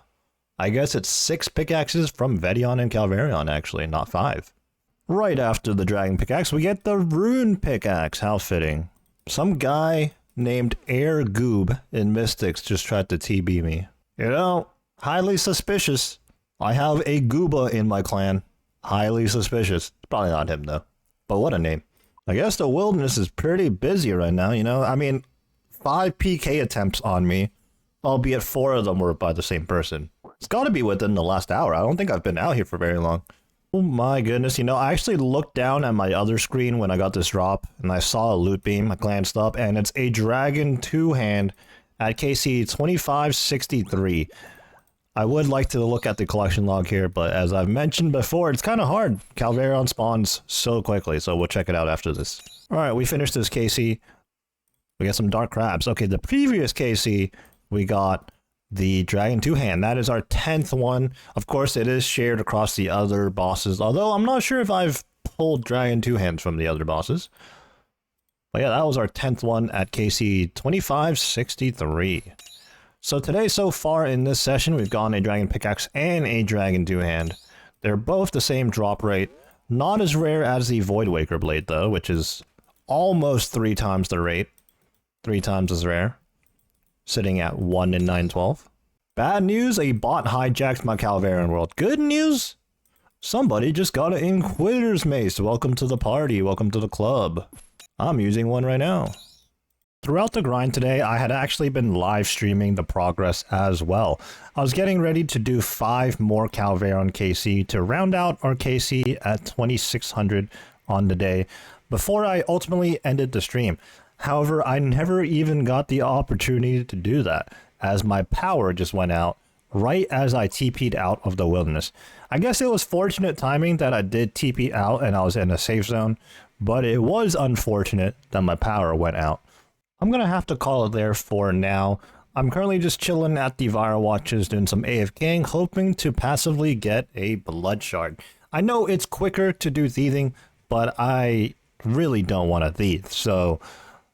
I guess it's 6 pickaxes from Vedion and Calvarion, actually, not 5. Right after the dragon pickaxe, we get the rune pickaxe. How fitting. Some guy named Air Goob in Mystics just tried to TB me. Highly suspicious. I have a Gooba in my clan. Highly suspicious. Probably not him, though. But what a name. I guess the wilderness is pretty busy right now, I mean, 5 PK attempts on me, albeit 4 of them were by the same person. It's got to be within the last hour. I don't think I've been out here for very long. Oh my goodness, I actually looked down at my other screen when I got this drop, and I saw a loot beam. I glanced up, and it's a Dragon 2-hand at KC 2563. I would like to look at the collection log here, but as I've mentioned before, it's kind of hard. Calvarion spawns so quickly, so we'll check it out after this. Alright, we finished this KC. We got some Dark Crabs. Okay, the previous KC, we got the Dragon 2-hand. That is our 10th one. Of course, it is shared across the other bosses, although I'm not sure if I've pulled Dragon 2-hands from the other bosses. But yeah, that was our 10th one at KC 2563. So today, so far in this session, we've gotten a Dragon Pickaxe and a Dragon 2-hand. They're both the same drop rate. Not as rare as the Voidwaker blade though, which is almost 3 times the rate. 3 times as rare. Sitting at 1 in 912. Bad news, a bot hijacked my Calvarian world. Good news, somebody just got an Inquisitor's Mace. Welcome to the party, welcome to the club. I'm using one right now. Throughout the grind today, I had actually been live streaming the progress as well. I was getting ready to do 5 more Calvarian KC to round out our KC at 2600 on the day before I ultimately ended the stream. However, I never even got the opportunity to do that, as my power just went out right as I TP'd out of the wilderness. I guess it was fortunate timing that I did TP out and I was in a safe zone, but it was unfortunate that my power went out. I'm gonna have to call it there for now. I'm currently just chilling at the Vire Watches doing some AFKing, hoping to passively get a blood shard. I know it's quicker to do thieving, but I really don't want to thieve, so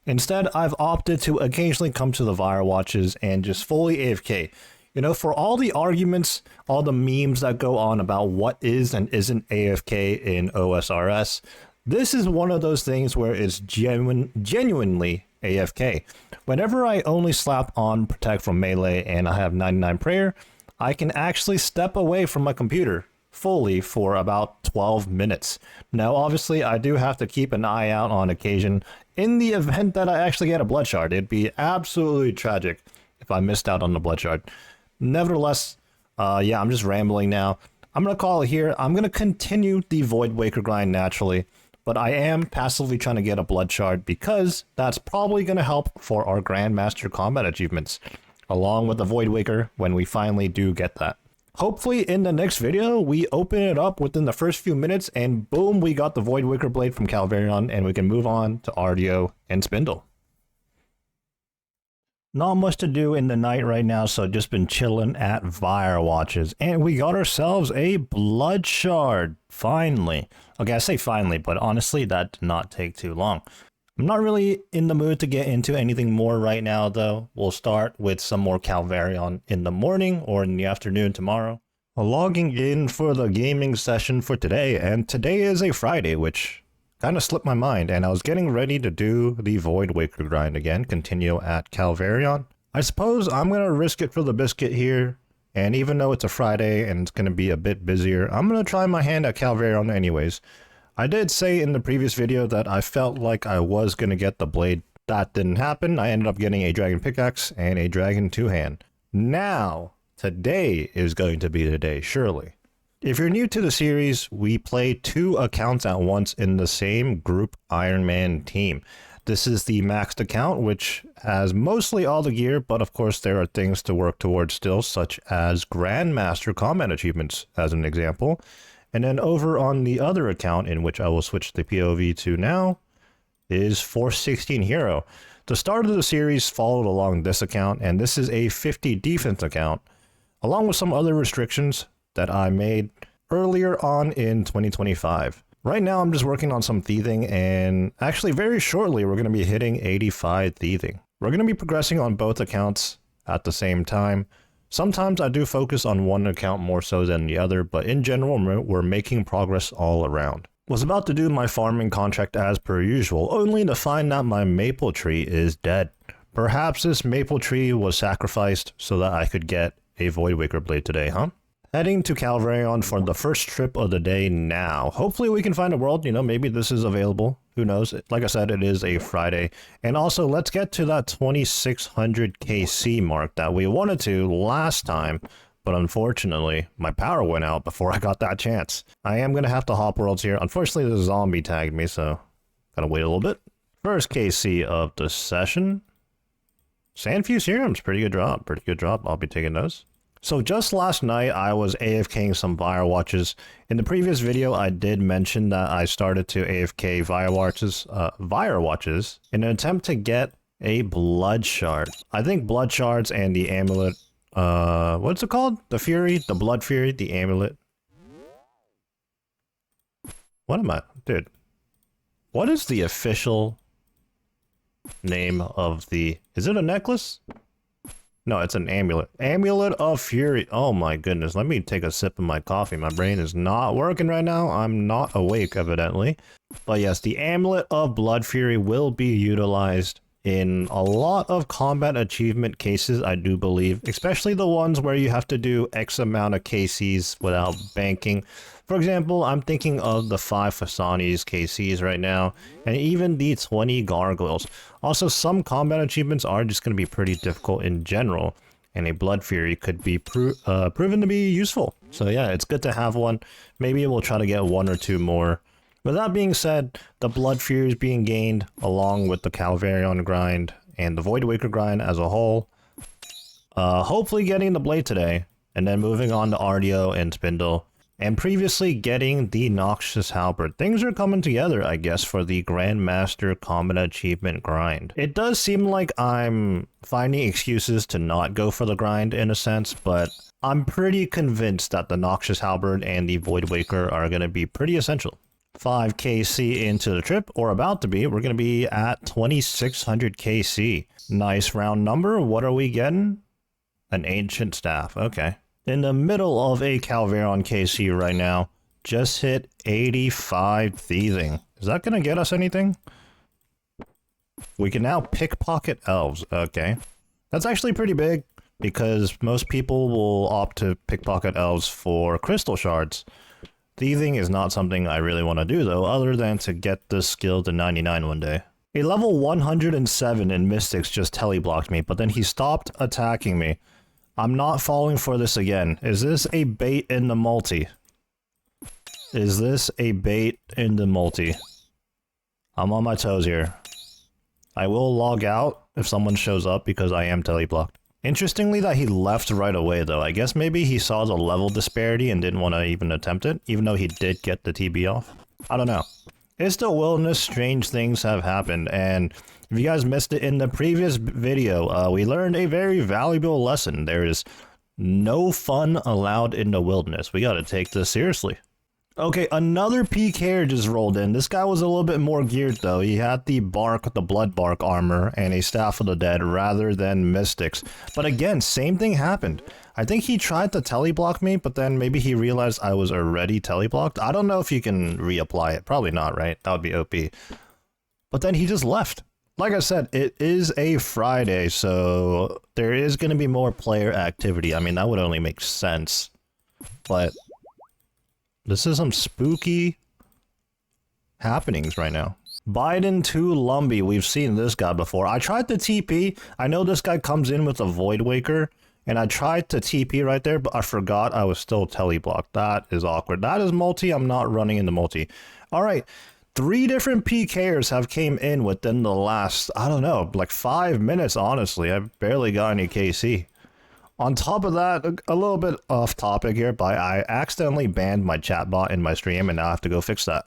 instead, I've opted to occasionally come to the Vire Watches and just fully AFK. You know, for all the arguments, all the memes that go on about what is and isn't AFK in OSRS, this is one of those things where it's genuinely AFK. Whenever I only slap on Protect from Melee and I have 99 Prayer, I can actually step away from my computer fully for about 12 minutes. Now, obviously, I do have to keep an eye out on occasion in the event that I actually get a blood shard. It'd be absolutely tragic if I missed out on the blood shard. Nevertheless, yeah, I'm just rambling now. I'm going to call it here. I'm going to continue the Voidwaker grind naturally, but I am passively trying to get a blood shard because that's probably going to help for our Grandmaster combat achievements, along with the Voidwaker when we finally do get that. Hopefully in the next video, we open it up within the first few minutes and boom, we got the Voidwaker blade from Calvarion and we can move on to RDO and Spindle. Not much to do in the night right now, so just been chilling at Vire Watches. And we got ourselves a blood shard, finally. Okay, I say finally, but honestly, that did not take too long. I'm not really in the mood to get into anything more right now, though. We'll start with some more Calvarion in the morning or in the afternoon tomorrow. Logging in for the gaming session for today, and today is a Friday, which kind of slipped my mind, and I was getting ready to do the Voidwaker grind again, continue at Calvarion. I suppose I'm going to risk it for the biscuit here, and even though it's a Friday and it's going to be a bit busier, I'm going to try my hand at Calvarion anyways. I did say in the previous video that I felt like I was going to get the blade. That didn't happen. I ended up getting a dragon pickaxe and a dragon two-hand. Now, today is going to be the day, surely. If you're new to the series, we play 2 accounts at once in the same group Ironman team. This is the maxed account, which has mostly all the gear, but of course there are things to work towards still, such as Grandmaster combat achievements, as an example. And then over on the other account, in which I will switch the POV to now, is 416 Hero. The start of the series followed along this account, and this is a 50 defense account, along with some other restrictions that I made earlier on in 2025. Right now, I'm just working on some thieving, and actually very shortly, we're going to be hitting 85 thieving. We're going to be progressing on both accounts at the same time. Sometimes I do focus on one account more so than the other, but in general, we're making progress all around. Was about to do my farming contract as per usual, only to find that my maple tree is dead. Perhaps this maple tree was sacrificed so that I could get a Voidwaker blade today, huh? Heading to Calvarion for the first trip of the day now. Hopefully we can find a world, maybe this is available. Who knows? Like I said, it is a Friday. And also, let's get to that 2600 KC mark that we wanted to last time. But unfortunately, my power went out before I got that chance. I am going to have to hop worlds here. Unfortunately, the zombie tagged me, so gotta wait a little bit. First KC of the session. Sandfuse Serums, pretty good drop. I'll be taking those. So just last night, I was AFKing some Vire Watches. In the previous video, I did mention that I started to AFK Vire Watches in an attempt to get a blood shard. I think blood shards and the amulet, what's it called? The Fury, the Blood Fury, the amulet. What am I, dude? What is the official name of the, is it a necklace? No, it's an amulet. Amulet of Fury. Oh my goodness. Let me take a sip of my coffee. My brain is not working right now. I'm not awake, evidently. But yes, the Amulet of Blood Fury will be utilized in a lot of combat achievement cases, I do believe. Especially the ones where you have to do X amount of KCs without banking. For example, I'm thinking of the 5 Fasanis KCs right now, and even the 20 Gargoyles. Also, some combat achievements are just going to be pretty difficult in general, and a Blood Fury could be proven to be useful. So yeah, it's good to have one. Maybe we'll try to get 1 or 2 more. With that being said, the Blood Fury is being gained along with the Calvarion grind and the Voidwaker grind as a whole. Hopefully getting the Blade today, and then moving on to Ardio and Spindle. And previously getting the Noxious Halberd. Things are coming together, I guess, for the Grandmaster Combat Achievement grind. It does seem like I'm finding excuses to not go for the grind in a sense, but I'm pretty convinced that the Noxious Halberd and the Voidwaker are going to be pretty essential. 5 KC into the trip, or about to be. We're going to be at 2600 KC. Nice round number. What are we getting? An Ancient Staff. Okay. In the middle of a Calvarion KC right now. Just hit 85 thieving. Is that going to get us anything? We can now pickpocket elves. Okay. That's actually pretty big, because most people will opt to pickpocket elves for crystal shards. Thieving is not something I really want to do, though, other than to get this skill to 99 one day. A level 107 in Mystics just teleblocked me, but then he stopped attacking me. I'm not falling for this again. Is this a bait in the multi? Is this a bait in the multi? I'm on my toes here. I will log out if someone shows up because I am teleblocked. Interestingly that he left right away, though. I guess maybe he saw the level disparity and didn't want to even attempt it, even though he did get the TB off. I don't know. It's the wilderness, strange things have happened, and if you guys missed it in the previous video, we learned a very valuable lesson. There is no fun allowed in the wilderness. We gotta take this seriously. Okay, another PKer just rolled in. This guy was a little bit more geared, though. He had the blood bark armor and a Staff of the Dead rather than Mystics. But again, same thing happened. I think he tried to teleblock me, but then maybe he realized I was already teleblocked. I don't know if you can reapply it. Probably not, right? That would be OP. But then he just left. Like I said, it is a Friday, so there is going to be more player activity. I mean, that would only make sense. But this is some spooky happenings right now. Biden to Lumbee. We've seen this guy before. I tried to TP. I know this guy comes in with a Voidwaker, and I tried to TP right there, but I forgot I was still teleblocked. That is awkward. That is multi. I'm not running into multi. All right. 3 different PKers have came in within the last, I don't know, like 5 minutes, honestly. I've barely got any KC. On top of that, a little bit off topic here, but I accidentally banned my chatbot in my stream, and now I have to go fix that.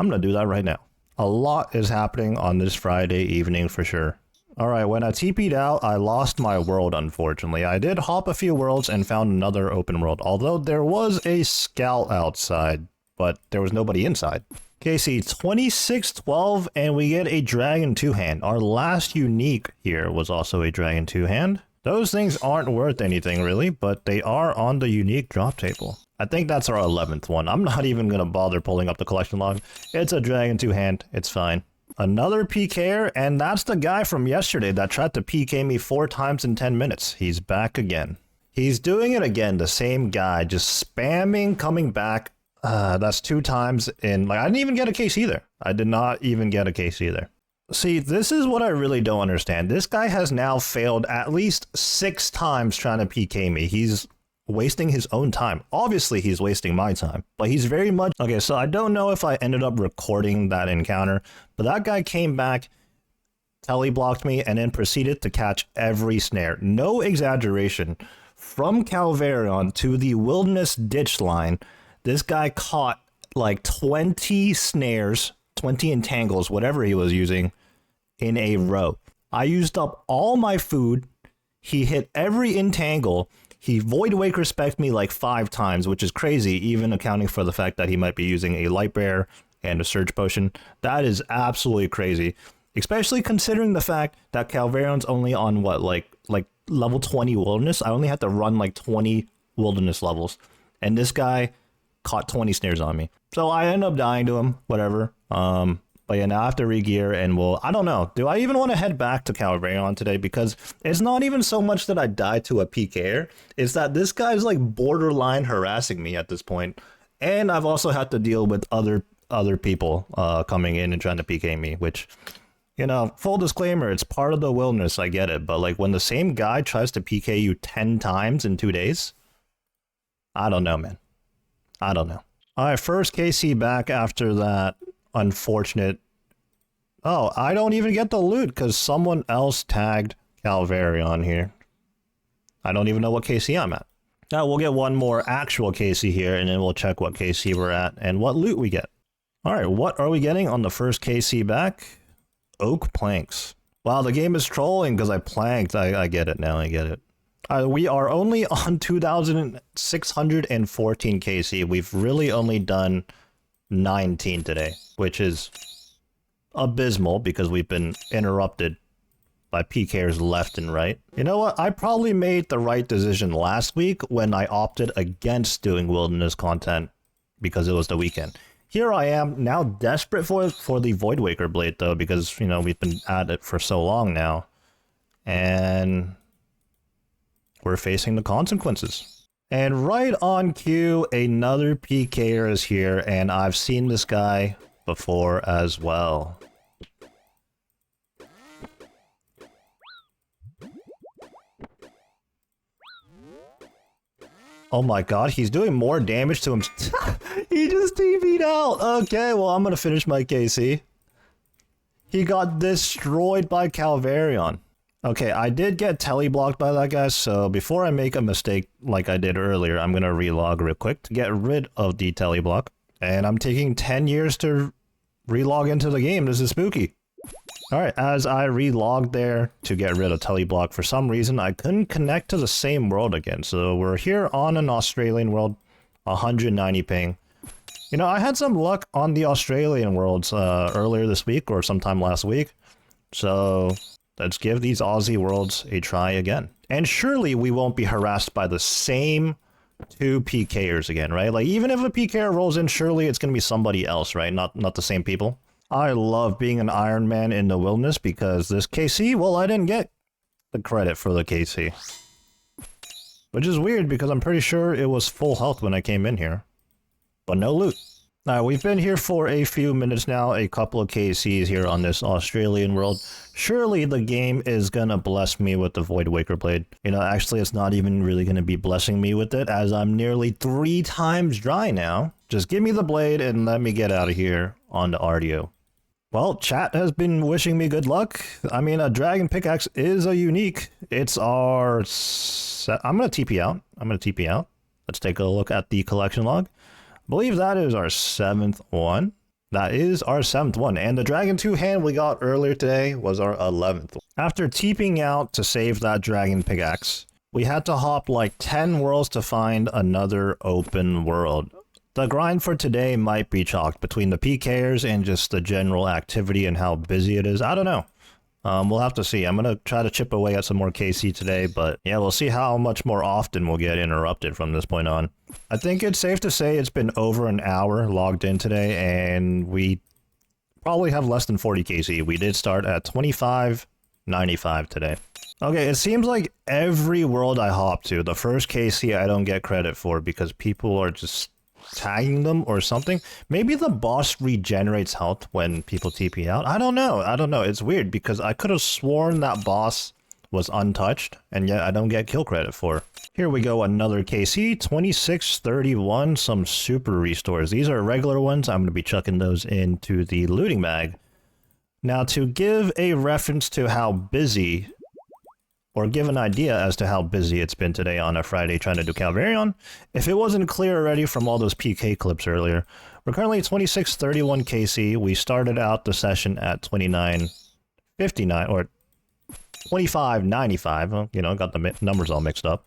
I'm going to do that right now. A lot is happening on this Friday evening for sure. Alright, when I TP'd out, I lost my world, unfortunately. I did hop a few worlds and found another open world, although there was a scout outside, but there was nobody inside. KC 2612, and we get a Dragon 2-hand. Our last unique here was also a Dragon 2-hand. Those things aren't worth anything, really, but they are on the unique drop table. I think that's our 11th one. I'm not even going to bother pulling up the collection log. It's a Dragon 2-hand. It's fine. Another PKer, and that's the guy from yesterday that tried to PK me 4 times in 10 minutes. He's back again. He's doing it again, the same guy, just spamming, coming back. That's 2 times in, like, I didn't even get a case either. I did not even get a case either. See, this is what I really don't understand. This guy has now failed at least 6 times trying to PK me. He's wasting his own time. Obviously, he's wasting my time, but he's very much... Okay, so I don't know if I ended up recording that encounter, but that guy came back, teleblocked me, and then proceeded to catch every snare. No exaggeration. From Calvarion to the Wilderness Ditch line, this guy caught like 20 snares, 20 entangles, whatever he was using, in a row. I used up all my food. He hit every entangle. He Voidwaker spec'd me like 5 times, which is crazy, even accounting for the fact that he might be using a Light Bear and a Surge Potion. That is absolutely crazy, especially considering the fact that Calvarion's only on what, like level 20 wilderness. I only had to run like 20 wilderness levels. And this guy caught 20 snares on me. So I ended up dying to him, whatever. But yeah, now I have to re-gear and I don't know. Do I even want to head back to Calvarion today? Because it's not even so much that I died to a PKer. It's that this guy's like borderline harassing me at this point. And I've also had to deal with other people coming in and trying to PK me, which, you know, full disclaimer, it's part of the wilderness. I get it. But like when the same guy tries to PK you 10 times in 2 days, I don't know, man. I don't know. All right, first KC back after that unfortunate. Oh, I don't even get the loot because someone else tagged Calvarion here. I don't even know what KC I'm at. Now we'll get one more actual KC here, and then we'll check what KC we're at and what loot we get. All right, what are we getting on the first KC back? Oak planks. Wow, the game is trolling because I planked. I get it now. I get it. We are only on 2,614 KC. We've really only done 19 today, which is abysmal because we've been interrupted by PKers left and right. You know what? I probably made the right decision last week when I opted against doing wilderness content because it was the weekend. Here I am now desperate for the Voidwaker blade though, because, you know, we've been at it for so long now. And we're facing the consequences. And right on cue, another PKer is here, and I've seen this guy before as well. Oh my god, he's doing more damage to him. He just TV'd out. Okay, well, I'm gonna finish my KC. He got destroyed by Calvarion. Okay, I did get teleblocked by that guy, so before I make a mistake like I did earlier, I'm gonna relog real quick to get rid of the teleblock. And I'm taking 10 years to relog into the game. This is spooky. Alright, as I relogged there to get rid of teleblock, for some reason I couldn't connect to the same world again. So we're here on an Australian world, 190 ping. You know, I had some luck on the Australian worlds earlier this week or sometime last week. So let's give these Aussie worlds a try again. And surely we won't be harassed by the same two PKers again, right? Like, even if a PKer rolls in, surely it's going to be somebody else, right? Not the same people. I love being an Ironman in the wilderness because this KC, well, I didn't get the credit for the KC. Which is weird because I'm pretty sure it was full health when I came in here. But no loot. Now, we've been here for a few minutes now, a couple of KCs here on this Australian world. Surely the game is gonna bless me with the Voidwaker blade. You know, actually it's not even really gonna be blessing me with it as I'm nearly 3 times dry now. Just give me the blade and let me get out of here on the RDO. Well, chat has been wishing me good luck. I mean, a dragon pickaxe is a unique. It's our... I'm gonna TP out. Let's take a look at the collection log. I believe that is our 7th one. That is our 7th one. And the Dragon 2 hand we got earlier today was our 11th. After TPing out to save that Dragon pickaxe, we had to hop like 10 worlds to find another open world. The grind for today might be chalked between the PKers and just the general activity and how busy it is. I don't know. We'll have to see. I'm going to try to chip away at some more KC today, but yeah, we'll see how much more often we'll get interrupted from this point on. I think it's safe to say it's been over an hour logged in today, and we probably have less than 40 KC. We did start at 25.95 today. Okay, it seems like every world I hop to, the first KC I don't get credit for because people are just tagging them or something. Maybe the boss regenerates health when people TP out. I don't know. It's weird because I could have sworn that boss was untouched and yet I don't get kill credit for. Here we go, another KC, 2631, some super restores. These are regular ones. I'm going to be chucking those into the looting bag. Now, to give a reference to how busy, or give an idea as to how busy it's been today on a Friday trying to do Calvarion, if it wasn't clear already from all those PK clips earlier, we're currently at 2631 KC. We started out the session at 2959, or 2595, you know, got the numbers all mixed up.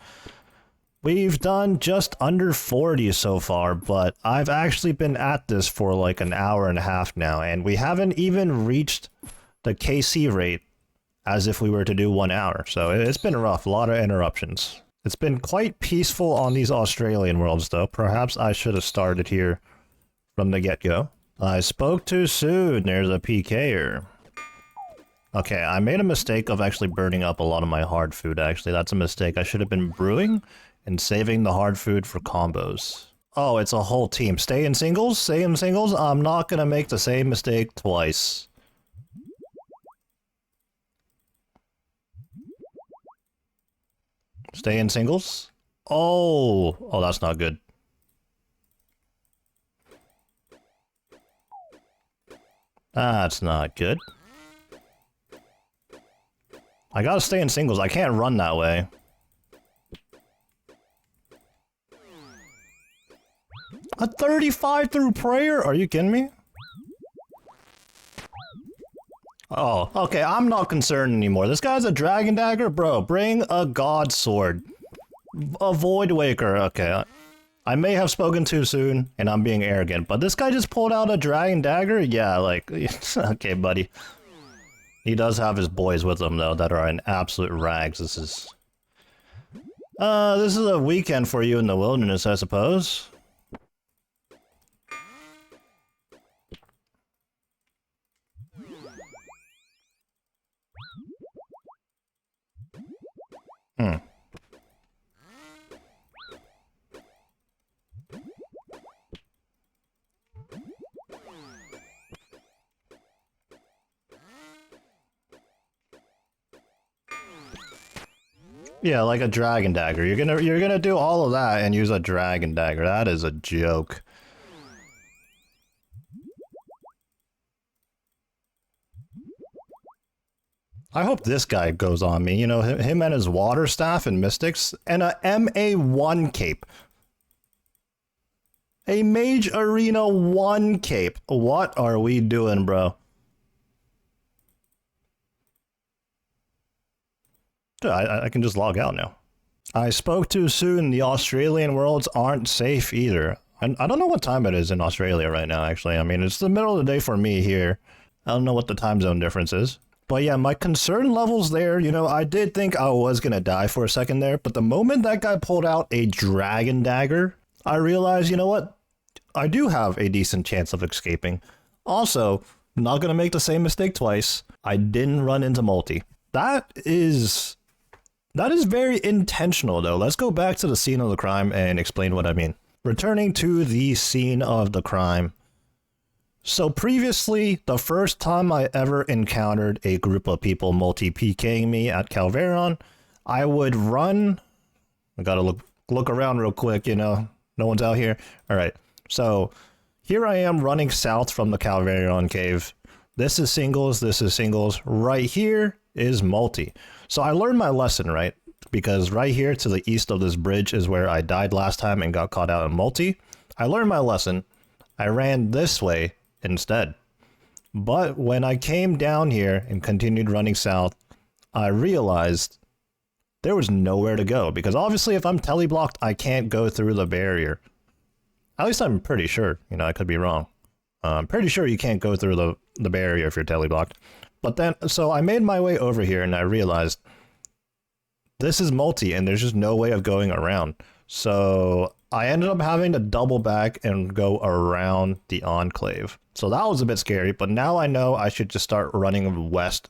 We've done just under 40 so far, but I've actually been at this for like an hour and a half now, and we haven't even reached the KC rate as if we were to do 1 hour. So it's been rough, a lot of interruptions. It's been quite peaceful on these Australian worlds, though. Perhaps I should have started here from the get-go. I spoke too soon. There's a PKer. Okay, I made a mistake of actually burning up a lot of my hard food, actually. That's a mistake. I should have been brewing and saving the hard food for combos. Oh, it's a whole team. Stay in singles? Stay in singles? I'm not gonna make the same mistake twice. Stay in singles? Oh, that's not good. That's not good. I gotta stay in singles. I can't run that way. A 35 through prayer? Are you kidding me? Oh, okay, I'm not concerned anymore. This guy's a dragon dagger? Bro, bring a god sword. A Voidwaker. Okay, I may have spoken too soon, and I'm being arrogant, but this guy just pulled out a dragon dagger? Yeah, like, okay, buddy. He does have his boys with him, though, that are in absolute rags. This is a weekend for you in the wilderness, I suppose. Yeah, like a dragon dagger. You're gonna do all of that and use a dragon dagger. That is a joke. I hope this guy goes on me. You know, him and his water staff and mystics and a MA1 cape. A Mage Arena 1 cape. What are we doing, bro? Dude, I can just log out now. I spoke too soon. The Australian worlds aren't safe either. I don't know what time it is in Australia right now, actually. I mean, it's the middle of the day for me here. I don't know what the time zone difference is. But yeah, my concern levels there, you know, I did think I was gonna die for a second there, but the moment that guy pulled out a dragon dagger, I realized, you know what? I do have a decent chance of escaping. Also, not gonna make the same mistake twice. I didn't run into multi. That is very intentional, though. Let's go back to the scene of the crime and explain what I mean. Returning to the scene of the crime. So previously, the first time I ever encountered a group of people multi-PKing me at Calveron, I would run. I gotta look around real quick, you know. No one's out here. All right. So here I am running south from the Calveron cave. This is singles. This is singles. Right here is multi. So I learned my lesson, right? Because right here to the east of this bridge is where I died last time and got caught out in multi. I learned my lesson. I ran this way instead. But when I came down here and continued running south, I realized there was nowhere to go. Because obviously if I'm teleblocked, I can't go through the barrier. At least I'm pretty sure. You know, I could be wrong. I'm pretty sure you can't go through the barrier if you're teleblocked. But then, so I made my way over here and I realized this is multi and there's just no way of going around. So I ended up having to double back and go around the enclave. So that was a bit scary, but now I know I should just start running west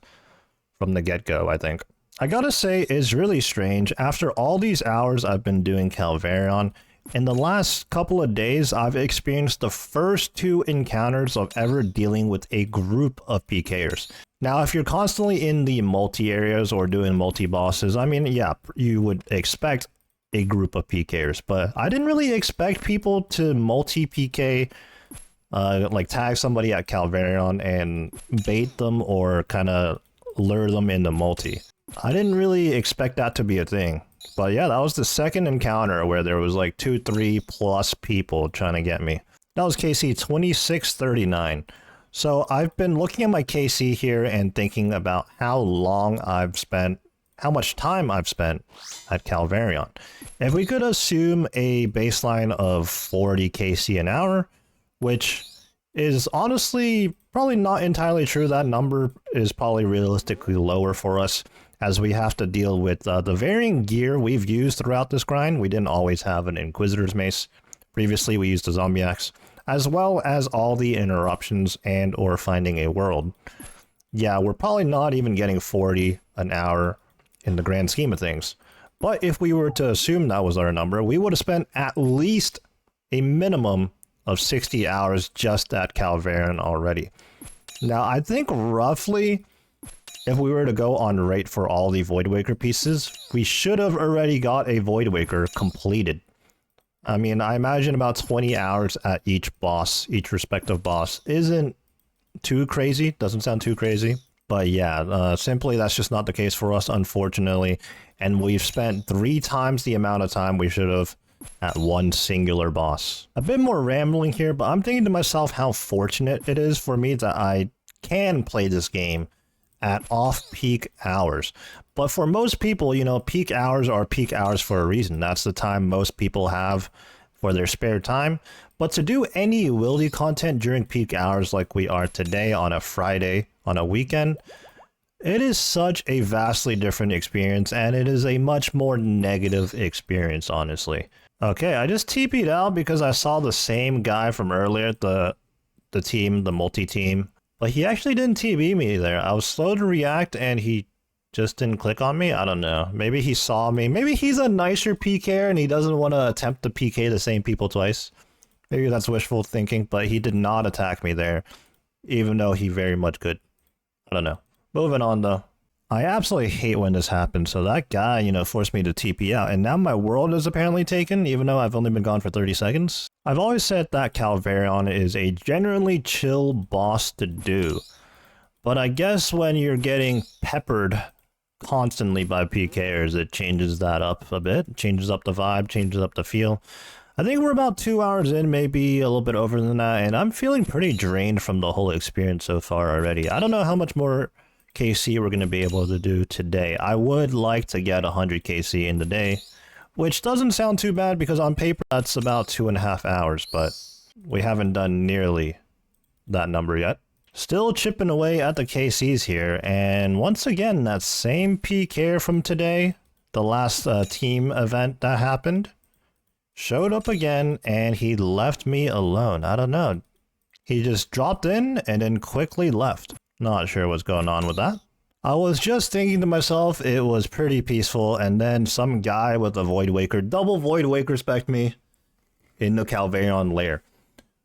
from the get-go, I think. I gotta say, it's really strange. After all these hours I've been doing Calveron, in the last couple of days, I've experienced the first 2 encounters of ever dealing with a group of PKers. Now, if you're constantly in the multi areas or doing multi-bosses, I mean, yeah, you would expect a group of PKers, but I didn't really expect people to multi-PK, like tag somebody at Calveron and bait them or kind of lure them into multi. I didn't really expect that to be a thing. But yeah, that was the second encounter where there was like 2-3 plus people trying to get me. That was KC 2639. So I've been looking at my KC here and thinking about how much time I've spent at Calveron. If we could assume a baseline of 40 KC an hour, which is honestly probably not entirely true. That number is probably realistically lower for us as we have to deal with the varying gear we've used throughout this grind. We didn't always have an Inquisitor's Mace. Previously, we used a Zombie Axe, as well as all the interruptions and or finding a world. Yeah, we're probably not even getting 40 an hour in the grand scheme of things. But if we were to assume that was our number, we would have spent at least a minimum of 60 hours just at Calvarian already. Now, I think roughly, if we were to go on rate for all the Voidwaker pieces, we should have already got a Voidwaker completed. I mean, I imagine about 20 hours at each boss, each respective boss, isn't too crazy, doesn't sound too crazy. But yeah, simply that's just not the case for us, unfortunately. And we've spent 3 times the amount of time we should have at one singular boss. A bit more rambling here, but I'm thinking to myself how fortunate it is for me that I can play this game at off-peak hours. But for most people, you know, peak hours are peak hours for a reason. That's the time most people have for their spare time. But to do any wildy content during peak hours like we are today on a Friday, on a weekend, it is such a vastly different experience, and it is a much more negative experience, honestly. Okay, I just TP'd out because I saw the same guy from earlier, the team, the multi-team. But he actually didn't TB me there. I was slow to react, and he just didn't click on me. I don't know. Maybe he saw me. Maybe he's a nicer PKer, and he doesn't want to attempt to PK the same people twice. Maybe that's wishful thinking, but he did not attack me there, even though he very much could. I don't know. Moving on, though. I absolutely hate when this happens. So that guy, you know, forced me to TP out, and now my world is apparently taken, even though I've only been gone for 30 seconds. I've always said that Calvarion is a generally chill boss to do, but I guess when you're getting peppered constantly by PKers, it changes that up a bit, changes up the vibe, changes up the feel. I think we're about 2 hours in, maybe a little bit over than that, and I'm feeling pretty drained from the whole experience so far already. I don't know how much more KC we're going to be able to do today. I would like to get 100 KC in the day, which doesn't sound too bad because on paper that's about 2.5 hours, but we haven't done nearly that number yet. Still chipping away at the KCs here, and once again, that same PK from today, the last team event that happened, showed up again, and he left me alone. I don't know. He just dropped in and then quickly left. Not sure what's going on with that. I was just thinking to myself, it was pretty peaceful, and then some guy with a Voidwaker, double Voidwaker spec'd me in the Calvarion lair.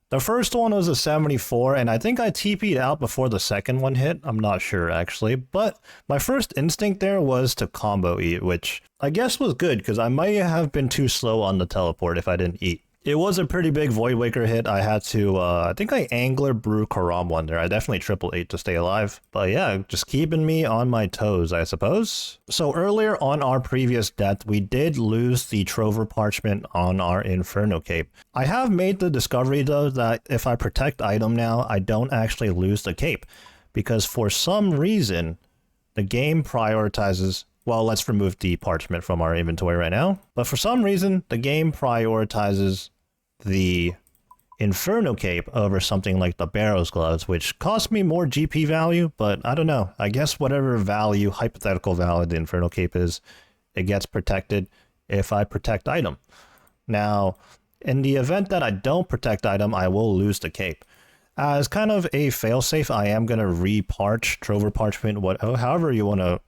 The first one was a 74, and I think I TP'd out before the second one hit. I'm not sure, actually. But my first instinct there was to combo eat, which I guess was good, because I might have been too slow on the teleport if I didn't eat. It was a pretty big Voidwaker hit. I had to, I think I Angler Brew Karam one there. I definitely triple ate to stay alive. But yeah, just keeping me on my toes, I suppose. So earlier on our previous death, we did lose the Trover Parchment on our Inferno Cape. I have made the discovery, though, that if I protect item now, I don't actually lose the cape. Because for some reason, the game prioritizes... Well, let's remove the parchment from our inventory right now. But for some reason, the game prioritizes the Inferno Cape over something like the Barrow's Gloves, which cost me more GP value, but I don't know. I guess whatever value, hypothetical value the Inferno Cape is, it gets protected if I protect item. Now, in the event that I don't protect item, I will lose the cape. As kind of a failsafe, I am going to re-parch, Trover Parchment, however you want to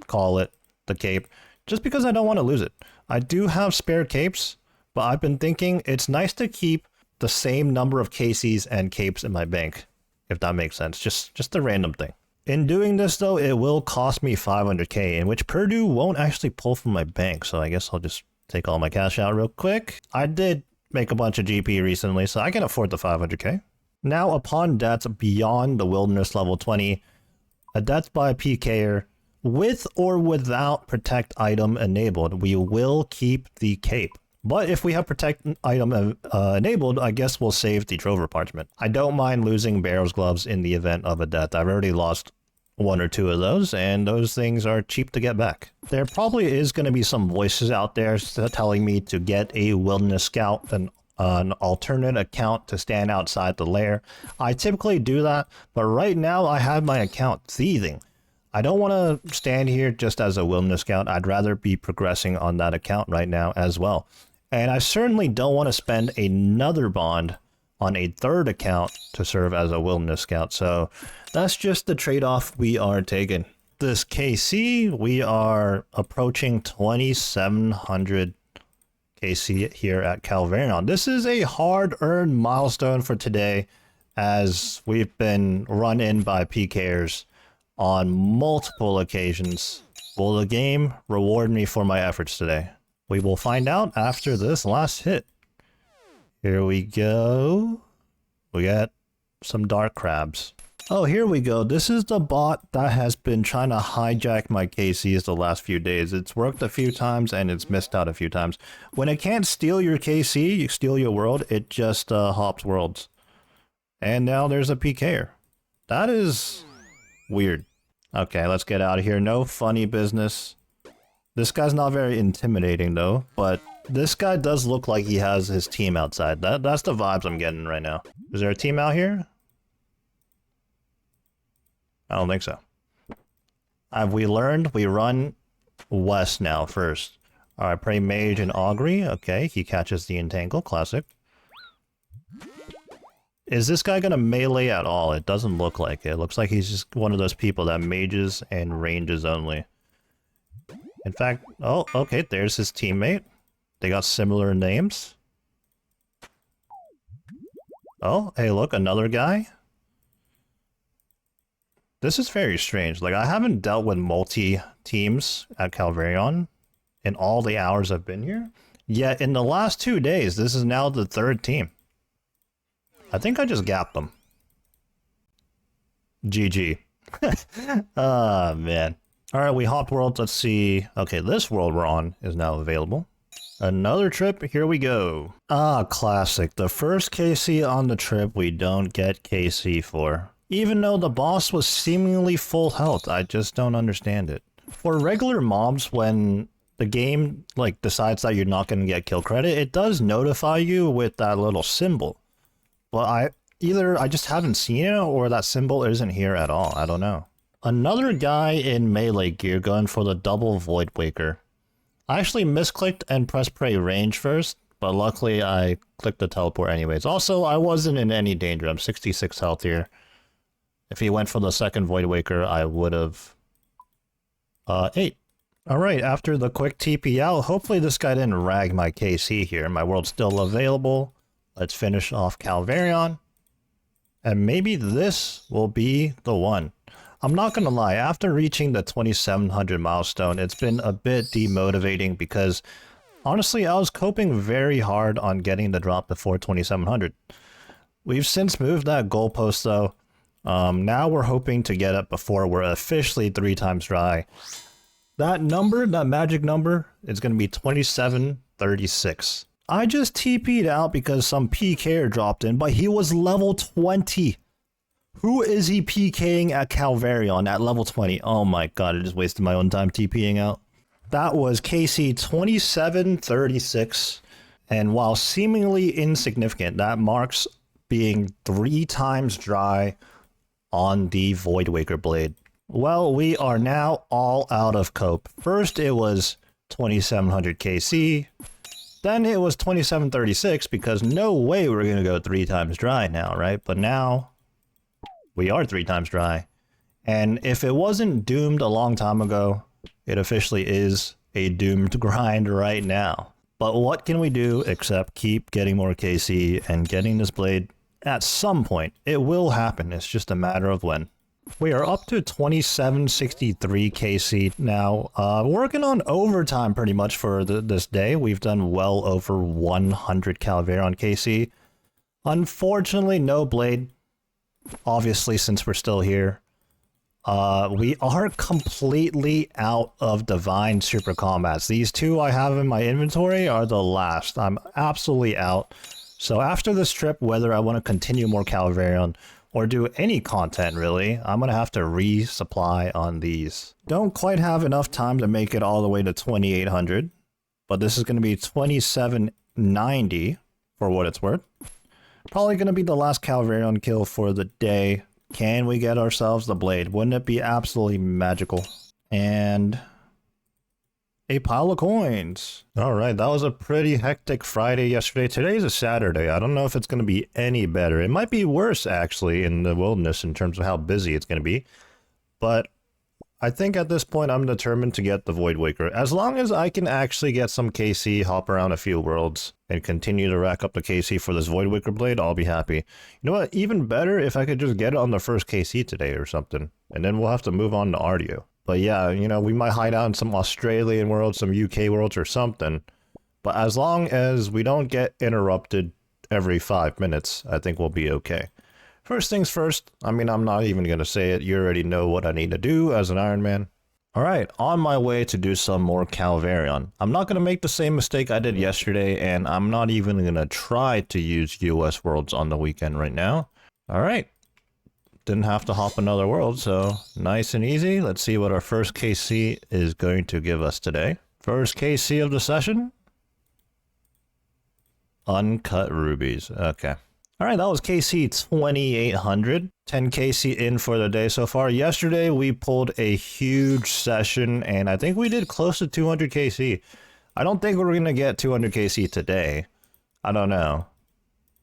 call it, the cape, just because I don't want to lose it. I do have spare capes, but I've been thinking it's nice to keep the same number of KCs and capes in my bank, if that makes sense. Just a random thing. In doing this, though, it will cost me 500k, in which Purdue won't actually pull from my bank, so I guess I'll just take all my cash out real quick. I did make a bunch of GP recently, so I can afford the 500k. Now, upon deaths beyond the Wilderness level 20, a death by a PKer with or without protect item enabled, we will keep the cape. But if we have protect item enabled, I guess we'll save the Trover Parchment. I don't mind losing Barrow's Gloves in the event of a death. I've already lost 1 or 2 of those, and those things are cheap to get back. There probably is going to be some voices out there telling me to get a Wilderness Scout, an an alternate account to stand outside the lair. I typically do that, but right now I have my account thieving. I don't want to stand here just as a wilderness scout. I'd rather be progressing on that account right now as well. And I certainly don't want to spend another bond on a third account to serve as a wilderness scout. So that's just the trade-off we are taking. This KC, we are approaching 2,700 KC here at Calvarion. This is a hard-earned milestone for today, as we've been run in by PKers on multiple occasions. Will the game reward me for my efforts today? We will find out after this last hit. Here we go. We got some dark crabs. Oh, here we go. This is the bot that has been trying to hijack my KCs the last few days. It's worked a few times and it's missed out a few times. When it can't steal your KC, you steal your world, it just hops worlds. And now there's a PKer. That is weird. Okay, let's get out of here. No funny business. This guy's not very intimidating though, but this guy does look like he has his team outside. That's the vibes I'm getting right now. Is there a team out here? I don't think so. Have we learned? We run west now first. Alright, Prey Mage and Augury. Okay, he catches the Entangle. Classic. Is this guy gonna melee at all? It doesn't look like it. It looks like he's just one of those people that mages and ranges only. In fact, oh, okay, there's his teammate. They got similar names. Oh, hey look, another guy. This is very strange. Like, I haven't dealt with multi-teams at Calvarion in all the hours I've been here. Yet, in the last 2 days, this is now the third team. I think I just gapped them. GG. Ah, man. Alright, we hopped worlds. Let's see. Okay, this world we're on is now available. Another trip. Here we go. Ah, classic. The first KC on the trip we don't get KC for. Even though the boss was seemingly full health, I just don't understand it. For regular mobs, when the game like decides that you're not going to get kill credit, it does notify you with that little symbol. But either I just haven't seen it or that symbol isn't here at all. I don't know. Another guy in melee gear going for the double Voidwaker. I actually misclicked and pressed Prey range first, but luckily I clicked the teleport anyways. Also, I wasn't in any danger. I'm 66 health here. If he went for the second Voidwaker, I would have 8. Alright, after the quick TP out, hopefully this guy didn't rag my KC here. My world's still available. Let's finish off Calvarion. And maybe this will be the one. I'm not gonna lie, after reaching the 2700 milestone, it's been a bit demotivating because honestly, I was coping very hard on getting the drop before 2700. We've since moved that goalpost though. Now we're hoping to get it before we're officially 3 times dry. That number, that magic number, is going to be 2736. I just TP'd out because some PKer dropped in, but he was level 20. Who is he PKing at Calvarion at level 20? Oh my god, I just wasted my own time TPing out. That was KC 2736. And while seemingly insignificant, that marks being 3 times dry on the Voidwaker blade. Well, we are now all out of cope. First it was 2700 KC, then it was 2736 because no way we're gonna go 3 times dry now, right? But now we are 3 times dry. And if it wasn't doomed a long time ago, it officially is a doomed grind right now. But what can we do except keep getting more KC and getting this blade? At some point, it will happen. It's just a matter of when. We are up to 2763 KC now. Working on overtime pretty much for this day. We've done well over 100 Calvarion KC. Unfortunately, no blade. Obviously, since we're still here. We are completely out of Divine Super Combats. These 2 I have in my inventory are the last. I'm absolutely out. So after this trip, whether I want to continue more Calvarion or do any content really, I'm going to have to resupply on these. Don't quite have enough time to make it all the way to 2800, but this is going to be 2790. for what it's worth. Probably going to be the last Calvarion kill for the day. Can we get ourselves the blade? Wouldn't it be absolutely magical? And a pile of coins. Alright, that was a pretty hectic Friday yesterday. Today's a Saturday. I don't know if it's going to be any better. It might be worse, actually, in the wilderness in terms of how busy it's going to be. But I think at this point, I'm determined to get the Voidwaker. As long as I can actually get some KC, hop around a few worlds, and continue to rack up the KC for this Voidwaker blade, I'll be happy. You know what? Even better if I could just get it on the first KC today or something. And then we'll have to move on to Ardio. But yeah, you know, we might hide out in some Australian worlds, some UK worlds or something. But as long as we don't get interrupted every 5 minutes, I think we'll be okay. First things first, I mean, I'm not even going to say it. You already know what I need to do as an Ironman. Alright, on my way to do some more Calvarion. I'm not going to make the same mistake I did yesterday, and I'm not even going to try to use US worlds on the weekend right now. Alright. Didn't have to hop another world, so nice and easy. Let's see what our first KC is going to give us today. First KC of the session. Uncut rubies. Okay. Alright, that was KC 2800. 10 KC in for the day so far. Yesterday, we pulled a huge session, and I think we did close to 200 KC. I don't think we're going to get 200 KC today. I don't know.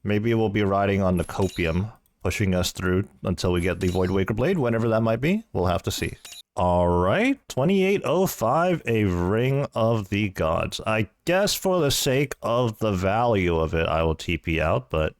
Maybe we'll be riding on the copium, pushing us through until we get the Voidwaker blade, whenever that might be. We'll have to see. Alright, 2805, a Ring of the Gods. I guess for the sake of the value of it, I will TP out, but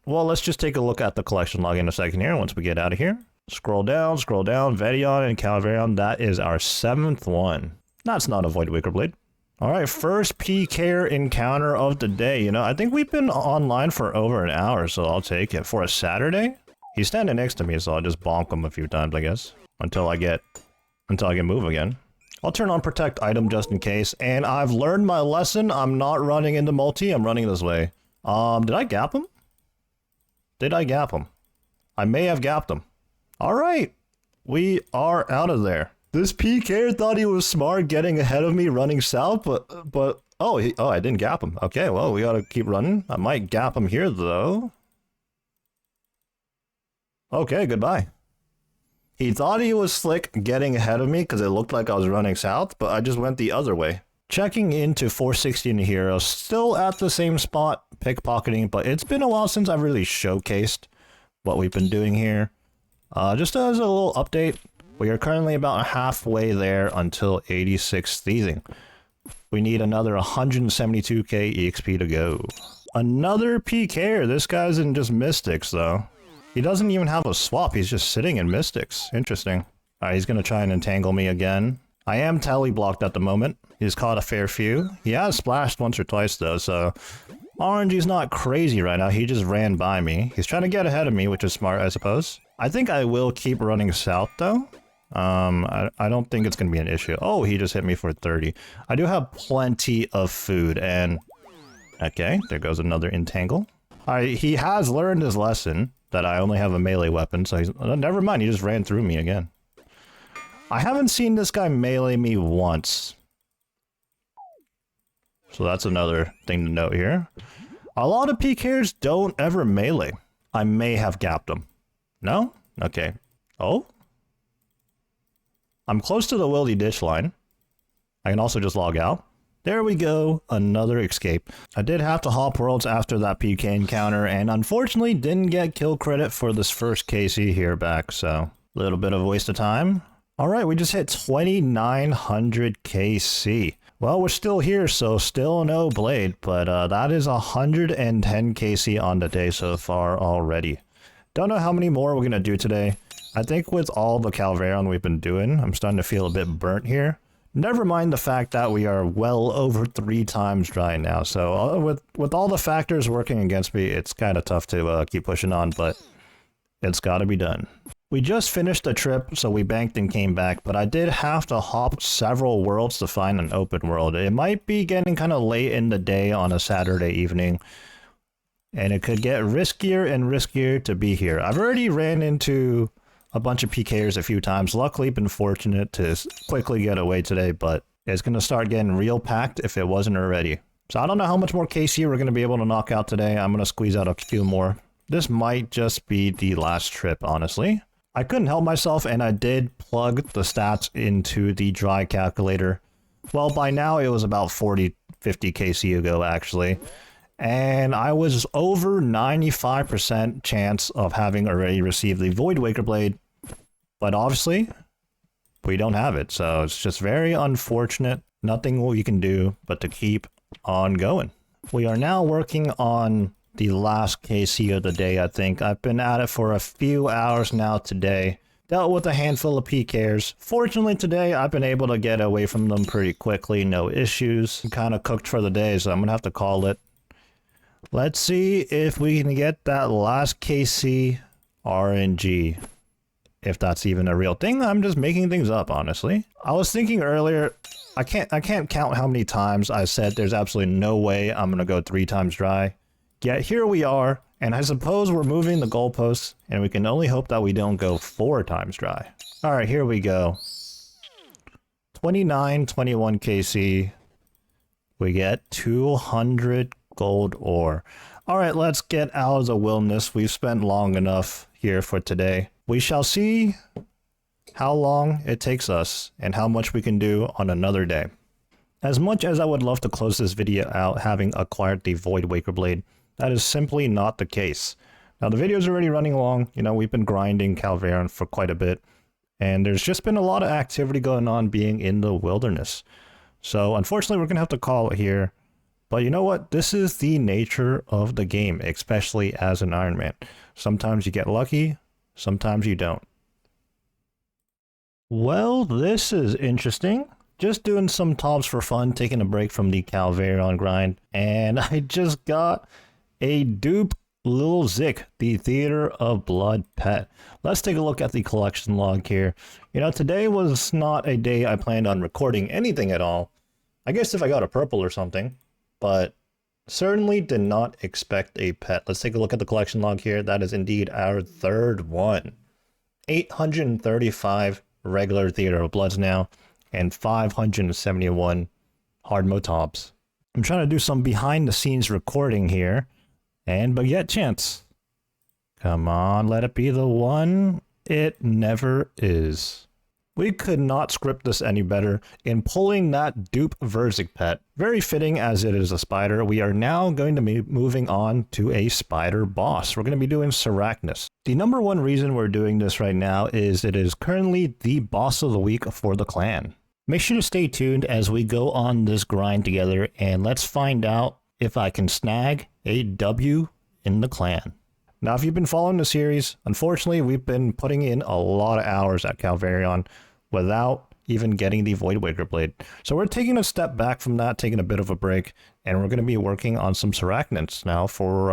well, let's just take a look at the collection log in a second here once we get out of here. Scroll down, Vedion and Calvarion. That is our 7th one. That's not a Voidwaker blade. Alright, first PK encounter of the day. You know, I think we've been online for over an hour, so I'll take it. For a Saturday? He's standing next to me, so I'll just bonk him a few times, I guess. Until I can move again. I'll turn on protect item just in case, and I've learned my lesson. I'm not running into multi, I'm running this way. Did I gap him? Did I gap him? I may have gapped him. Alright, we are out of there. This PK thought he was smart getting ahead of me running south, but oh, I didn't gap him. Okay, well, we gotta keep running. I might gap him here, though. Okay, goodbye. He thought he was slick getting ahead of me because it looked like I was running south, but I just went the other way. Checking into 460 in the hero, still at the same spot, pickpocketing, but it's been a while since I've really showcased what we've been doing here. Just as a little update, we are currently about halfway there until 86 thieving. We need another 172k EXP to go. Another PKer. This guy's in just Mystics, though. He doesn't even have a swap, he's just sitting in Mystics. Interesting. Alright, he's gonna try and entangle me again. I am tally blocked at the moment. He's caught a fair few. He has splashed once or twice, though, so RNG's not crazy right now. He just ran by me. He's trying to get ahead of me, which is smart, I suppose. I think I will keep running south, though. I don't think it's going to be an issue. Oh, he just hit me for 30. I do have plenty of food, and... Okay, there goes another entangle. He has learned his lesson that I only have a melee weapon, so he's... Never mind, he just ran through me again. I haven't seen this guy melee me once. So that's another thing to note here. A lot of PKers don't ever melee. I may have gapped him. No? Okay. Oh? I'm close to the wildy ditch line. I can also just log out. There we go. Another escape. I did have to hop worlds after that PK encounter, and unfortunately didn't get kill credit for this first KC here back, so a little bit of a waste of time. Alright, we just hit 2900 KC. Well, we're still here, so still no blade, but that is 110 KC on the day so far already. Don't know how many more we're going to do today. I think with all the Calvarion we've been doing, I'm starting to feel a bit burnt here. Never mind the fact that we are well over 3 times dry now, so with all the factors working against me, it's kind of tough to keep pushing on, but it's got to be done. We just finished the trip, so we banked and came back, but I did have to hop several worlds to find an open world. It might be getting kind of late in the day on a Saturday evening, and it could get riskier and riskier to be here. I've already ran into a bunch of PKers a few times. Luckily, been fortunate to quickly get away today, but it's going to start getting real packed if it wasn't already. So I don't know how much more KC we're going to be able to knock out today. I'm going to squeeze out a few more. This might just be the last trip, honestly. I couldn't help myself, and I did plug the stats into the dry calculator. Well, by now it was about 40, 50 KC ago, actually. And I was over 95% chance of having already received the Voidwaker blade. But obviously, we don't have it. So it's just very unfortunate. Nothing we can do but to keep on going. We are now working on the last KC of the day, I think. I've been at it for a few hours now today. Dealt with a handful of PKers. Fortunately today, I've been able to get away from them pretty quickly. No issues. Kind of cooked for the day, so I'm going to have to call it. Let's see if we can get that last KC RNG. If that's even a real thing. I'm just making things up, honestly. I was thinking earlier, I can't count how many times I said there's absolutely no way I'm going to go 3 times dry. Yet here we are, and I suppose we're moving the goalposts, and we can only hope that we don't go 4 times dry. Alright, here we go. 29, 21 KC. We get 200 gold ore. Alright, let's get out of the wilderness. We've spent long enough here for today. We shall see how long it takes us, and how much we can do on another day. As much as I would love to close this video out having acquired the Voidwaker blade, that is simply not the case. Now the video is already running long. You know, we've been grinding Calvarion for quite a bit, and there's just been a lot of activity going on being in the wilderness. So unfortunately we're going to have to call it here. But you know what? This is the nature of the game, especially as an Ironman. Sometimes you get lucky, sometimes you don't. Well, this is interesting. Just doing some tops for fun, taking a break from the Calvarion grind, and I just got a dupe Lil Zik, the Theater of Blood pet. Let's take a look at the collection log here. You know, today was not a day I planned on recording anything at all. I guess if I got a purple or something, but certainly did not expect a pet. Let's take a look at the collection log here. That is indeed our third one. 835 regular Theater of Bloods now, and 571 hard mode tops. I'm trying to do some behind the scenes recording here, and Baguette Chance. Come on, let it be the one. It never is. We could not script this any better in pulling that dupe Verzik pet. Very fitting as it is a spider. We are now going to be moving on to a spider boss. We're going to be doing Sarachnis. The number one reason we're doing this right now is it is currently the boss of the week for the clan. Make sure to stay tuned as we go on this grind together, and let's find out if I can snag a W in the clan. Now, if you've been following the series, unfortunately, we've been putting in a lot of hours at Calvarion without even getting the Voidwaker blade. So we're taking a step back from that, taking a bit of a break, and we're going to be working on some Sarachnids now for,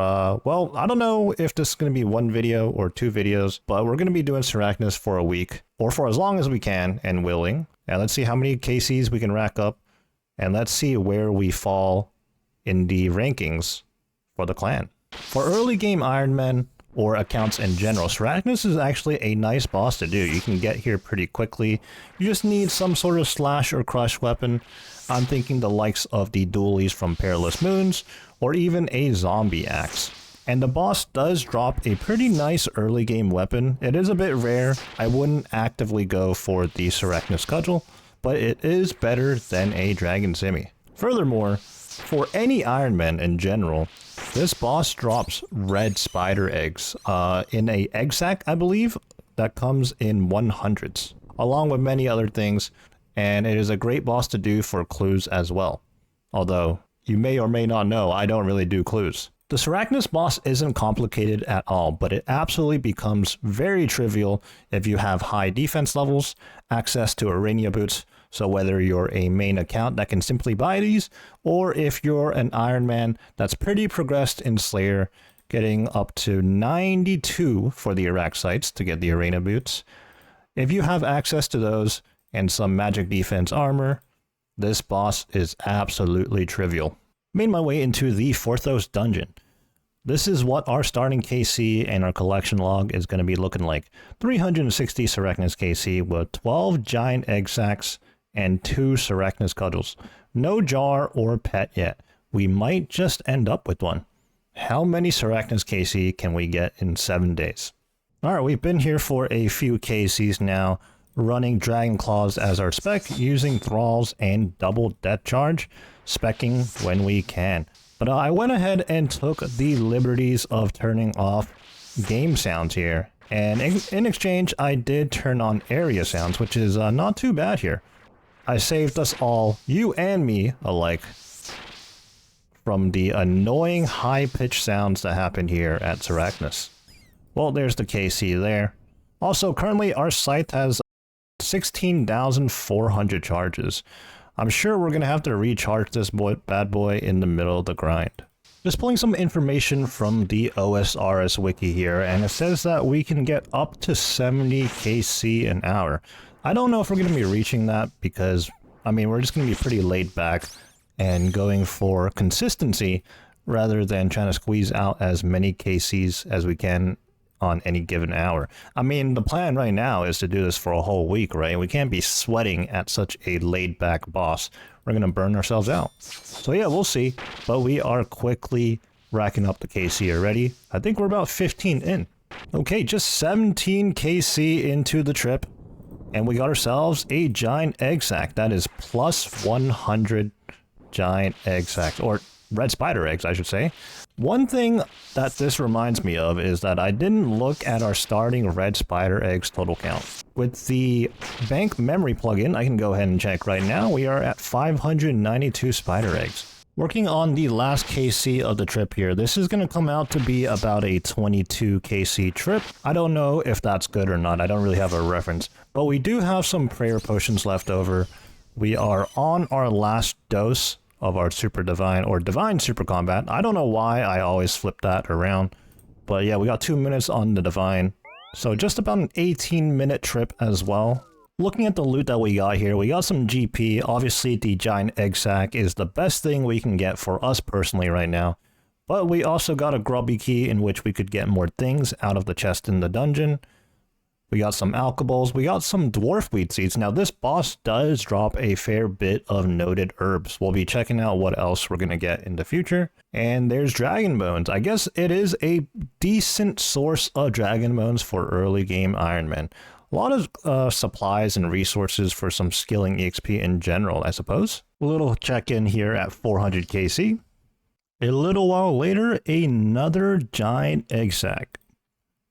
well, I don't know if this is going to be 1 video or 2 videos, but we're going to be doing Sarachnids for a week, or for as long as we can and willing. And let's see how many KCs we can rack up, and let's see where we fall in the rankings for the clan. For early game Ironman, or accounts in general, Sarachnis is actually a nice boss to do. You can get here pretty quickly. You just need some sort of slash or crush weapon. I'm thinking the likes of the dualies from Perilous Moons, or even a zombie axe. And the boss does drop a pretty nice early game weapon. It is a bit rare. I wouldn't actively go for the Sarachnis cudgel, but it is better than a Dragon Simi. Furthermore, for any Ironman in general, this boss drops red spider eggs in a egg sack, I believe, that comes in 100s, along with many other things, and it is a great boss to do for clues as well. Although, you may or may not know, I don't really do clues. The Sarachnis boss isn't complicated at all, but it absolutely becomes very trivial if you have high defense levels, access to Arania boots, so whether you're a main account that can simply buy these, or if you're an Ironman that's pretty progressed in Slayer, getting up to 92 for the Iraq sites to get the Arena boots. If you have access to those and some magic defense armor, this boss is absolutely trivial. Made my way into the Forthos dungeon. This is what our starting KC and our collection log is going to be looking like. 360 Sarachnis KC with 12 giant egg sacs and 2 Sarachnis cudgels. No jar or pet yet. we might just end up with one. How many Sarachnis KC can we get in 7 days? Alright, we've been here for a few KCs now, running Dragon Claws as our spec, using Thralls and double Death Charge, speccing when we can. But I went ahead and took the liberties of turning off game sounds here. And in exchange, I did turn on area sounds, which is not too bad here. I saved us all, you and me alike, from the annoying high-pitched sounds that happen here at Sarachnis. Well, there's the KC there. Also, currently our site has 16,400 charges. I'm sure we're going to have to recharge this bad boy in the middle of the grind. Just pulling some information from the OSRS wiki here, and it says that we can get up to 70 KC an hour. I don't know if we're going to be reaching that because, I mean, we're just going to be pretty laid back and going for consistency rather than trying to squeeze out as many KCs as we can on any given hour. I mean, the plan right now is to do this for a whole week, right? We can't be sweating at such a laid-back boss. We're going to burn ourselves out. So yeah, we'll see. But we are quickly racking up the KC already. I think we're about 15 in. Okay, just 17 KC into the trip. And we got ourselves a giant egg sack. That is plus 100 giant egg sacks. Or red spider eggs, I should say. One thing that this reminds me of is that I didn't look at our starting red spider eggs total count. With the bank memory plugin, I can go ahead and check right now. We are at 592 spider eggs. Working on the last KC of the trip here, this is going to come out to be about a 22 KC trip. I don't know if that's good or not. I don't really have a reference. But we do have some prayer potions left over. We are on our last dose of our super divine or divine super combat. I don't know why I always flip that around, but yeah, we got 2 minutes on the divine, so just about an 18-minute trip as well. Looking at the loot that we got here, we got some GP. Obviously the giant egg sack is the best thing we can get for us personally right now, but we also got a grubby key in which we could get more things out of the chest in the dungeon. We got some alcohols, we got some dwarf weed seeds. Now this boss does drop a fair bit of noted herbs. We'll be checking out what else we're going to get in the future. And there's dragon bones. I guess it is a decent source of dragon bones for early game Ironman. A lot of supplies and resources for some skilling EXP in general, I suppose. A little check-in here at 400 KC. A little while later, another giant egg sack.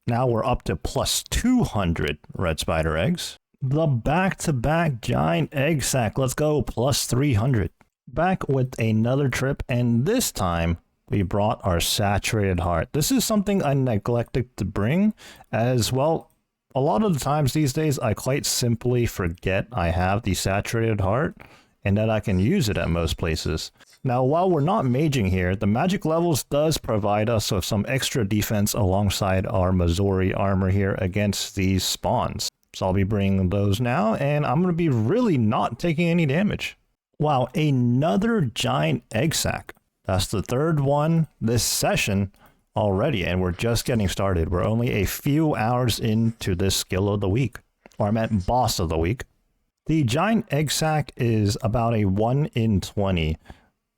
Now we're up to plus 200 red spider eggs. The back-to-back giant egg sack. Let's go, plus 300. Back with another trip, and this time we brought our saturated heart. This is something I neglected to bring, as well. A lot of the times these days I quite simply forget I have the saturated heart and that I can use it at most places. Now, while we're not maging here, the magic levels does provide us with some extra defense alongside our Missouri armor here against these spawns. So I'll be bringing those now, and I'm going to be really not taking any damage. Wow, another giant egg sack. That's the third one this session already, and we're just getting started. We're only a few hours into this skill of the week. Or I meant boss of the week. The giant egg sack is about a 1 in 20.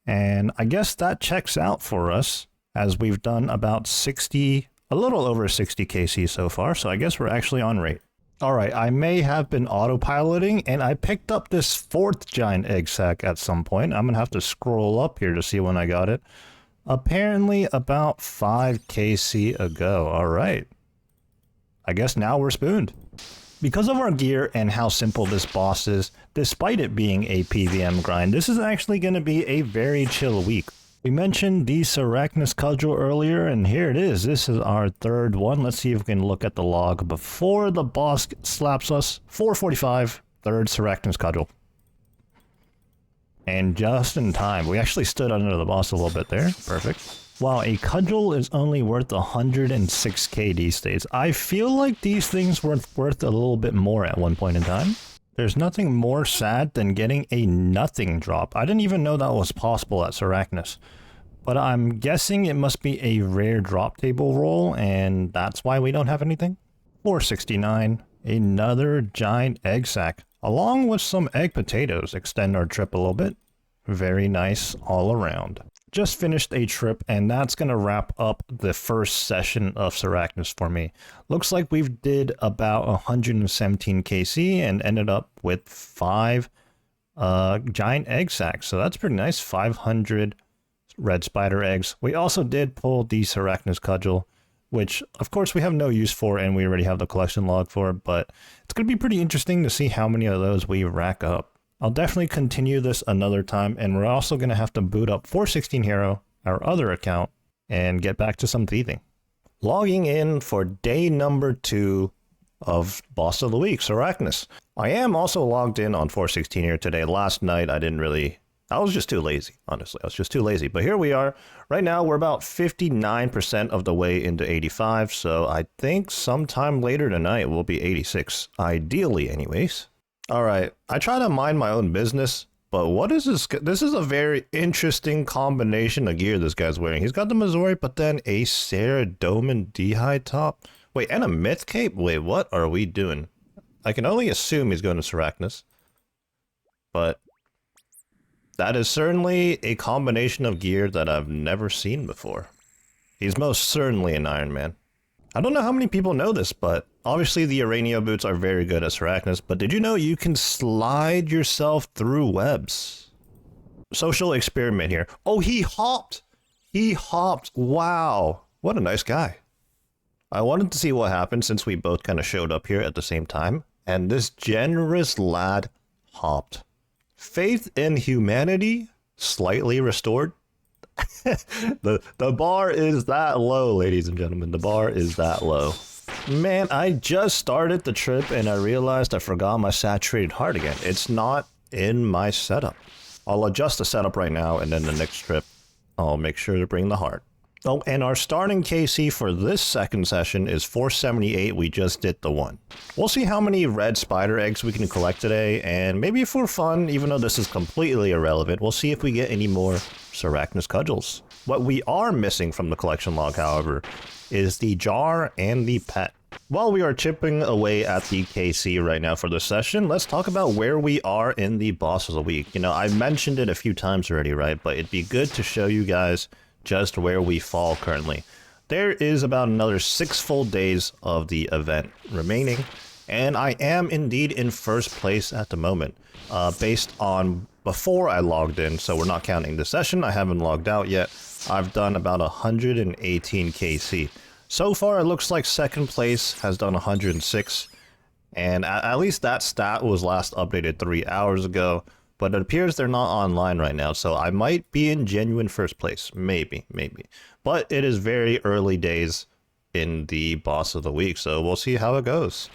And I guess that checks out for us, as we've done about 60, a little over 60 KC so far, so I guess we're actually on rate. Alright, I may have been autopiloting, and I picked up this fourth giant egg sack at some point. I'm going to have to scroll up here to see when I got it. Apparently about 5 KC ago. Alright. I guess now we're spooned. Because of our gear and how simple this boss is, despite it being a PVM grind, this is actually going to be a very chill week. We mentioned the Sarachnis cudgel earlier, and here it is. This is our third one. Let's see if we can look at the log before the boss slaps us. 445, third Sarachnis cudgel. And just in time. We actually stood under the boss a little bit there. Perfect. Wow, a cudgel is only worth 106k these days. I feel like these things were worth a little bit more at one point in time. There's nothing more sad than getting a nothing drop. I didn't even know that was possible at Sarachnis. But I'm guessing it must be a rare drop table roll, and that's why we don't have anything. 469, another giant egg sack, along with some egg potatoes. Extend our trip a little bit. Very nice all around. just finished a trip, and that's going to wrap up the first session of Arachnis for me. Looks like we did about 117 KC and ended up with 5 giant egg sacs. So that's pretty nice. 500 red spider eggs. We also did pull the Arachnis cudgel, which of course we have no use for and we already have the collection log for, but it's going to be pretty interesting to see how many of those we rack up. I'll definitely continue this another time, and we're also going to have to boot up 416 Hero, our other account, and get back to some thieving. Logging in for day number 2 of Boss of the Week, Arachnis. I am also logged in on 416 here today. Last night I was just too lazy, honestly. I was just too lazy. But here we are. Right now, we're about 59% of the way into 85, so I think sometime later tonight we'll be 86. Ideally, anyways. All right, I try to mind my own business, but what is this? This is a very interesting combination of gear this guy's wearing. He's got the Missouri, but then a Ceradomin D-high top. Wait, and a Myth cape? Wait, what are we doing? I can only assume he's going to Arachnis, but that is certainly a combination of gear that I've never seen before. He's most certainly an Ironman. I don't know how many people know this, but obviously the Uranio boots are very good at Arachnis, but did you know you can slide yourself through webs? Social experiment here. Oh, he hopped! He hopped! Wow! What a nice guy. I wanted to see what happened since we both kind of showed up here at the same time, and this generous lad hopped. Faith in humanity slightly restored. The bar is that low, ladies and gentlemen. The bar is that low. Man, I just started the trip and I realized I forgot my saturated heart again. It's not in my setup. I'll adjust the setup right now, and then the next trip I'll make sure to bring the heart. Oh, and our starting KC for this second session is 478. We just did the 1. We'll see how many red spider eggs we can collect today, and maybe for fun, even though this is completely irrelevant, we'll see if we get any more Arachnis cudgels. What we are missing from the collection log, however, is the jar and the pet. While we are chipping away at the KC right now for this session, let's talk about where we are in the Boss of the Week. You know, I mentioned it a few times already, right? But it'd be good to show you guys just where we fall currently. There is about another 6 full days of the event remaining, and I am indeed in first place at the moment, based on before I logged in, so we're not counting the session. I haven't logged out yet. I've done about 118 KC. So far, it looks like second place has done 106, and at least that stat was last updated 3 hours ago. But it appears they're not online right now, so I might be in genuine first place. Maybe. But it is very early days in the Boss of the Week, so we'll see how it goes.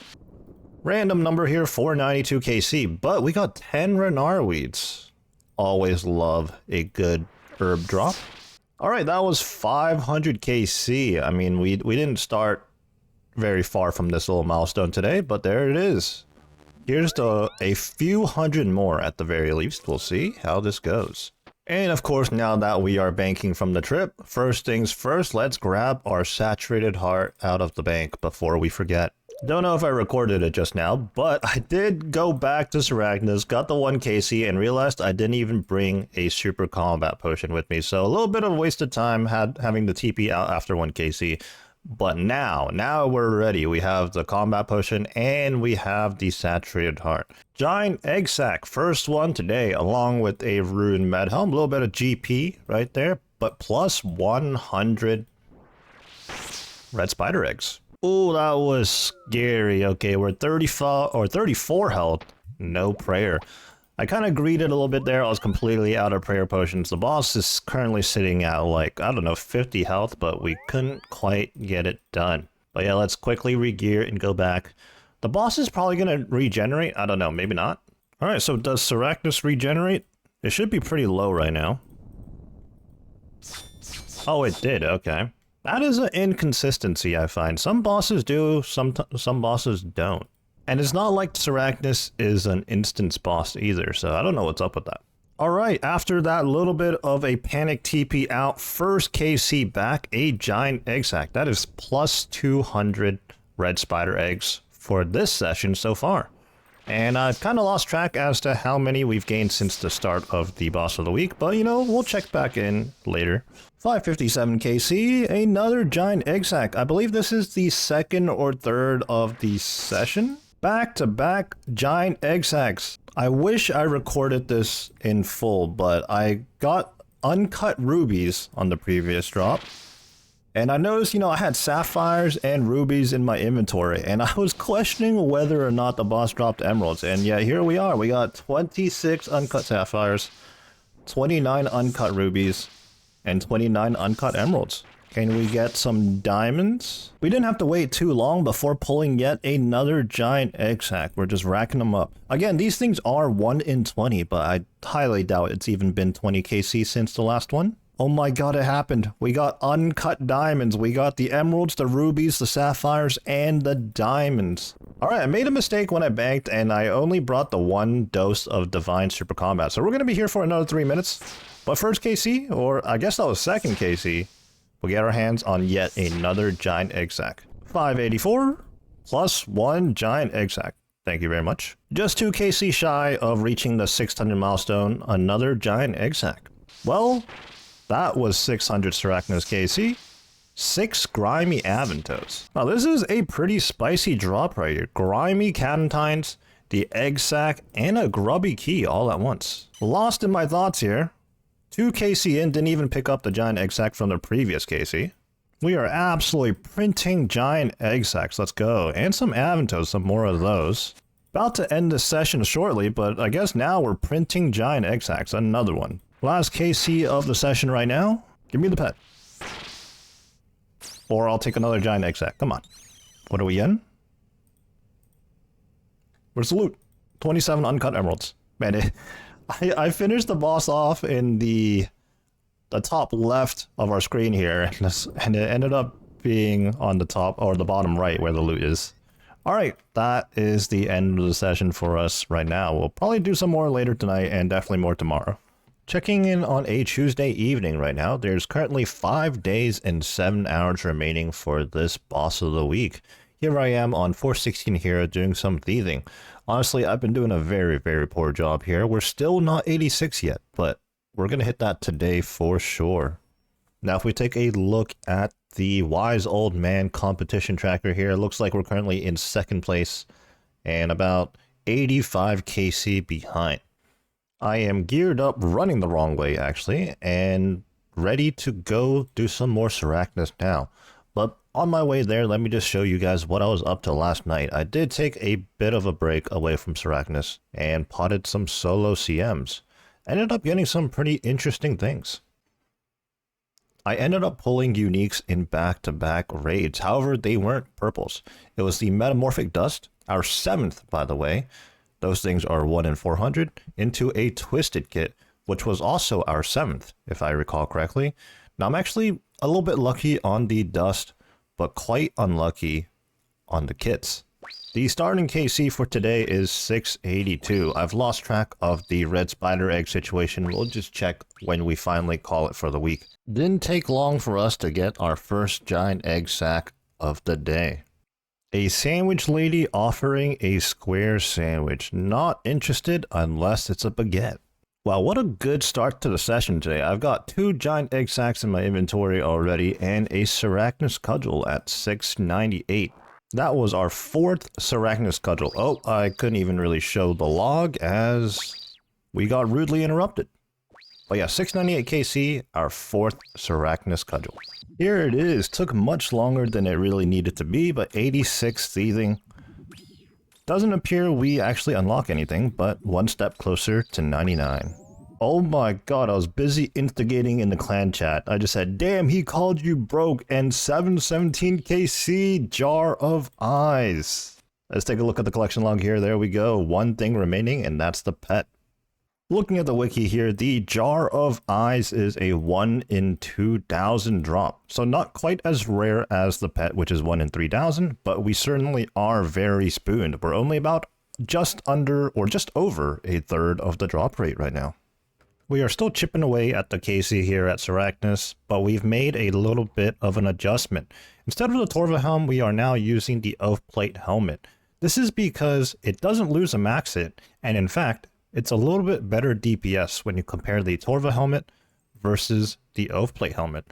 Random number here, 492 KC, but we got 10 Renar weeds. Always love a good herb drop. All right, that was 500 KC. I mean, we didn't start very far from this little milestone today, but there it is. Here's to a few hundred more at the very least. We'll see how this goes. And of course, now that we are banking from the trip, first things first, let's grab our saturated heart out of the bank before we forget. Don't know if I recorded it just now, but I did go back to Arachnis, got the 1 KC, and realized I didn't even bring a super combat potion with me. So a little bit of a waste of time having the TP out after 1 KC. But now we're ready. We have the combat potion and we have the saturated heart. Giant egg sac, first one today, along with a rune med helm. A little bit of GP right there, but plus 100 red spider eggs. Oh, that was scary. Okay, we're 34 health. No prayer. I kind of greeted a little bit there. I was completely out of prayer potions. The boss is currently sitting at like, I don't know, 50 health, but we couldn't quite get it done. But yeah, let's quickly re-gear and go back. The boss is probably going to regenerate. I don't know, maybe not. All right, so does Arachnis regenerate? It should be pretty low right now. Oh, it did, okay. That is an inconsistency, I find. Some bosses do, some bosses don't. And it's not like Arachnis is an instance boss either, so I don't know what's up with that. Alright, after that little bit of a panic TP out, first KC back, a giant egg sac. That is plus 200 red spider eggs for this session so far. And I've kind of lost track as to how many we've gained since the start of the boss of the week, but you know, we'll check back in later. 557 KC, another giant egg sack. I believe this is the second or third of the session. Back-to-back giant egg sacks. I wish I recorded this in full, but I got uncut rubies on the previous drop. And I noticed, you know, I had sapphires and rubies in my inventory, and I was questioning whether or not the boss dropped emeralds. And yeah, here we are. We got 26 uncut sapphires, 29 uncut rubies, and 29 uncut emeralds. Can we get some diamonds? We didn't have to wait too long before pulling yet another giant egg sack. We're just racking them up. Again, these things are 1 in 20, but I highly doubt it's even been 20 KC since the last one. Oh my god, it happened. We got uncut diamonds. We got the emeralds, the rubies, the sapphires, and the diamonds. Alright, I made a mistake when I banked, and I only brought the 1 dose of Divine Super Combat. So we're going to be here for another 3 minutes. But first KC, or I guess that was second KC, we'll get our hands on yet another giant egg sack. 584 plus 1 giant egg sack. Thank you very much. Just 2 KC shy of reaching the 600 milestone, another giant egg sack. Well, that was 600 Sarachnos KC, 6 Grimy Aventos. Now this is a pretty spicy drop right here. Grimy Catentines, the egg sack, and a grubby key all at once. Lost in my thoughts here. 2 KC in, didn't even pick up the giant egg sack from the previous KC. We are absolutely printing giant egg sacks, let's go. And some Aventos, some more of those. About to end this session shortly, but I guess now we're printing giant egg sacks, another one. Last KC of the session right now. Give me the pet. Or I'll take another giant egg sack. Come on. What are we in? Where's the loot? 27 uncut emeralds. Man, I finished the boss off in the top left of our screen here. And it ended up being on the top or the bottom right where the loot is. Alright, that is the end of the session for us right now. We'll probably do some more later tonight and definitely more tomorrow. Checking in on a Tuesday evening right now, there's currently 5 days and 7 hours remaining for this boss of the week. Here I am on 416 here doing some thieving. Honestly, I've been doing a very, very poor job here. We're still not 86 yet, but we're going to hit that today for sure. Now, if we take a look at the Wise Old Man competition tracker here, it looks like we're currently in second place and about 85 KC behind. I am geared up running the wrong way, actually, and ready to go do some more Sarachnos now. But on my way there, let me just show you guys what I was up to last night. I did take a bit of a break away from Sarachnos and potted some solo CMs. Ended up getting some pretty interesting things. I ended up pulling uniques in back-to-back raids. However, they weren't purples. It was the Metamorphic Dust, our 7th, by the way. Those things are 1 in 400 into a Twisted Kit, which was also our 7th, if I recall correctly. Now, I'm actually a little bit lucky on the dust, but quite unlucky on the kits. The starting KC for today is 682. I've lost track of the red spider egg situation. We'll just check when we finally call it for the week. Didn't take long for us to get our first giant egg sack of the day. A sandwich lady offering a square sandwich. Not interested unless it's a baguette. Wow, what a good start to the session today. I've got 2 giant egg sacks in my inventory already and a Sarachnos cudgel at 698. That was our 4th Sarachnos cudgel. Oh, I couldn't even really show the log as we got rudely interrupted. But yeah, 698 KC, our 4th Sarachnos cudgel. Here it is. Took much longer than it really needed to be, but 86 thieving. Doesn't appear we actually unlock anything, but 1 step closer to 99. Oh my god, I was busy instigating in the clan chat. I just said, damn, he called you broke, and 717 KC, Jar of Eyes. Let's take a look at the collection log here. There we go. 1 thing remaining, and that's the pet. Looking at the wiki here, the Jar of Eyes is a 1 in 2,000 drop. So not quite as rare as the pet, which is 1 in 3,000, but we certainly are very spooned. We're only about just under or just over a third of the drop rate right now. We are still chipping away at the KC here at Sarachnos, but we've made a little bit of an adjustment. Instead of the Torva helm, we are now using the Oath Plate helmet. This is because it doesn't lose a max hit, and in fact, it's a little bit better DPS when you compare the Torva helmet versus the Oath Plate helmet.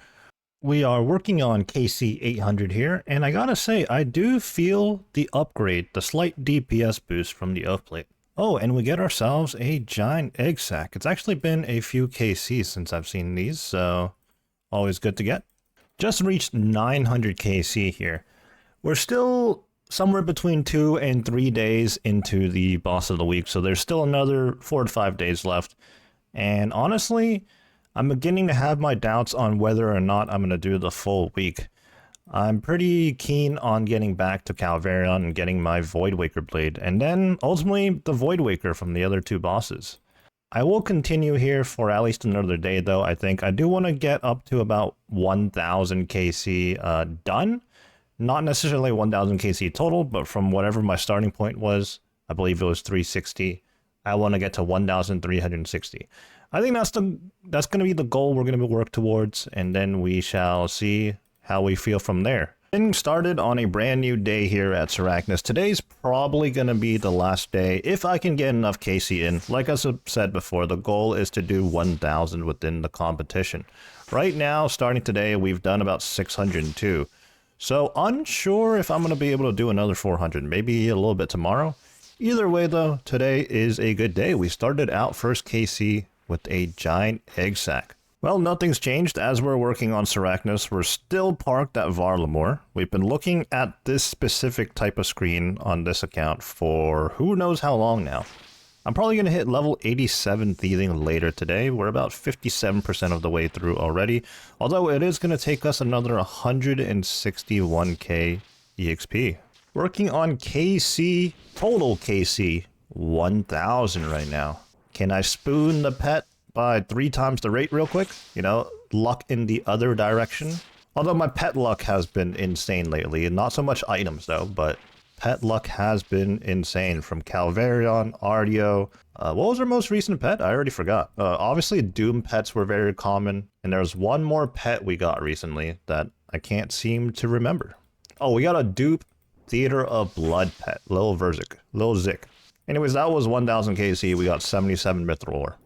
We are working on KC 800 here, and I gotta say, I do feel the upgrade, the slight DPS boost from the Oath Plate. Oh, and we get ourselves a giant egg sack. It's actually been a few KCs since I've seen these, so always good to get. Just reached 900 KC here. We're still somewhere between 2 and 3 days into the boss of the week, so there's still another 4 to 5 days left. And honestly, I'm beginning to have my doubts on whether or not I'm going to do the full week. I'm pretty keen on getting back to Calvarion and getting my Voidwaker blade, and then ultimately the Voidwaker from the other two bosses. I will continue here for at least another day though. I think I do want to get up to about 1000 KC done. Not necessarily 1000 KC total, but from whatever my starting point was, I believe it was 360. I want to get to 1360. I think that's going to be the goal we're going to work towards, and then we shall see how we feel from there. Getting started on a brand new day here at Sarachnis. Today's probably going to be the last day if I can get enough KC in. Like I said before, the goal is to do 1000 within the competition. Right now, starting today, we've done about 602. So unsure if I'm going to be able to do another 400, maybe a little bit tomorrow. Either way though, today is a good day. We started out first KC with a giant egg sack. Well, nothing's changed as we're working on Sarachnis. We're still parked at Varlamore. We've been looking at this specific type of screen on this account for who knows how long now. I'm probably going to hit level 87 thieving later today. We're about 57% of the way through already, although it is going to take us another 161k EXP. Working on KC, total KC, 1000 right now. Can I spoon the pet by 3 times the rate real quick? You know, luck in the other direction. Although my pet luck has been insane lately, and not so much items though, but pet luck has been insane from Calvarion, Ardio. What was our most recent pet? I already forgot. Obviously Doom pets were very common, and there's one more pet we got recently that I can't seem to remember. Oh, we got a dupe Theater of Blood pet, Lil Zik. Anyways, that was 1000 KC. We got 77 Mithril ore.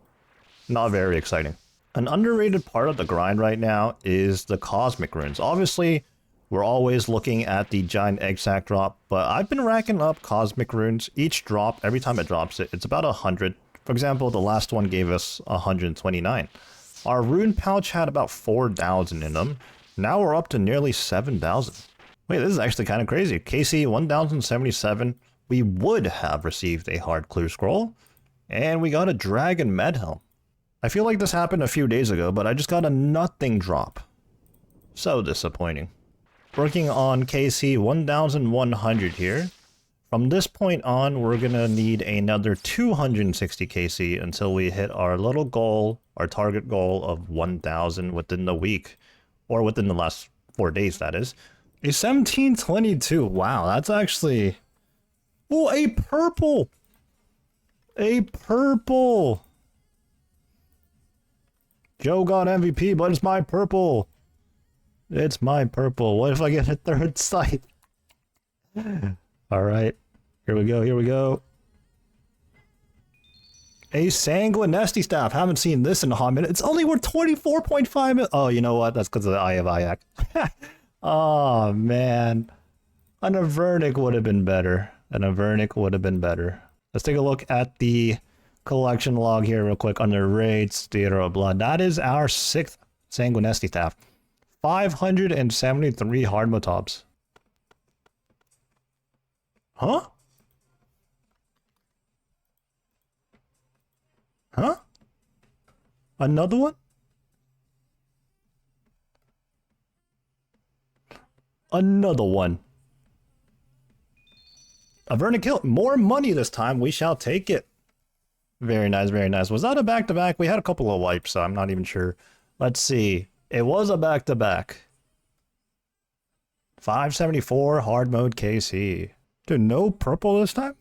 Not very exciting. An underrated part of the grind right now is the cosmic runes. Obviously, we're always looking at the giant egg sack drop, but I've been racking up cosmic runes. Each drop, every time it drops it's about 100. For example, the last one gave us 129. Our rune pouch had about 4,000 in them. Now we're up to nearly 7,000. Wait, this is actually kind of crazy. KC 1077. We would have received a hard clear scroll, and we got a dragon med helm. I feel like this happened a few days ago, but I just got a nothing drop. So disappointing. Working on KC 1100 here. From this point on, we're gonna need another 260 KC until we hit our little goal, our target goal of 1000 within the week, or within the last 4 days, that is. A 1722, wow, that's actually... Oh, a purple! A purple! Joe got MVP, but it's my purple. It's my purple. What if I get a third sight? Alright. Here we go, here we go. A Sanguinesti staff. Haven't seen this in a hot minute. It's only worth 24.5 mil. Oh, you know what? That's because of the Eye of Ayak. Oh, man. An Avernic would have been better. An Avernic would have been better. Let's take a look at the collection log here real quick under Raids, Theater of Blood. That is our 6th Sanguinesti staff. 573 hard motobs. Huh? Huh? Another one? Another one. Avernic Hill. More money this time. We shall take it. Very nice, very nice. Was that a back-to-back? We had a couple of wipes, so I'm not even sure. Let's see. It was a back-to-back. 574 hard mode KC. Dude, no purple this time?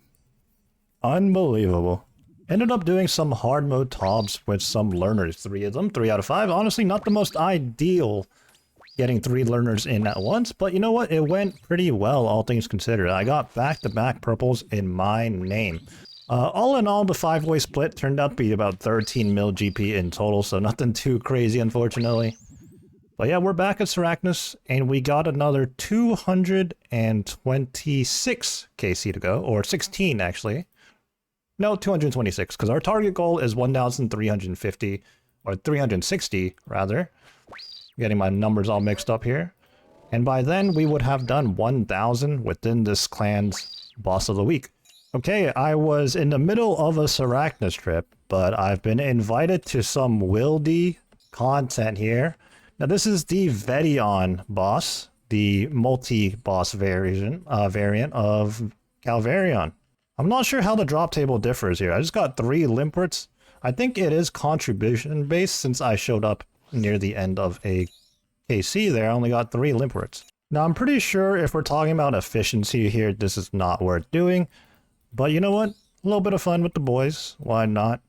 Unbelievable. Ended up doing some hard mode tobs with some learners. 3 of them, 3 out of 5. Honestly, not the most ideal getting 3 learners in at once, but you know what? It went pretty well, all things considered. I got back-to-back purples in my name. All in all, the 5-way split turned out to be about 13 mil GP in total, so nothing too crazy, unfortunately. But yeah, we're back at Seracnus, and we got another 226 KC to go, or 16 actually. No, 226, because our target goal is 1,350, or 360 rather. Getting my numbers all mixed up here. And by then, we would have done 1,000 within this clan's boss of the week. Okay, I was in the middle of a Seracnus trip, but I've been invited to some wildy content here. Now this is the Vedion boss, the multi-boss variant of Calvarion. I'm not sure how the drop table differs here. I just got 3 Limperts. I think it is contribution based since I showed up near the end of a KC there. I only got 3 Limperts. Now I'm pretty sure if we're talking about efficiency here, this is not worth doing. But you know what? A little bit of fun with the boys. Why not?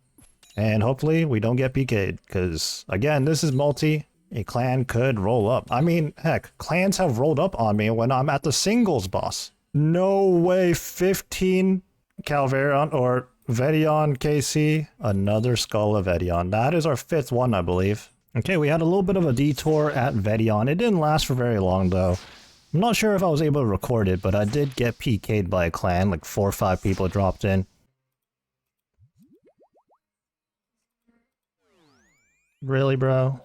And hopefully we don't get PK'd. Because, again, this is multi. A clan could roll up. I mean, heck, clans have rolled up on me when I'm at the singles boss. No way. 15 Calvarion or Vedion KC. Another Skull of Vedion. That is our 5th one, I believe. Okay, we had a little bit of a detour at Vedion. It didn't last for very long, though. I'm not sure if I was able to record it, but I did get PK'd by a clan. Like 4 or 5 people dropped in. Really, bro?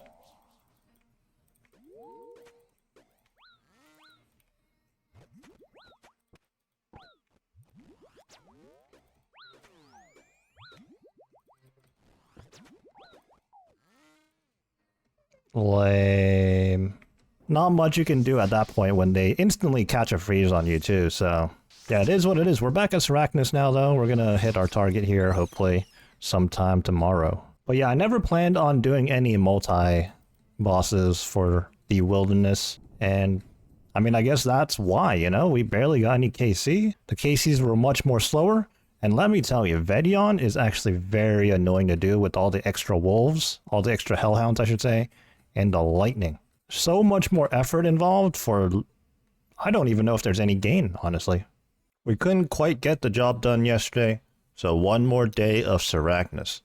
Lame. Not much you can do at that point when they instantly catch a freeze on you too, so... Yeah, it is what it is. We're back at Seracnus now, though. We're gonna hit our target here, hopefully, sometime tomorrow. But yeah, I never planned on doing any multi-bosses for the wilderness, and... I mean, I guess that's why, you know? We barely got any KC. The KCs were much more slower, and let me tell you, Vedion is actually very annoying to do with all the extra wolves, all the extra hellhounds, I should say, and the lightning. So much more effort involved for... I don't even know if there's any gain, honestly. We couldn't quite get the job done yesterday, so one more day of Seracnus.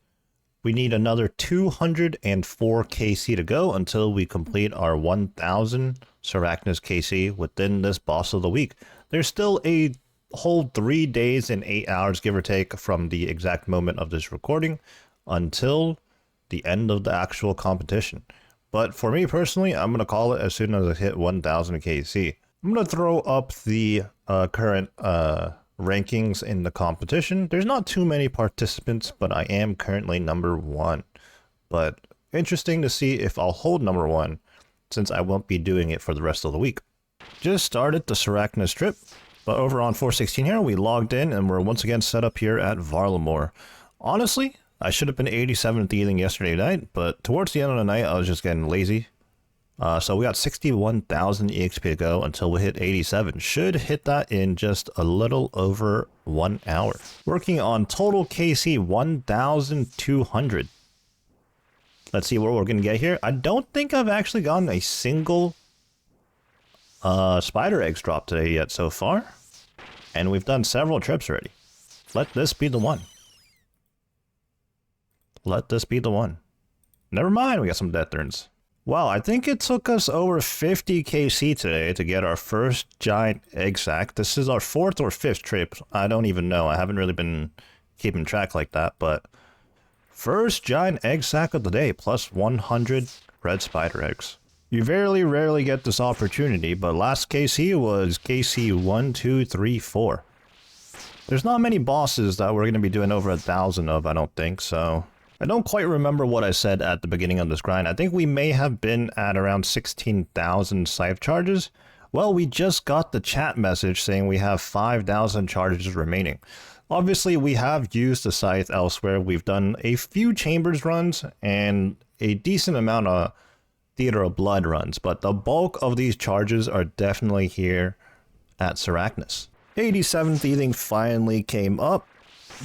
We need another 204 KC to go until we complete our 1,000 Seracnus KC within this boss of the week. There's still a whole 3 days and 8 hours, give or take, from the exact moment of this recording until the end of the actual competition. But for me personally, I'm going to call it as soon as I hit 1,000 KC. I'm going to throw up the current rankings in the competition. There's not too many participants, but I am currently number 1. But interesting to see if I'll hold number 1, since I won't be doing it for the rest of the week. Just started the Seracnus trip, but over on 416 here, we logged in and we're once again set up here at Varlamore. Honestly, I should have been 87th Eating yesterday night, but towards the end of the night, I was just getting lazy. So we got 61,000 EXP to go until we hit 87. Should hit that in just a little over 1 hour. Working on total KC 1,200. Let's see what we're going to get here. I don't think I've actually gotten a single spider eggs drop today yet so far. And we've done several trips already. Let this be the one. Let this be the one. Never mind, we got some death turns. Wow, I think it took us over 50 KC today to get our first giant egg sack. This is our 4th or 5th trip. I don't even know. I haven't really been keeping track like that, but first giant egg sack of the day, plus 100 red spider eggs. You very rarely get this opportunity, but last KC was KC 1, 2, 3, 4. There's not many bosses that we're going to be doing over 1,000 of, I don't think, so... I don't quite remember what I said at the beginning of this grind. I think we may have been at around 16,000 scythe charges. Well, we just got the chat message saying we have 5,000 charges remaining. Obviously, we have used the scythe elsewhere. We've done a few chambers runs and a decent amount of Theater of Blood runs, but the bulk of these charges are definitely here at Seracnus. 87th Eating finally came up.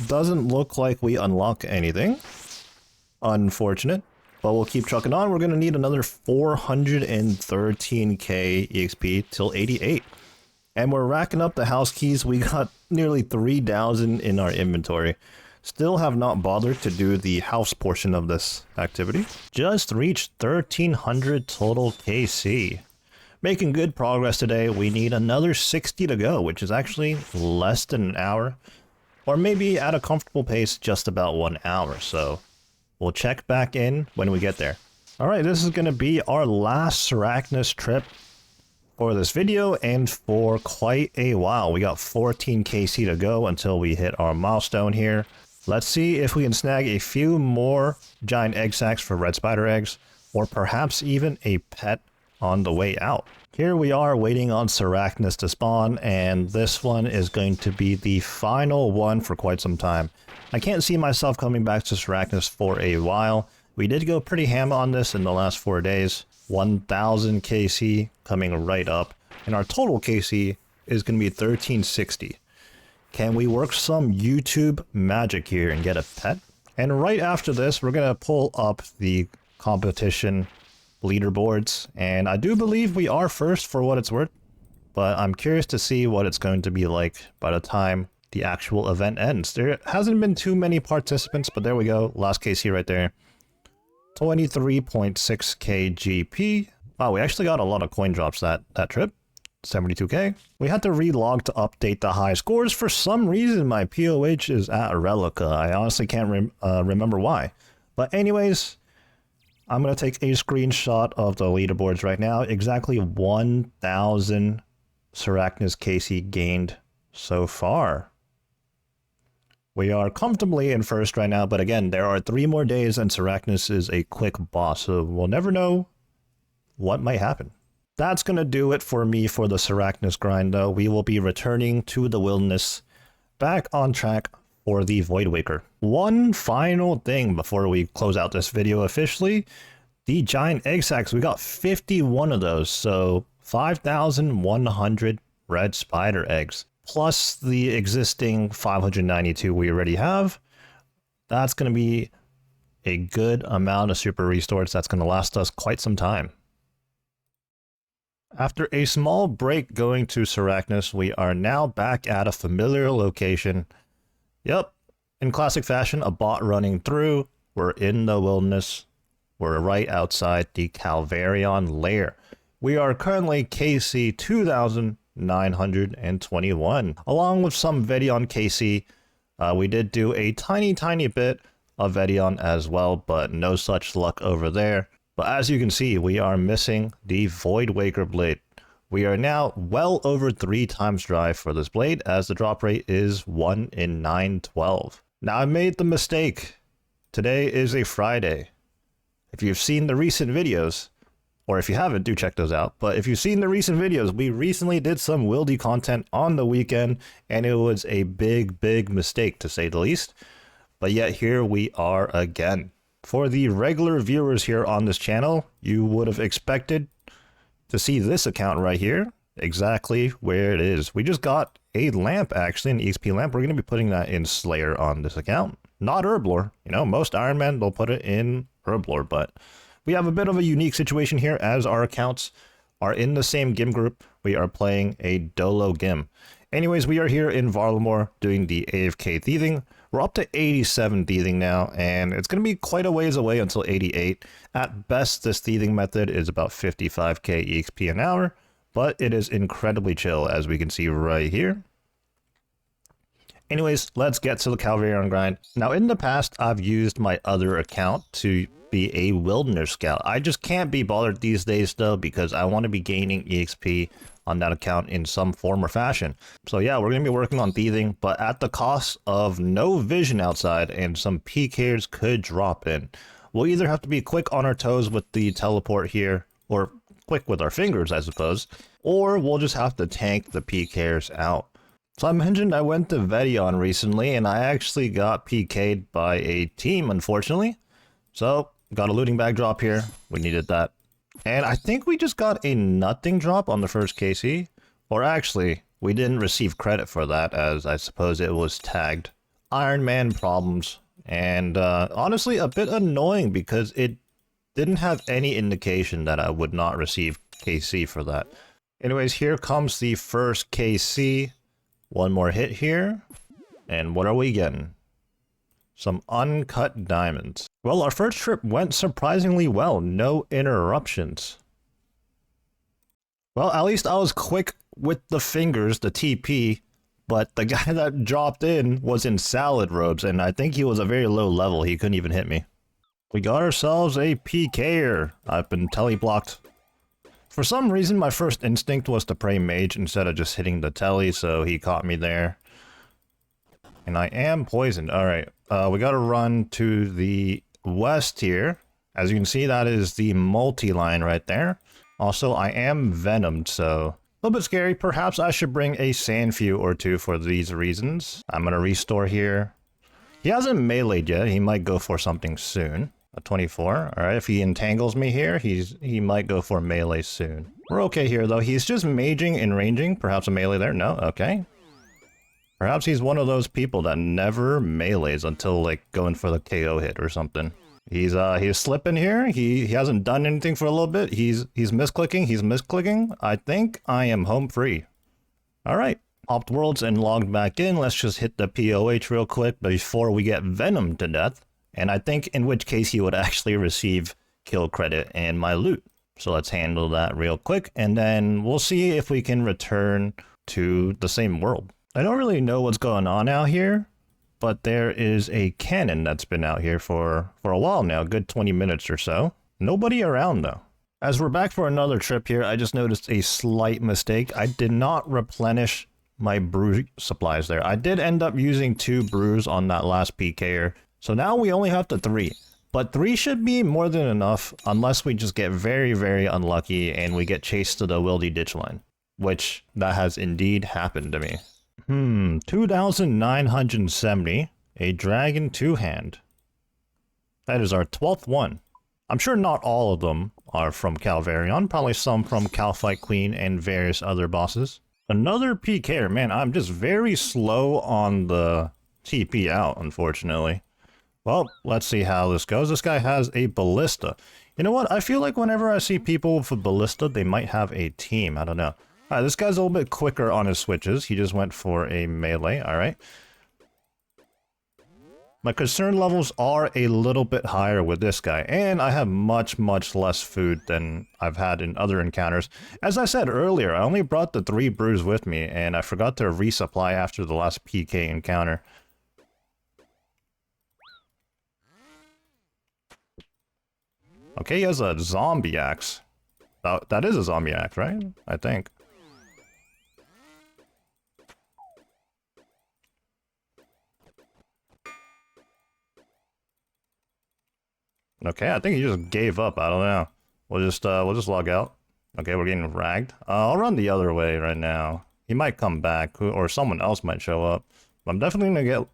Doesn't look like we unlock anything. Unfortunate. But we'll keep trucking on. We're going to need another 413k EXP till 88. And we're racking up the house keys. We got nearly 3,000 in our inventory. Still have not bothered to do the house portion of this activity. Just reached 1,300 total KC. Making good progress today. We need another 60 to go, which is actually less than an hour. Or maybe at a comfortable pace, just about 1 hour. So we'll check back in when we get there. Alright, this is going to be our last Sarachnis trip for this video and for quite a while. We got 14 KC to go until we hit our milestone here. Let's see if we can snag a few more giant egg sacs for red spider eggs, or perhaps even a pet on the way out. Here we are waiting on Sarachnis to spawn, and this one is going to be the final one for quite some time. I can't see myself coming back to Sarachnis for a while. We did go pretty ham on this in the last 4 days. 1,000 KC coming right up, and our total KC is going to be 1,360. Can we work some YouTube magic here and get a pet? And right after this, we're going to pull up the competition leaderboards, and I do believe we are first for what it's worth, but I'm curious to see what it's going to be like by the time the actual event ends. There hasn't been too many participants, but there we go. Last KC right there. 23.6k GP. Wow, we actually got a lot of coin drops that trip. 72k. We had to relog to update the high scores. For some reason, my POH is at a Relica. I honestly can't remember why. But anyways, I'm going to take a screenshot of the leaderboards right now. Exactly 1,000 Sarachnis KC gained so far. We are comfortably in first right now, but again, there are 3 more days and Sarachnis is a quick boss, so we'll never know what might happen. That's going to do it for me for the Sarachnis grind, though. We will be returning to the wilderness, back on track for the Voidwaker. One final thing before we close out this video officially, the giant egg sacs. We got 51 of those, so 5,100 red spider eggs. Plus the existing 592 we already have. That's going to be a good amount of super restores. That's going to last us quite some time. After a small break going to Sarachnis, we are now back at a familiar location. Yep, in classic fashion, a bot running through. We're in the wilderness. We're right outside the Calvarion lair. We are currently KC 2,921. Along with some Vedion KC, we did do a tiny bit of Vedion as well, but no such luck over there. But as you can see, we are missing the Voidwaker blade. We are now well over 3 times drive for this blade, as the drop rate is 1 in 912. Now, I made the mistake. Today is a Friday. If you've seen the recent videos, or if you haven't, do check those out. But if you've seen the recent videos, we recently did some wildy content on the weekend, and it was a big mistake, to say the least. But yet here we are again. For the regular viewers here on this channel, you would have expected to see this account right here, exactly where it is. We just got a lamp, actually, an EXP lamp. We're going to be putting that in Slayer on this account. Not Herblore. You know, most Ironman, they'll put it in Herblore, but we have a bit of a unique situation here, as our accounts are in the same gym group. We are playing a Dolo gym. Anyways, we are here in Varlamore doing the AFK thieving. We're up to 87 thieving now, and it's going to be quite a ways away until 88. At best, this thieving method is about 55k EXP an hour, but it is incredibly chill, as we can see right here. Anyways, let's get to the Calvarion grind. Now, in the past, I've used my other account to be a wilderness scout. I just can't be bothered these days, though, because I want to be gaining EXP on that account in some form or fashion. So yeah, we're going to be working on thieving, but at the cost of no vision outside, and some PKers could drop in. We'll either have to be quick on our toes with the teleport here, or quick with our fingers, I suppose, or we'll just have to tank the PKers out. So I mentioned I went to Vedion recently, and I actually got PK'd by a team, unfortunately. So, got a looting bag drop here. We needed that. And I think we just got a nothing drop on the first KC. Or actually, we didn't receive credit for that, as I suppose it was tagged Ironman problems. And honestly, a bit annoying, because it didn't have any indication that I would not receive KC for that. Anyways, here comes the first KC. One more hit here. And what are we getting? Some uncut diamonds. Well, our first trip went surprisingly well. No interruptions. Well, at least I was quick with the fingers, the TP, but the guy that dropped in was in salad robes, and I think he was a very low level. He couldn't even hit me. We got ourselves a PKer. I've been telly-blocked. For some reason, my first instinct was to pray mage instead of just hitting the telly, so he caught me there. And I am poisoned. Alright, we gotta run to the west here. As you can see, that is the multi-line right there. Also, I am venomed, so a little bit scary. Perhaps I should bring a Sandfew or two for these reasons. I'm gonna restore here. He hasn't meleeed yet. He might go for something soon. A 24. Alright, if he entangles me here, he might go for melee soon. We're okay here, though. He's just maging and ranging. Perhaps a melee there? No? Okay. Perhaps he's one of those people that never melees until, like, going for the KO hit or something. He's slipping here. He hasn't done anything for a little bit. He's misclicking. I think I am home free. Alright. Hopped worlds and logged back in. Let's just hit the POH real quick before we get venomed to death. And I think in which case he would actually receive kill credit and my loot. So let's handle that real quick, and then we'll see if we can return to the same world. I don't really know what's going on out here, but there is a cannon that's been out here for a while now, a good 20 minutes or so. Nobody around though. As we're back for another trip here, I just noticed a slight mistake. I did not replenish my brew supplies there. I did end up using 2 brews on that last PKer. So now we only have the 3. But 3 should be more than enough unless we just get very, very unlucky and we get chased to the wildy ditch line. Which, that has indeed happened to me. 2,970. A dragon 2-hand. That is our 12th one. I'm sure not all of them are from Calvarion. Probably some from Calfight Queen and various other bosses. Another PKer. Man, I'm just very slow on the TP out, unfortunately. Well, let's see how this goes. This guy has a ballista. You know what? I feel like whenever I see people with a ballista, they might have a team. I don't know. Alright, this guy's a little bit quicker on his switches. He just went for a melee. Alright. My concern levels are a little bit higher with this guy. And I have much, much less food than I've had in other encounters. As I said earlier, I only brought the 3 brews with me. And I forgot to resupply after the last PK encounter. Okay, he has a zombie axe. That is a zombie axe, right? I think. Okay, I think he just gave up. I don't know. We'll just log out. Okay, we're getting ragged. I'll run the other way right now. He might come back, or someone else might show up. I'm definitely gonna get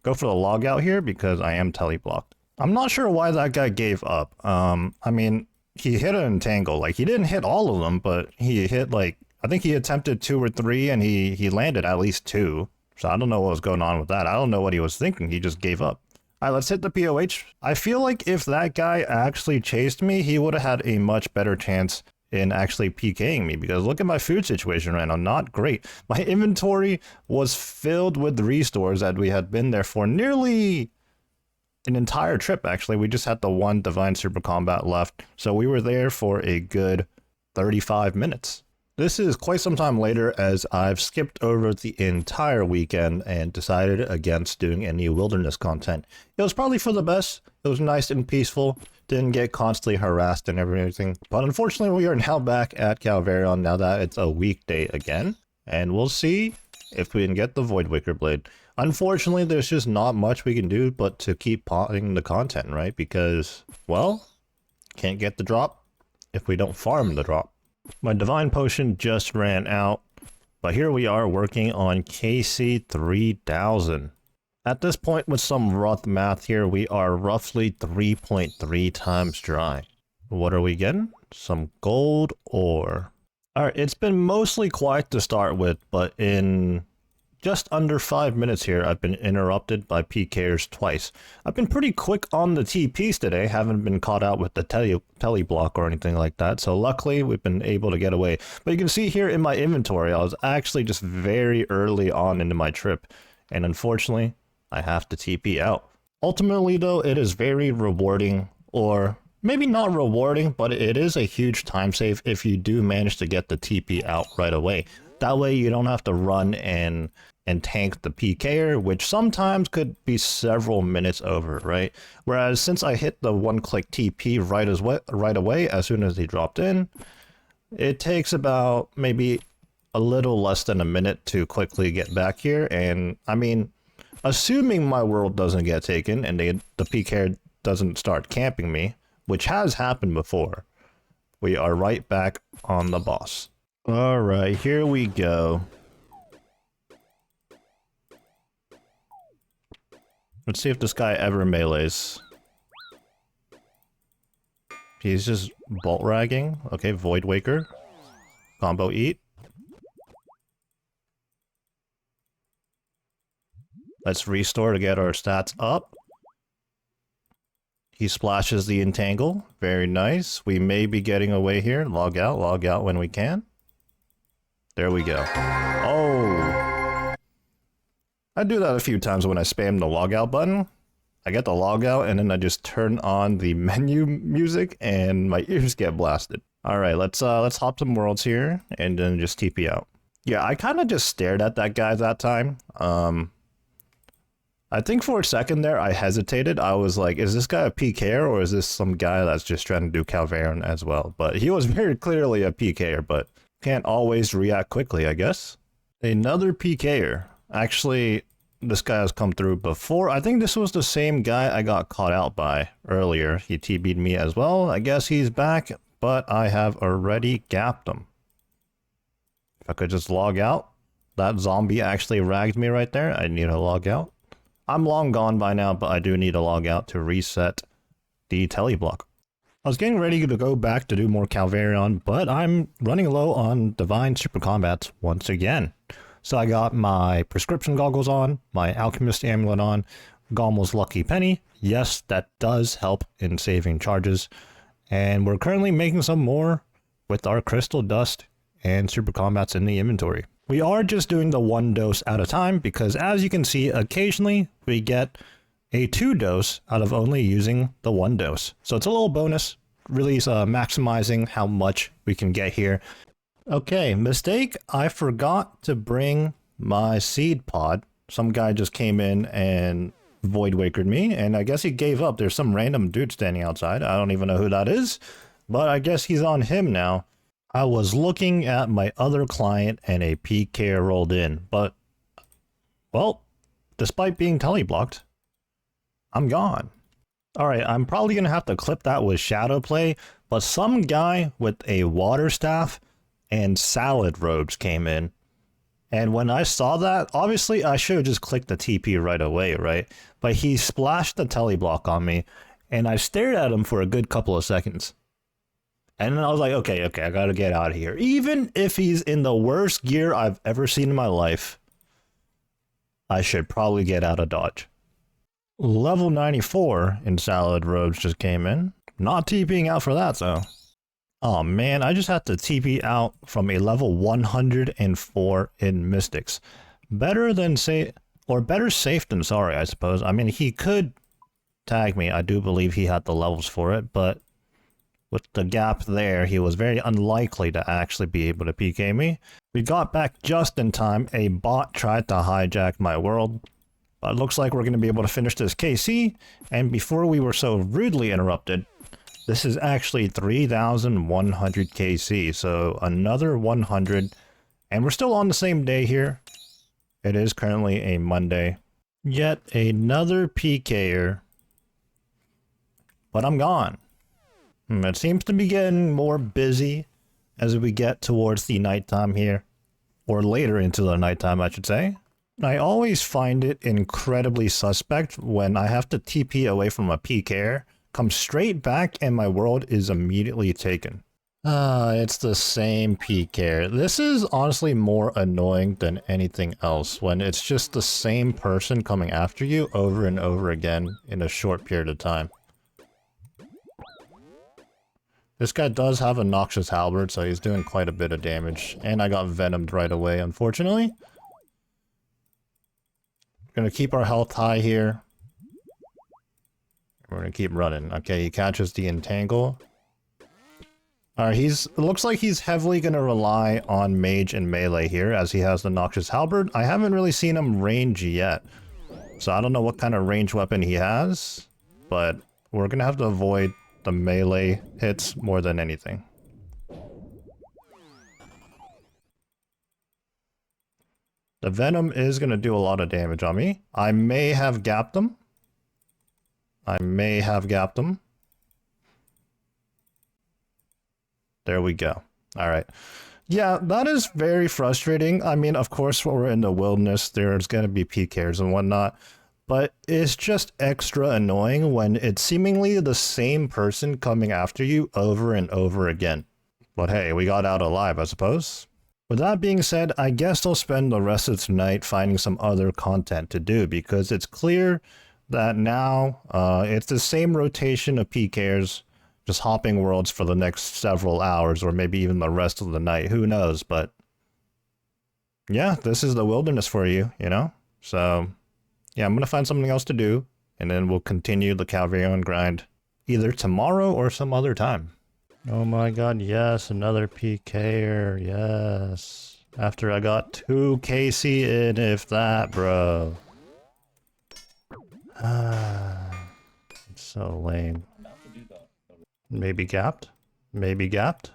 go for the log out here because I am telly-blocked. I'm not sure why that guy gave up. I mean, he hit an entangle. Like, he didn't hit all of them, but he hit, like, I think he attempted 2 or 3, and he landed at least 2. So I don't know what was going on with that. I don't know what he was thinking. He just gave up. Alright, let's hit the POH. I feel like if that guy actually chased me, he would have had a much better chance in actually PKing me, because look at my food situation right now, not great. My inventory was filled with restores that we had been there for nearly an entire trip, actually. We just had the 1 Divine Super Combat left, so we were there for a good 35 minutes. This is quite some time later, as I've skipped over the entire weekend and decided against doing any wilderness content. It was probably for the best. It was nice and peaceful. Didn't get constantly harassed and everything. But unfortunately, we are now back at Calvarion now that it's a weekday again. And we'll see if we can get the Voidwaker blade. Unfortunately, there's just not much we can do but to keep potting the content, right? Because, well, can't get the drop if we don't farm the drop. My divine potion just ran out, but here we are working on KC 3000. At this point, with some rough math here, we are roughly 3.3 times dry. What are we getting? Some gold ore. Alright, it's been mostly quiet to start with, but in just under 5 minutes here, I've been interrupted by PKers twice. I've been pretty quick on the TPs today, haven't been caught out with the tele block or anything like that, so luckily we've been able to get away. But you can see here in my inventory, I was actually just very early on into my trip, and unfortunately, I have to TP out. Ultimately though, it is very rewarding, or maybe not rewarding, but it is a huge time save if you do manage to get the TP out right away. That way you don't have to run and tank the PKer, which sometimes could be several minutes over, right? Whereas since I hit the one-click TP right away as soon as he dropped in, it takes about maybe a little less than a minute to quickly get back here. And I mean, assuming my world doesn't get taken and the PKer doesn't start camping me, which has happened before, we are right back on the boss. All right, here we go. Let's see if this guy ever melees. He's just bolt ragging. Okay, Voidwaker. Combo eat. Let's restore to get our stats up. He splashes the entangle. Very nice. We may be getting away here. Log out when we can. There we go. Oh! I do that a few times when I spam the logout button. I get the logout and then I just turn on the menu music and my ears get blasted. Alright, let's hop some worlds here and then just TP out. Yeah, I kind of just stared at that guy that time. I think for a second there I hesitated. I was like, is this guy a PKer or is this some guy that's just trying to do Calvarian as well? But he was very clearly a PKer, but can't always react quickly, I guess. Another PKer. Actually, this guy has come through before. I think this was the same guy I got caught out by earlier. He TB'd me as well. I guess he's back, but I have already gapped him. If I could just log out. That zombie actually ragged me right there. I need to log out. I'm long gone by now, but I do need to log out to reset the teleblock. I was getting ready to go back to do more Calvarion, but I'm running low on Divine Super Combats once again. So I got my prescription goggles on, my Alchemist amulet on, Gommel's Lucky Penny. Yes, that does help in saving charges. And we're currently making some more with our Crystal Dust and Super Combats in the inventory. We are just doing the 1 dose at a time because, as you can see, occasionally we get a 2 dose out of only using the 1 dose. So it's a little bonus, really maximizing how much we can get here. Okay, mistake. I forgot to bring my seed pod. Some guy just came in and Voidwakered me, and I guess he gave up. There's some random dude standing outside. I don't even know who that is, but I guess he's on him now. I was looking at my other client and a PK rolled in, but, well, despite being teleblocked, I'm gone. Alright, I'm probably going to have to clip that with shadow play, but some guy with a water staff and salad robes came in. And when I saw that, obviously I should have just clicked the TP right away, right? But he splashed the teleblock on me, and I stared at him for a good couple of seconds. And then I was like, okay, I gotta get out of here. Even if he's in the worst gear I've ever seen in my life, I should probably get out of Dodge. Level 94 in salad robes just came in. Not TPing out for that, though. Oh man, I just had to TP out from a level 104 in Mystics. Better safe than sorry, I suppose. I mean, he could tag me. I do believe he had the levels for it, but with the gap there, he was very unlikely to actually be able to PK me. We got back just in time. A bot tried to hijack my world, but it looks like we're going to be able to finish this KC. And before we were so rudely interrupted, this is actually 3,100 KC, so another 100. And we're still on the same day here. It is currently a Monday. Yet another PKer. But I'm gone. It seems to be getting more busy as we get towards the nighttime here. Or later into the nighttime, I should say. I always find it incredibly suspect when I have to TP away from a PKer, come straight back, and my world is immediately taken. It's the same PK. This is honestly more annoying than anything else when it's just the same person coming after you over and over again in a short period of time. This guy does have a noxious halberd, so he's doing quite a bit of damage. And I got venomed right away, unfortunately. We're gonna keep our health high here. We're gonna keep running. Okay, he catches the entangle. Alright, it looks like he's heavily gonna rely on mage and melee here, as he has the noxious halberd. I haven't really seen him range yet, so I don't know what kind of range weapon he has, but we're gonna have to avoid the melee hits more than anything. The venom is gonna do a lot of damage on me. I may have gapped him. There we go. Alright. Yeah, that is very frustrating. I mean, of course, when we're in the wilderness, there's gonna be PKs and whatnot. But it's just extra annoying when it's seemingly the same person coming after you over and over again. But hey, we got out alive, I suppose. With that being said, I guess I'll spend the rest of tonight finding some other content to do, because it's clear that now it's the same rotation of PKers, just hopping worlds for the next several hours, or maybe even the rest of the night, who knows. But yeah, this is the wilderness for you, you know? So yeah, I'm gonna find something else to do, and then we'll continue the Calvarion grind either tomorrow or some other time. Oh my god, yes, another PKer, yes. After I got 2 KC in, if that, bro. It's so lame. Maybe gapped? Maybe gapped?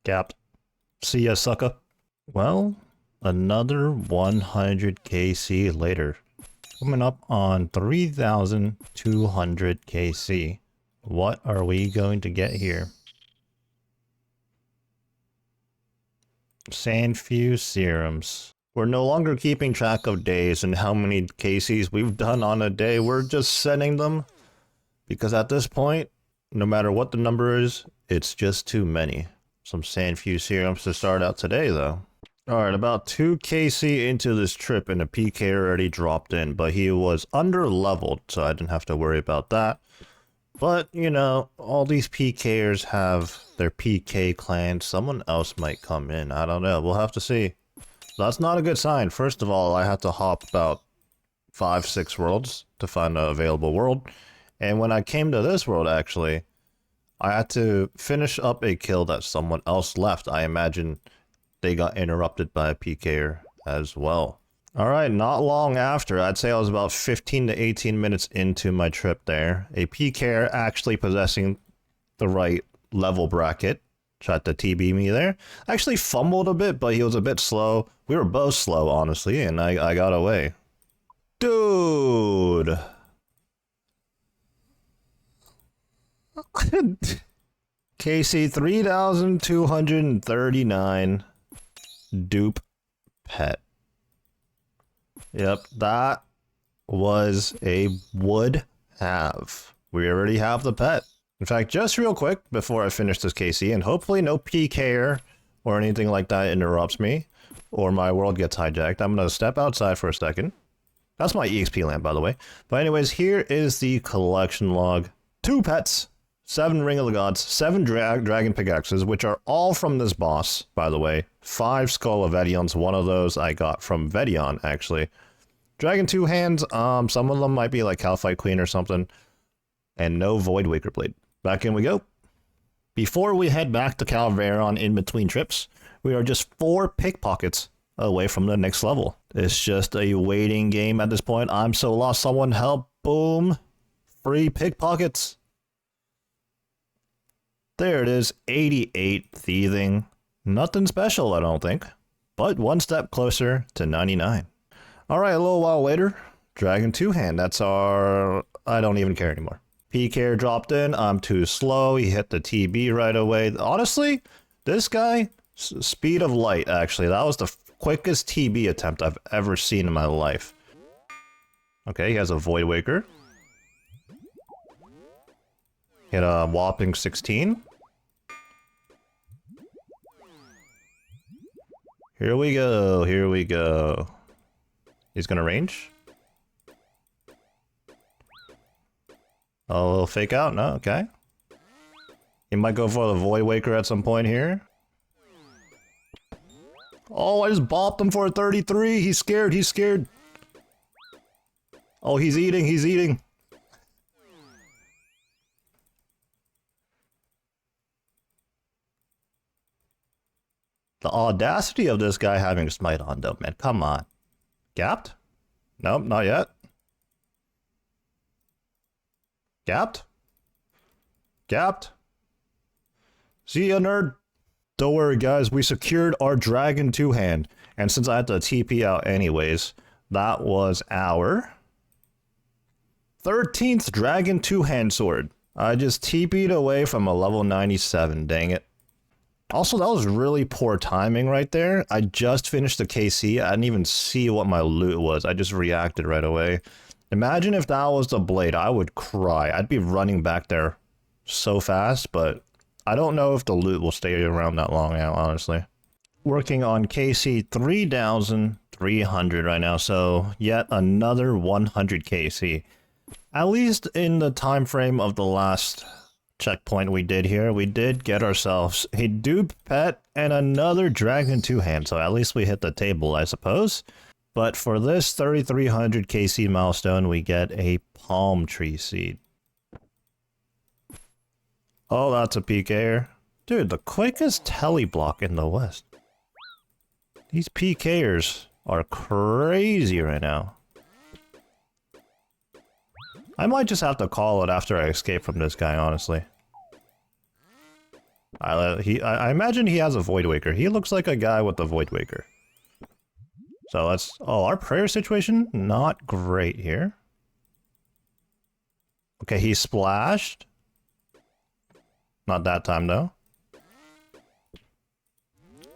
Gapped. See ya, sucker. Well, another 100 KC later. Coming up on 3,200 KC. What are we going to get here? Sandfuse serums. We're no longer keeping track of days and how many KCs we've done on a day. We're just setting them, because at this point, no matter what the number is, it's just too many. Some Sandfuse serums to start out today, though. Alright, about 2 KC into this trip and a PK already dropped in, but he was under-leveled, so I didn't have to worry about that. But, you know, all these PKers have their PK clans. Someone else might come in. I don't know. We'll have to see. That's not a good sign. First of all, I had to hop about 5-6 worlds to find an available world. And when I came to this world, actually, I had to finish up a kill that someone else left. I imagine they got interrupted by a PKer as well. Alright, not long after, I'd say I was about 15 to 18 minutes into my trip there, a PKer actually possessing the right level bracket tried to TB me there. I actually fumbled a bit, but he was a bit slow. We were both slow, honestly, and I got away. Dude! KC 3,239 dupe pet. Yep, that was a would have. We already have the pet. In fact, just real quick before I finish this KC, and hopefully no PKer or anything like that interrupts me, or my world gets hijacked, I'm gonna step outside for a second. That's my EXP lamp, by the way. But anyways, here is the collection log. 2 pets, 7 Ring of the Gods, 7 Dragon Pickaxes, which are all from this boss, by the way. 5 Skull of Vedions, one of those I got from Vedion, actually. Dragon 2 Hands, some of them might be like Calphite Queen or something. And no Voidwaker Blade. Back in we go. Before we head back to Calvarion in between trips, we are just 4 pickpockets away from the next level. It's just a waiting game at this point. I'm so lost, someone help. Boom. Free pickpockets. There it is, 88 thieving. Nothing special, I don't think, but one step closer to 99. Alright, a little while later, Dragon 2 Hand, that's our... I don't even care anymore. PK dropped in, I'm too slow, he hit the TB right away. Honestly, this guy, speed of light actually, that was the quickest TB attempt I've ever seen in my life. Okay, he has a Voidwaker. Hit a whopping 16. Here we go, here we go. He's gonna range. Oh, a little fake out? No, okay. He might go for the Voidwaker at some point here. Oh, I just bopped him for a 33. He's scared, he's scared. Oh, he's eating, he's eating. The audacity of this guy having smite on though, man. Come on. Gapped? Nope, not yet. Gapped? Gapped? See ya, nerd. Don't worry, guys. We secured our Dragon 2-hand. And since I had to TP out anyways, that was our 13th Dragon 2-hand sword. I just TP'd away from a level 97, dang it. Also, that was really poor timing right there. I just finished the KC. I didn't even see what my loot was. I just reacted right away. Imagine if that was the blade. I would cry. I'd be running back there so fast, but I don't know if the loot will stay around that long now, honestly. Working on KC 3,300 right now, so yet another 100 KC. At least in the time frame of the last checkpoint we did here, we did get ourselves a dupe pet and another Dragon 2-hand, so at least we hit the table, I suppose. But for this 3,300 KC milestone, we get a palm tree seed. Oh, that's a PKer. Dude, the quickest tele block in the West. These PKers are crazy right now. I might just have to call it after I escape from this guy, honestly. I imagine he has a Voidwaker. He looks like a guy with a Voidwaker. So let's... Oh, our prayer situation? Not great here. Okay, he splashed. Not that time, though.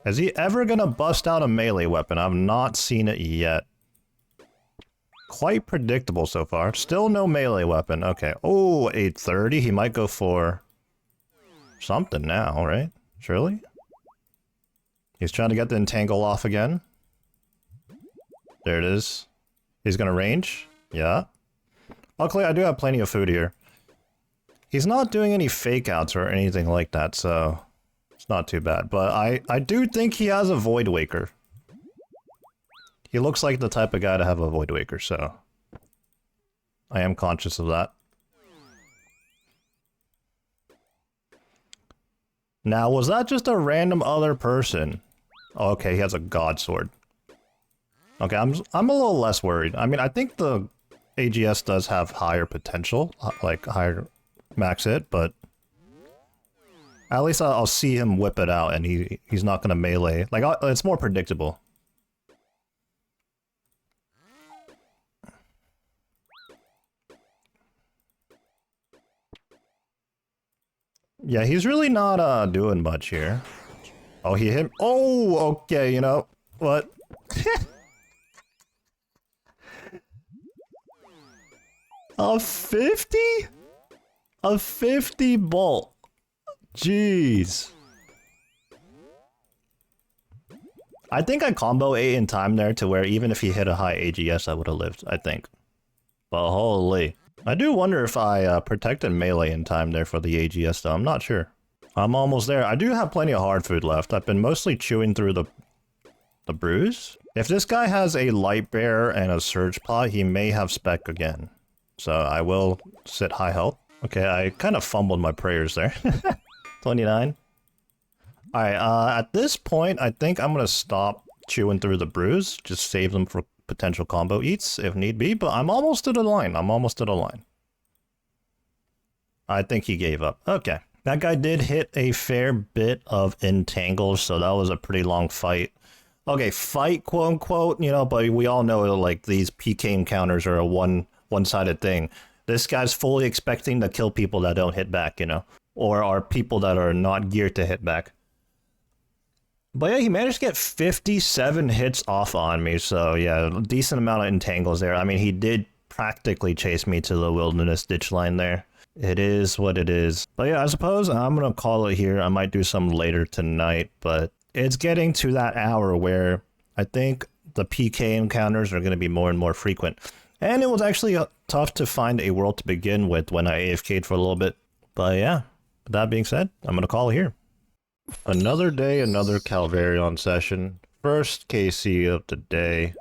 Is he ever gonna bust out a melee weapon? I've not seen it yet. Quite predictable so far. Still no melee weapon. Okay. Oh, 830. He might go for something now, right? Surely? He's trying to get the entangle off again. There it is. He's gonna range. Yeah. Luckily, I do have plenty of food here. He's not doing any fake outs or anything like that, so it's not too bad. But I do think he has a Voidwaker. He looks like the type of guy to have a Voidwaker, so I am conscious of that. Now, was that just a random other person? Oh, okay, he has a God Sword. Okay, I'm a little less worried. I mean, I think the AGS does have higher potential, like higher max hit, but at least I'll see him whip it out, and he's not gonna melee. Like, it's more predictable. Yeah, he's really not doing much here. Oh, he hit. Oh, okay, you know what? A 50? A 50 bolt. Jeez. I think I combo 8 in time there to where even if he hit a high AGS, I would have lived, I think. But holy. I do wonder if I protected melee in time there for the AGS though, I'm not sure. I'm almost there. I do have plenty of hard food left. I've been mostly chewing through the brews. If this guy has a light bear and a surge pot, he may have spec again. So I will sit high health. Okay, I kind of fumbled my prayers there. 29. Alright, at this point, I think I'm gonna stop chewing through the brews. Just save them for potential combo eats if need be, but I'm almost to the line. I'm almost to the line. I think he gave up. Okay. That guy did hit a fair bit of entangles, so that was a pretty long fight. Okay, fight, quote unquote, you know, but we all know like these PK encounters are a one-sided thing. This guy's fully expecting to kill people that don't hit back, you know, or are people that are not geared to hit back. But yeah, he managed to get 57 hits off on me, so yeah, a decent amount of entangles there. I mean, he did practically chase me to the wilderness ditch line there. It is what it is. But yeah, I suppose I'm going to call it here. I might do some later tonight, but it's getting to that hour where I think the PK encounters are going to be more and more frequent. And it was actually tough to find a world to begin with when I AFK'd for a little bit. But yeah, with that being said, I'm going to call it here. Another day, another Calvarion session. First KC of the day.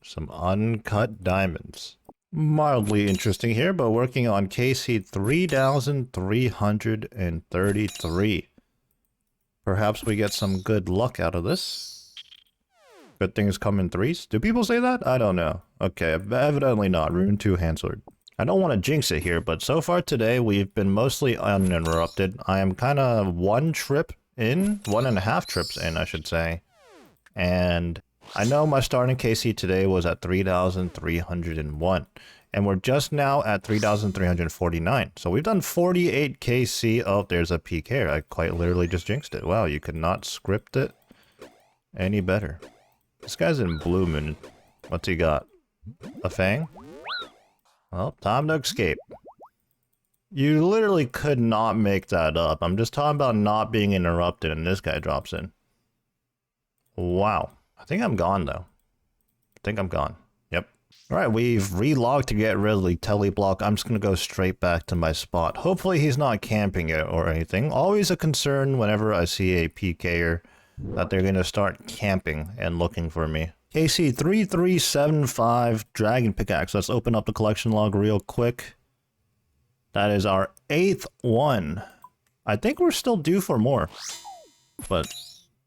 Some uncut diamonds. Mildly interesting here, but working on KC 3,333. Perhaps we get some good luck out of this. Good things come in threes. Do people say that? I don't know. Okay, evidently not. Rune 2 Handsword. I don't want to jinx it here, but so far today we've been mostly uninterrupted. I am kind of 1.5 trips in, I should say. And I know my starting KC today was at 3,301. And we're just now at 3,349. So we've done 48 KC. Oh, there's a PK. I quite literally just jinxed it. Wow, you could not script it any better. This guy's in Blue Moon. What's he got? A Fang? Well, time to escape. You literally could not make that up. I'm just talking about not being interrupted and this guy drops in. Wow. I think I'm gone though. I think I'm gone. Yep. Alright, we've relogged to get rid of the teleblock. I'm just going to go straight back to my spot. Hopefully he's not camping it or anything. Always a concern whenever I see a PKer that they're going to start camping and looking for me. KC 3375 Dragon Pickaxe. Let's open up the collection log real quick. That is our 8th one. I think we're still due for more. But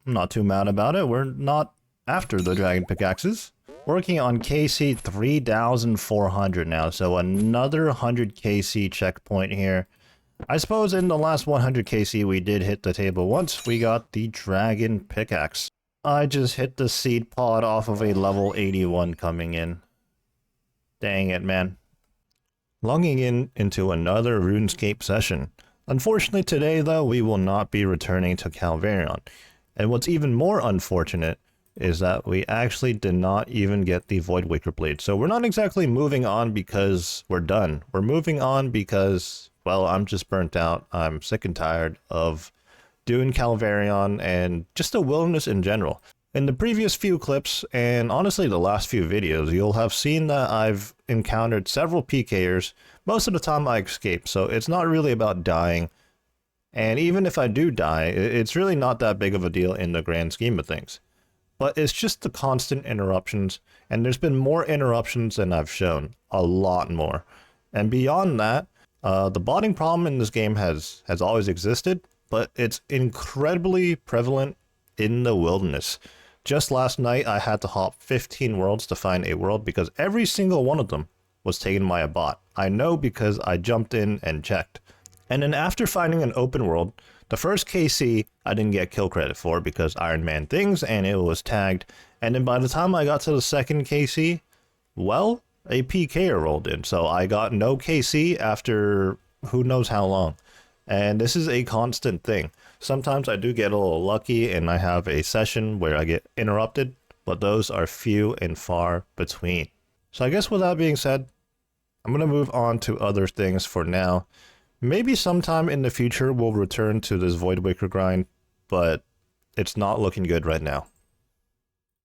I'm not too mad about it. We're not after the Dragon Pickaxes. Working on KC 3,400 now. So another 100 KC checkpoint here. I suppose in the last 100 KC we did hit the table once. We got the Dragon Pickaxe. I just hit the seed pod off of a level 81 coming in. Dang it, man. Logging into another RuneScape session. Unfortunately today though, we will not be returning to Calvarion. And what's even more unfortunate is that we actually did not even get the Voidwaker blade. So we're not exactly moving on because we're done. We're moving on because, well, I'm just burnt out. I'm sick and tired of doing Calvarion and just the wilderness in general. In the previous few clips, and honestly the last few videos, you'll have seen that I've encountered several PKers. Most of the time I escape, so it's not really about dying. And even if I do die, it's really not that big of a deal in the grand scheme of things. But it's just the constant interruptions, and there's been more interruptions than I've shown. A lot more. And beyond that, the botting problem in this game has always existed, but it's incredibly prevalent in the wilderness. Just last night, I had to hop 15 worlds to find a world because every single one of them was taken by a bot. I know because I jumped in and checked. And then after finding an open world, the first KC I didn't get kill credit for because Ironman things and it was tagged. And then by the time I got to the second KC, well, a PKer rolled in. So I got no KC after who knows how long. And this is a constant thing. Sometimes I do get a little lucky and I have a session where I get interrupted, but those are few and far between. So I guess with that being said, I'm going to move on to other things for now. Maybe sometime in the future we'll return to this Voidwaker grind, but it's not looking good right now.